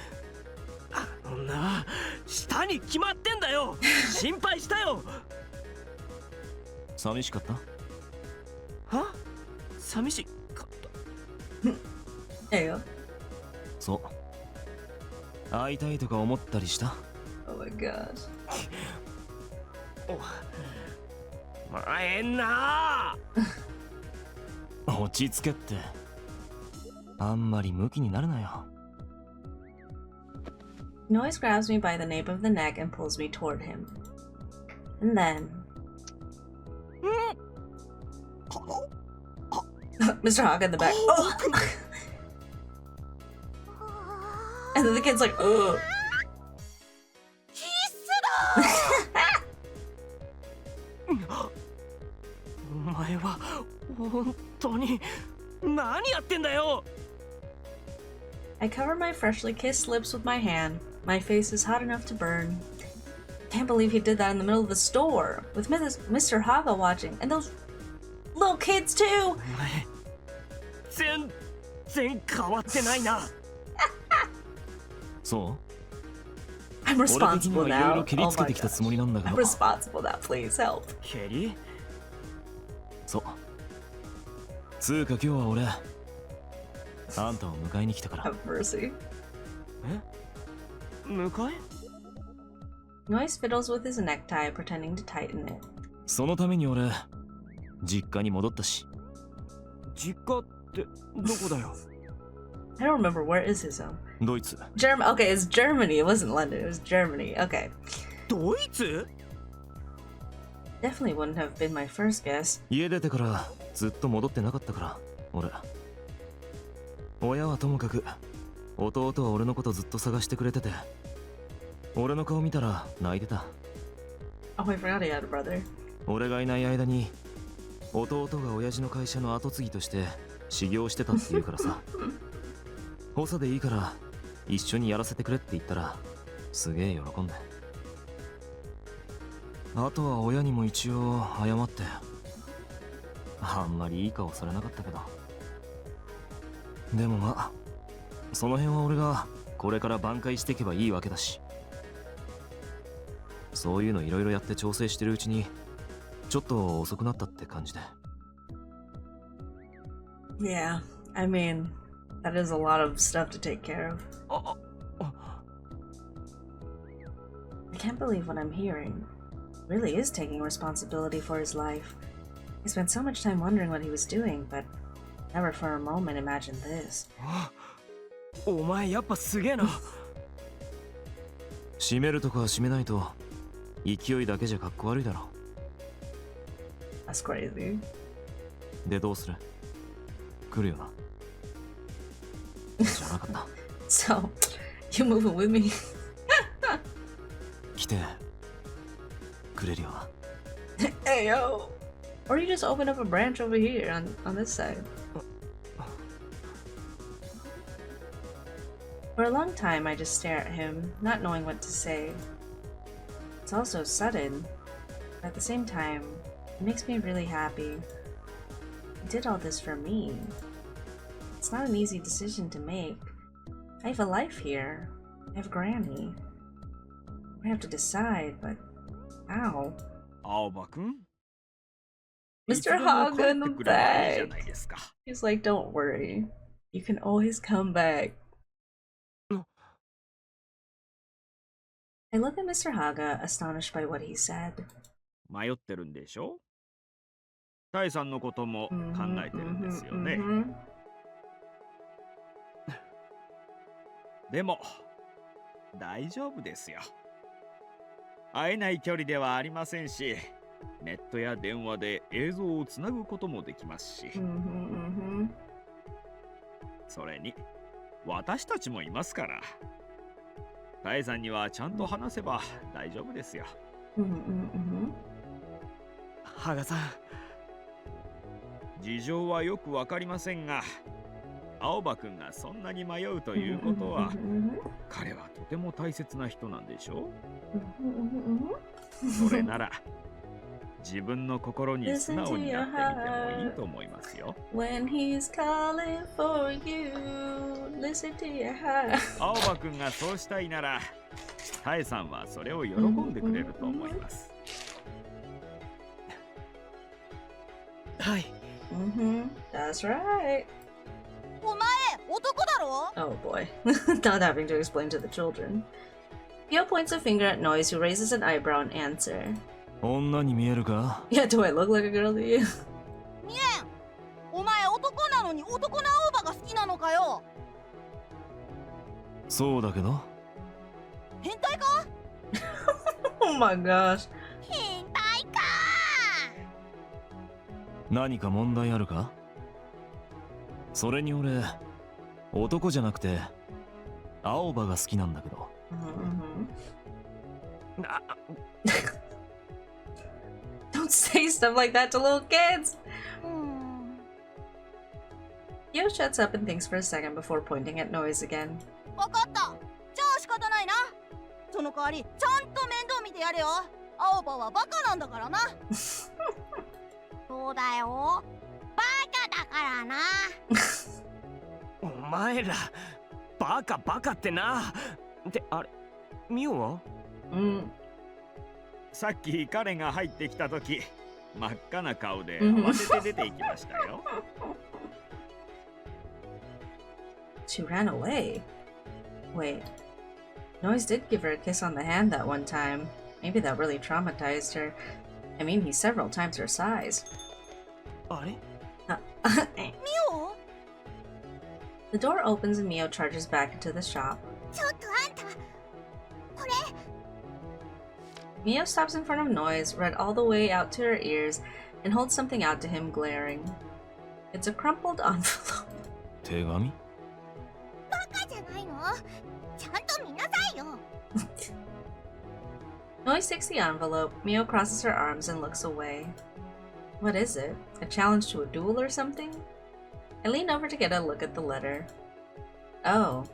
あのな、下に決まってんだよ。心配したよ。寂しかった？は？寂しかった。Ew. そう会いたいとか思ったりした？ Oh my gosh. 会えんなー。落ち着けって。あんまりムキになるなよ。Noiz grabs me by the nape of the neck and pulls me toward him. And then... Mr. Hawk in the back. Oh! And then the kid's like, ugh. お前は本当に何やってんだよ。 I cover my freshly kissed lips with my hand. My face is hot enough to burn. Can't believe he did that in the middle of the store, with Mr. Haga watching, and those little kids too! お前全然変わってないな。そう I'm 俺的に responsible はいろい now. ろ蹴り Oh つけ my てきた gosh. つもりなんだけ I'm ど。 responsible now. Please help. 蹴り？そうつうか今日は俺あんたを迎えに来たから。 Have mercy. 迎え？ Noiz fiddles with his necktie, pretending to tighten it. そのために俺実家に戻ったし。実家ってどこだよ？ I don't remember, where is his home? ドイツ。 Okay, it's Germany. It wasn't London. It was Germany. Okay. ドイツ？ Definitely wouldn't have been my first guess. 家出てからずっと戻ってなかったから俺。親はともかく弟は俺のことずっと探してくれてて、俺の顔見たら泣いてた。 Oh, I forgot he had a brother. 俺がいない間に弟が親父の会社の後継ぎとして修行してたって言うからさ。補佐でいいから一緒にやらせてくれって言ったらすげえ喜んで。あとは親にも一応謝って、あんまりいい顔されなかったけど。でもまあその辺は俺がこれから挽回していけばいいわけだし。そういうのいろいろやって調整してるうちにちょっと遅くなったって感じで。 Yeah, I mean, that is a lot of stuff to take care of. I can't believe what I'm hearing. He really is taking responsibility for his life. He spent so much time wondering what he was doing, but never for a moment imagined this. お前やっぱすげえな。締めるとこは締めないと勢いだけじゃかっこ悪いだろ。 That's crazy. でどうする？来るよな。じゃなかった。 So, you moving with me? 来てくれるよな。 Hey, yo! Or you just open up a branch over here on this side. For a long time, I just stare at him, not knowing what to say. It's all so sudden, but at the same time, it makes me really happy. He did all this for me. It's not an easy decision to make. I have a life here. I have Granny. I have to decide, but how? 青葉くん Mr. Haga in the back. He's like, don't worry. You can always come back. I look at Mr. Haga, astonished by what he said. 迷ってるんでしょ？タイさんのことも考えてるんですよね。でも大丈夫ですよ。会えない距離ではありませんし、ネットや電話で映像をつなぐこともできますし。それに私たちもいますから。タイさんにはちゃんと話せば大丈夫ですよ。ハガさん。事情はよくわかりませんが、青葉くんがそんなに迷うということは、彼はとても大切な人なんでしょう。それなら自分の心に素直になってみてもいいと思いますよ。When he's calling for you, listen to your heart. 青葉くんがそうしたいなら、タエさんはそれを喜んでくれると思います。はい、That's right. お前男だろ Oh boy. Not having to explain to the children. Pio points a finger at Noiz, who raises an eyebrow in answer. 女に見えるか？ Yeah, do I look like a girl to you? 見えんお前男なのに男な青葉が好きなのかよそうだけど。変態か Oh my gosh. 変態か何か問題あるか？それに俺、男じゃなくて青葉が好きなんだけど。Don't say stuff like that to little kids! Pio shuts up and thinks for a second before pointing at Noiz again. わかったじゃあ仕方ないなその代わりちゃんと面倒見てやれよ青葉はバカなんだからなそうだよバカだからなお前らバカバカってな。ってあれミオは？さっき彼が入ってきた時真っ赤な顔で慌てて出て行きましたよ。She ran away. Wait. Noiz did give her a kiss on the hand that one time. Maybe that really traumatized her. I mean, he's several times her size. あれ ミオ The door opens and Mio charges back into the shop. ちょっとあんたこれ Mio stops in front of Noiz, red all the way out to her ears, and holds something out to him, glaring. It's a crumpled envelope. 手紙？バカじゃないのちゃんと見なさいよ Noiz takes the envelope. Mio crosses her arms and looks away. What is it? A challenge to a duel or something? I lean over to get a look at the letter. Oh.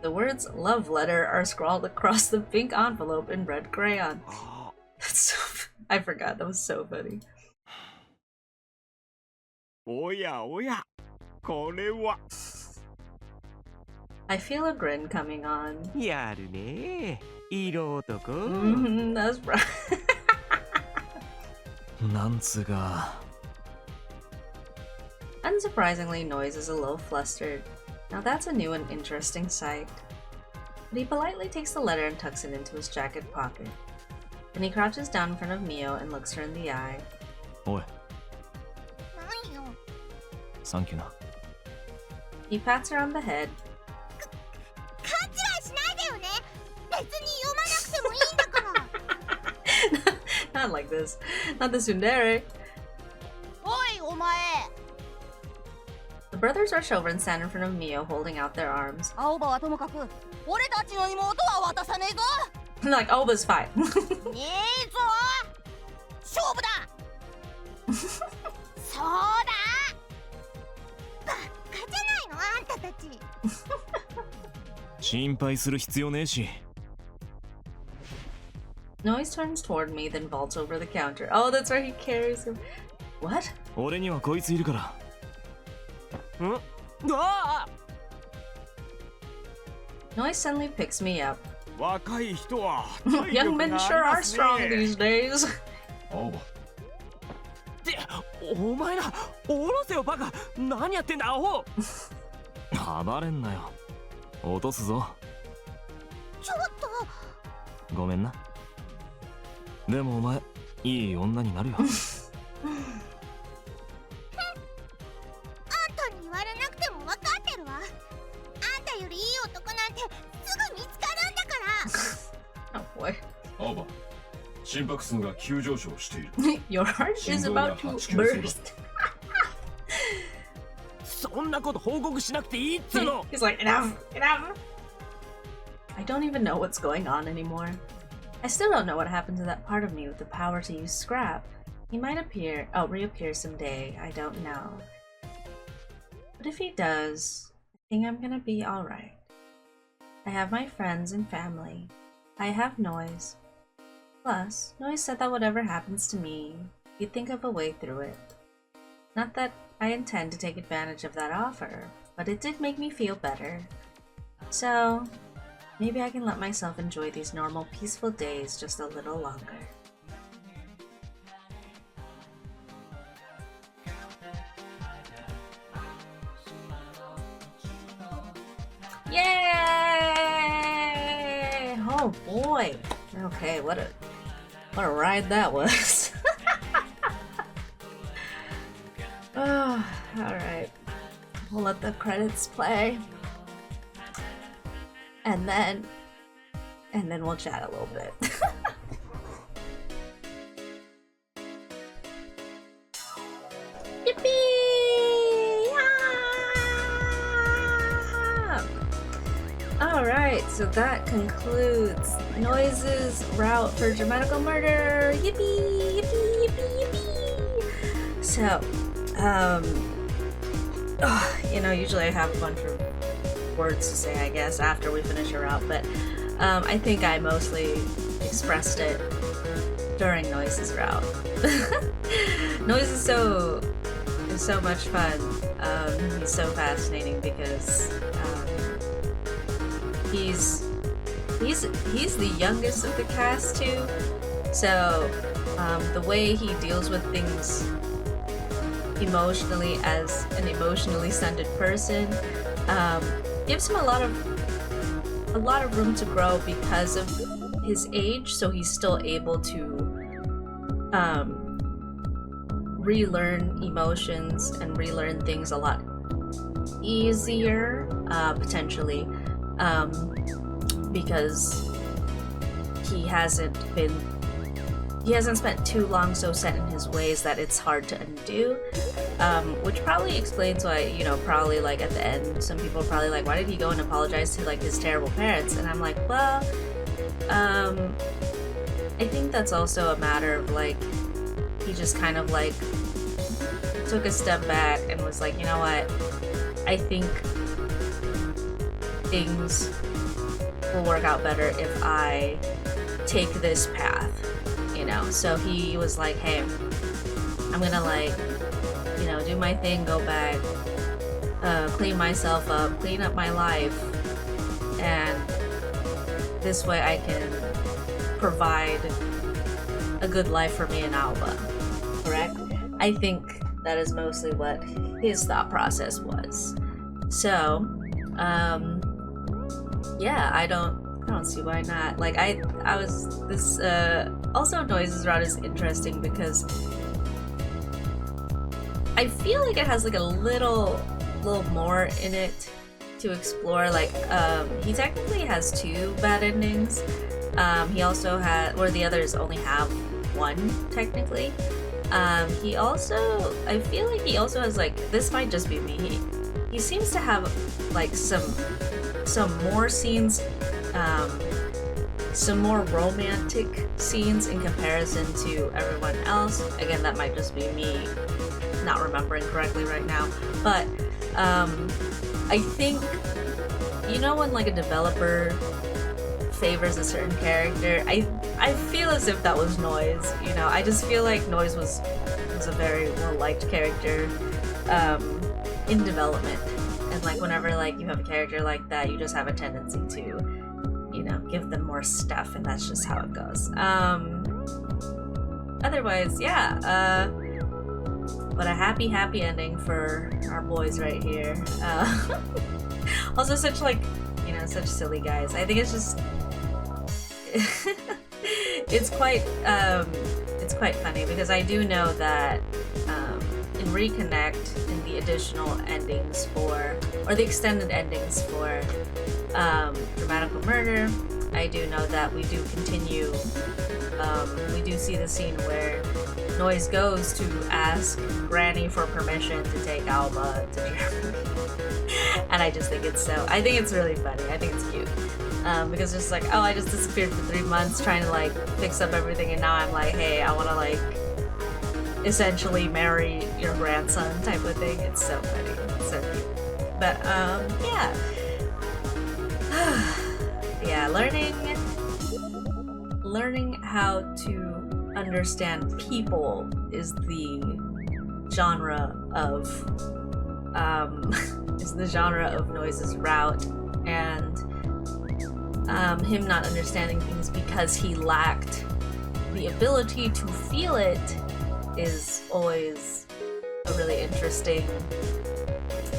The words love letter are scrawled across the pink envelope in red crayon. That's so I forgot, that was so funny. おやおやこれは I feel a grin coming on. やるね色男。That's right. なんつうか。Unsurprisingly, Noiz is a little flustered. Now that's a new and interesting sight. But he politely takes the letter and tucks it into his jacket pocket. Then he crouches down in front of Mio and looks her in the eye. おい、何よサンキューな。He pats her on the head. 勘違いしないでよね別に読まなくてもいいんだから Not like this. Not the tsundere. おいお前 The brothers rush over and stand in front of Mio, holding out their arms. 青葉はともかく俺たちの妹は渡さねえぞ Like, oh, it's fine. ねえぞ勝負だそうだバカじゃないのあんたたち心配する必要ねえし。Noiz turns toward me, then vaults over the counter. Oh, that's right, he carries him. What? 俺にはこいついるから。ん？ああ Noiz suddenly picks me up. 若い人は Young men sure are strong these days. 青葉ってお前ら下ろせよバカ何やってんだアホ暴れんなよ。落とすぞ。ちょっとごめんな。でもお前、いい女になるよ。あんたに言われなくても分かってるわあんたよりいい男なんてすぐ見つかるんだから Oh boy. 青葉心拍数が急上昇している Your heart is about to burst. そんなこと報告しなくていいっつうの He's like, enough, enough. I don't even know what's going on anymore. I still don't know what happened to that part of me with the power to use scrap. He might reappear someday, I don't know. But if he does, I think I'm gonna be alright. I have my friends and family. I have Noiz. Plus, Noiz said that whatever happens to me, he'd think of a way through it. Not that I intend to take advantage of that offer, but it did make me feel better. So, maybe I can let myself enjoy these normal, peaceful days just a little longer. Yay! Oh boy. Okay, what a ride that was. Oh, alright. We'll let the credits play. And then we'll chat a little bit. Yippee! Yeah! Alright, so that concludes Noiz's route for Dramatical Murder. Yippee! Yippee! Yippee! Yippee! So, you know, usually I have a bunch of words to say, I guess, after we finish our route, but I think I mostly expressed it during Noiz's route. Noiz is so much fun. He's so fascinating because he's the youngest of the cast too. So the way he deals with things emotionally as an emotionally stunted person gives him a lot of room to grow because of his age, so he's still able to relearn emotions and relearn things a lot easier, potentially, because he hasn't spent too long so set in his ways that it's hard to undo, which probably explains why, you know, probably like at the end some people are probably like, why did he go and apologize to like his terrible parents? And I'm like, well, I think that's also a matter of like, he just kind of like took a step back and was like, you know what, I think things will work out better if I take this path, you know. So he was like, hey, I'm gonna like, you know, do my thing, go back, clean myself up, clean up my life, and this way I can provide a good life for me and Alba, correct? I think that is mostly what his thought process was. So, yeah, I don't see why not. Like also Noiz's route is interesting because I feel like it has like a little more in it to explore. Like, he technically has 2 bad endings. He also had, or the others only have 1 technically. He also, I feel like he also has like, this might just be me, he seems to have like some more scenes, some more romantic scenes in comparison to everyone else. Again, that might just be me not remembering correctly right now, but I think, you know, when like a developer favors a certain character, I feel as if that was Noiz, you know. I just feel like Noiz was a very well-liked character in development, and like whenever like you have a character like that, you just have a tendency to, you know, give them more stuff, and that's just how it goes. Otherwise, yeah, but a happy ending for our boys right here. Also such like, you know, such silly guys. I think it's just it's quite funny because I do know that in Reconnect, in the additional endings for, or the extended endings for Dramatical Murder, I do know that we do continue, we do see the scene where Noiz goes to ask Granny for permission to take Alba to Germany. And I just think it's really funny. I think it's cute. Because it's like, oh, I just disappeared for 3 months trying to like fix up everything, and now I'm like, hey, I want to like essentially marry your grandson type of thing. It's so funny. It's so cute. But yeah. Yeah, learning how to understand people is the genre of Noiz's route, and him not understanding things because he lacked the ability to feel it is always a really interesting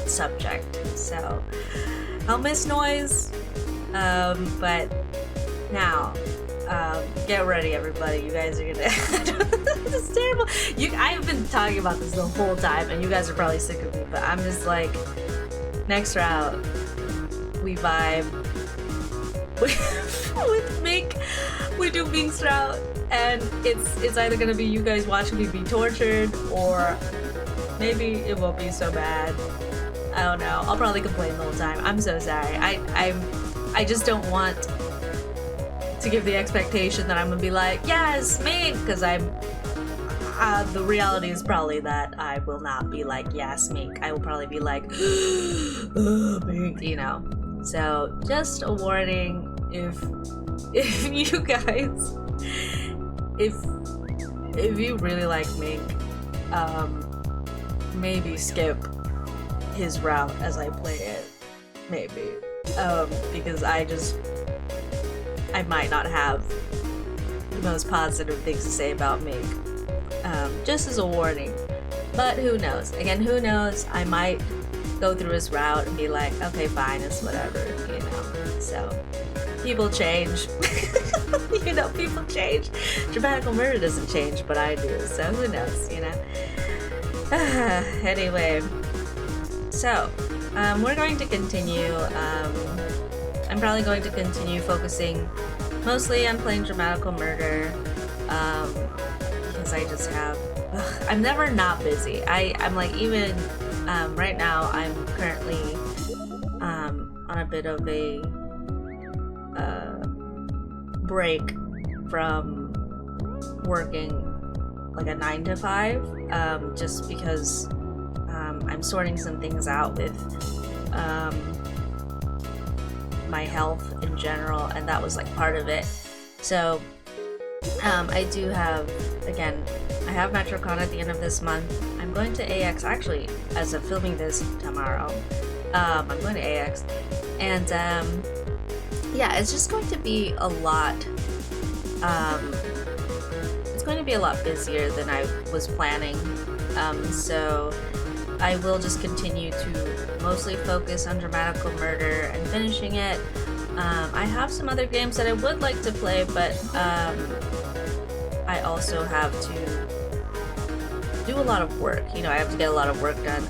subject. So I'll miss Noiz, but now get ready, everybody. You guys are gonna this is terrible. I've been talking about this the whole time and you guys are probably sick of me, but I'm just like, next route we vibe with Mink. We do Mink's route and it's either gonna be you guys watching me be tortured or maybe it won't be so bad. I don't know. I'll probably complain the whole time. I'm so sorry. I just don't want to give the expectation that I'm gonna be like, yes, Mink, because the reality is probably that I will not be like, yes, Mink. I will probably be like, Mink, you know. So just a warning, if you guys, if you really like Mink, maybe skip his route as I play it, maybe, because I might not have the most positive things to say about Mink, just as a warning, but who knows, again, who knows, I might go through his route and be like, okay, fine, it's whatever, you know, so, people change, you know, people change, Dramatical Murder doesn't change, but I do, so who knows, you know. Anyway, so we're going to continue. I'm probably going to continue focusing mostly on playing Dramatical Murder because I just have. I'm never not busy. I'm like, even right now I'm currently on a bit of a break from working like a 9 to 5, just because I'm sorting some things out with my health in general, and that was like part of it. So I do have, again, I have MetroCon at the end of this month. I'm going to AX, actually, as of filming this tomorrow. I'm going to AX, and yeah, it's just going to be a lot. It's going to be a lot busier than I was planning, so I will just continue to mostly focus on Dramatical Murder and finishing it. I have some other games that I would like to play, but I also have to do a lot of work. You know, I have to get a lot of work done.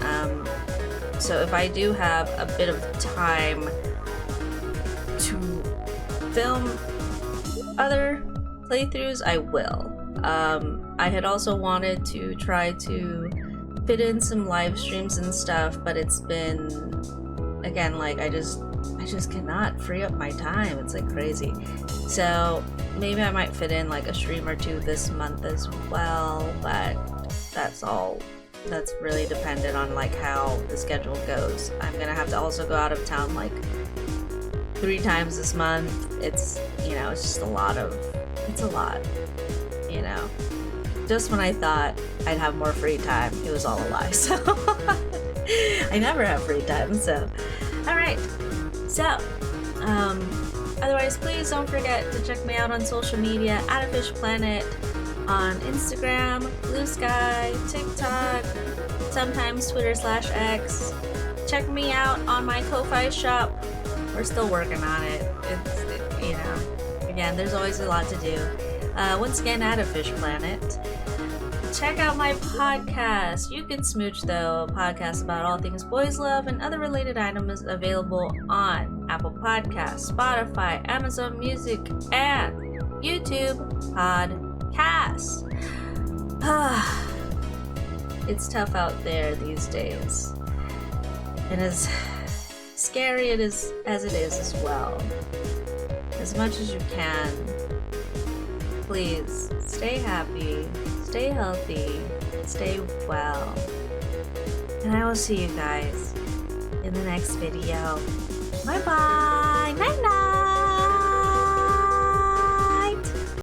So if I do have a bit of time to film other playthroughs, I will. I had also wanted to try to fit in some live streams and stuff, but it's been, again, like I just cannot free up my time. It's like crazy. So maybe I might fit in like a stream or two this month as well, but that's really dependent on like how the schedule goes. I'm gonna have to also go out of town like 3 times this month. It's, you know, it's just a lot, you know. Just when I thought I'd have more free time, it was all a lie. So I never have free time. So, all right. So, otherwise, please don't forget to check me out on social media at afishplanet on Instagram, Bluesky, TikTok, sometimes Twitter/X. Check me out on my Ko-Fi shop. We're still working on it. You know, again, there's always a lot to do. Once again, at afishplanet. Check out my podcast, You Can Smooch Tho, podcast about all things boys love and other related items, available on Apple Podcasts, Spotify, Amazon Music, and YouTube Podcasts. It's tough out there these days, and as scary as it is as well. As much as you can, please stay happy, stay healthy, stay well, and I will see you guys in the next video. Bye bye, night night.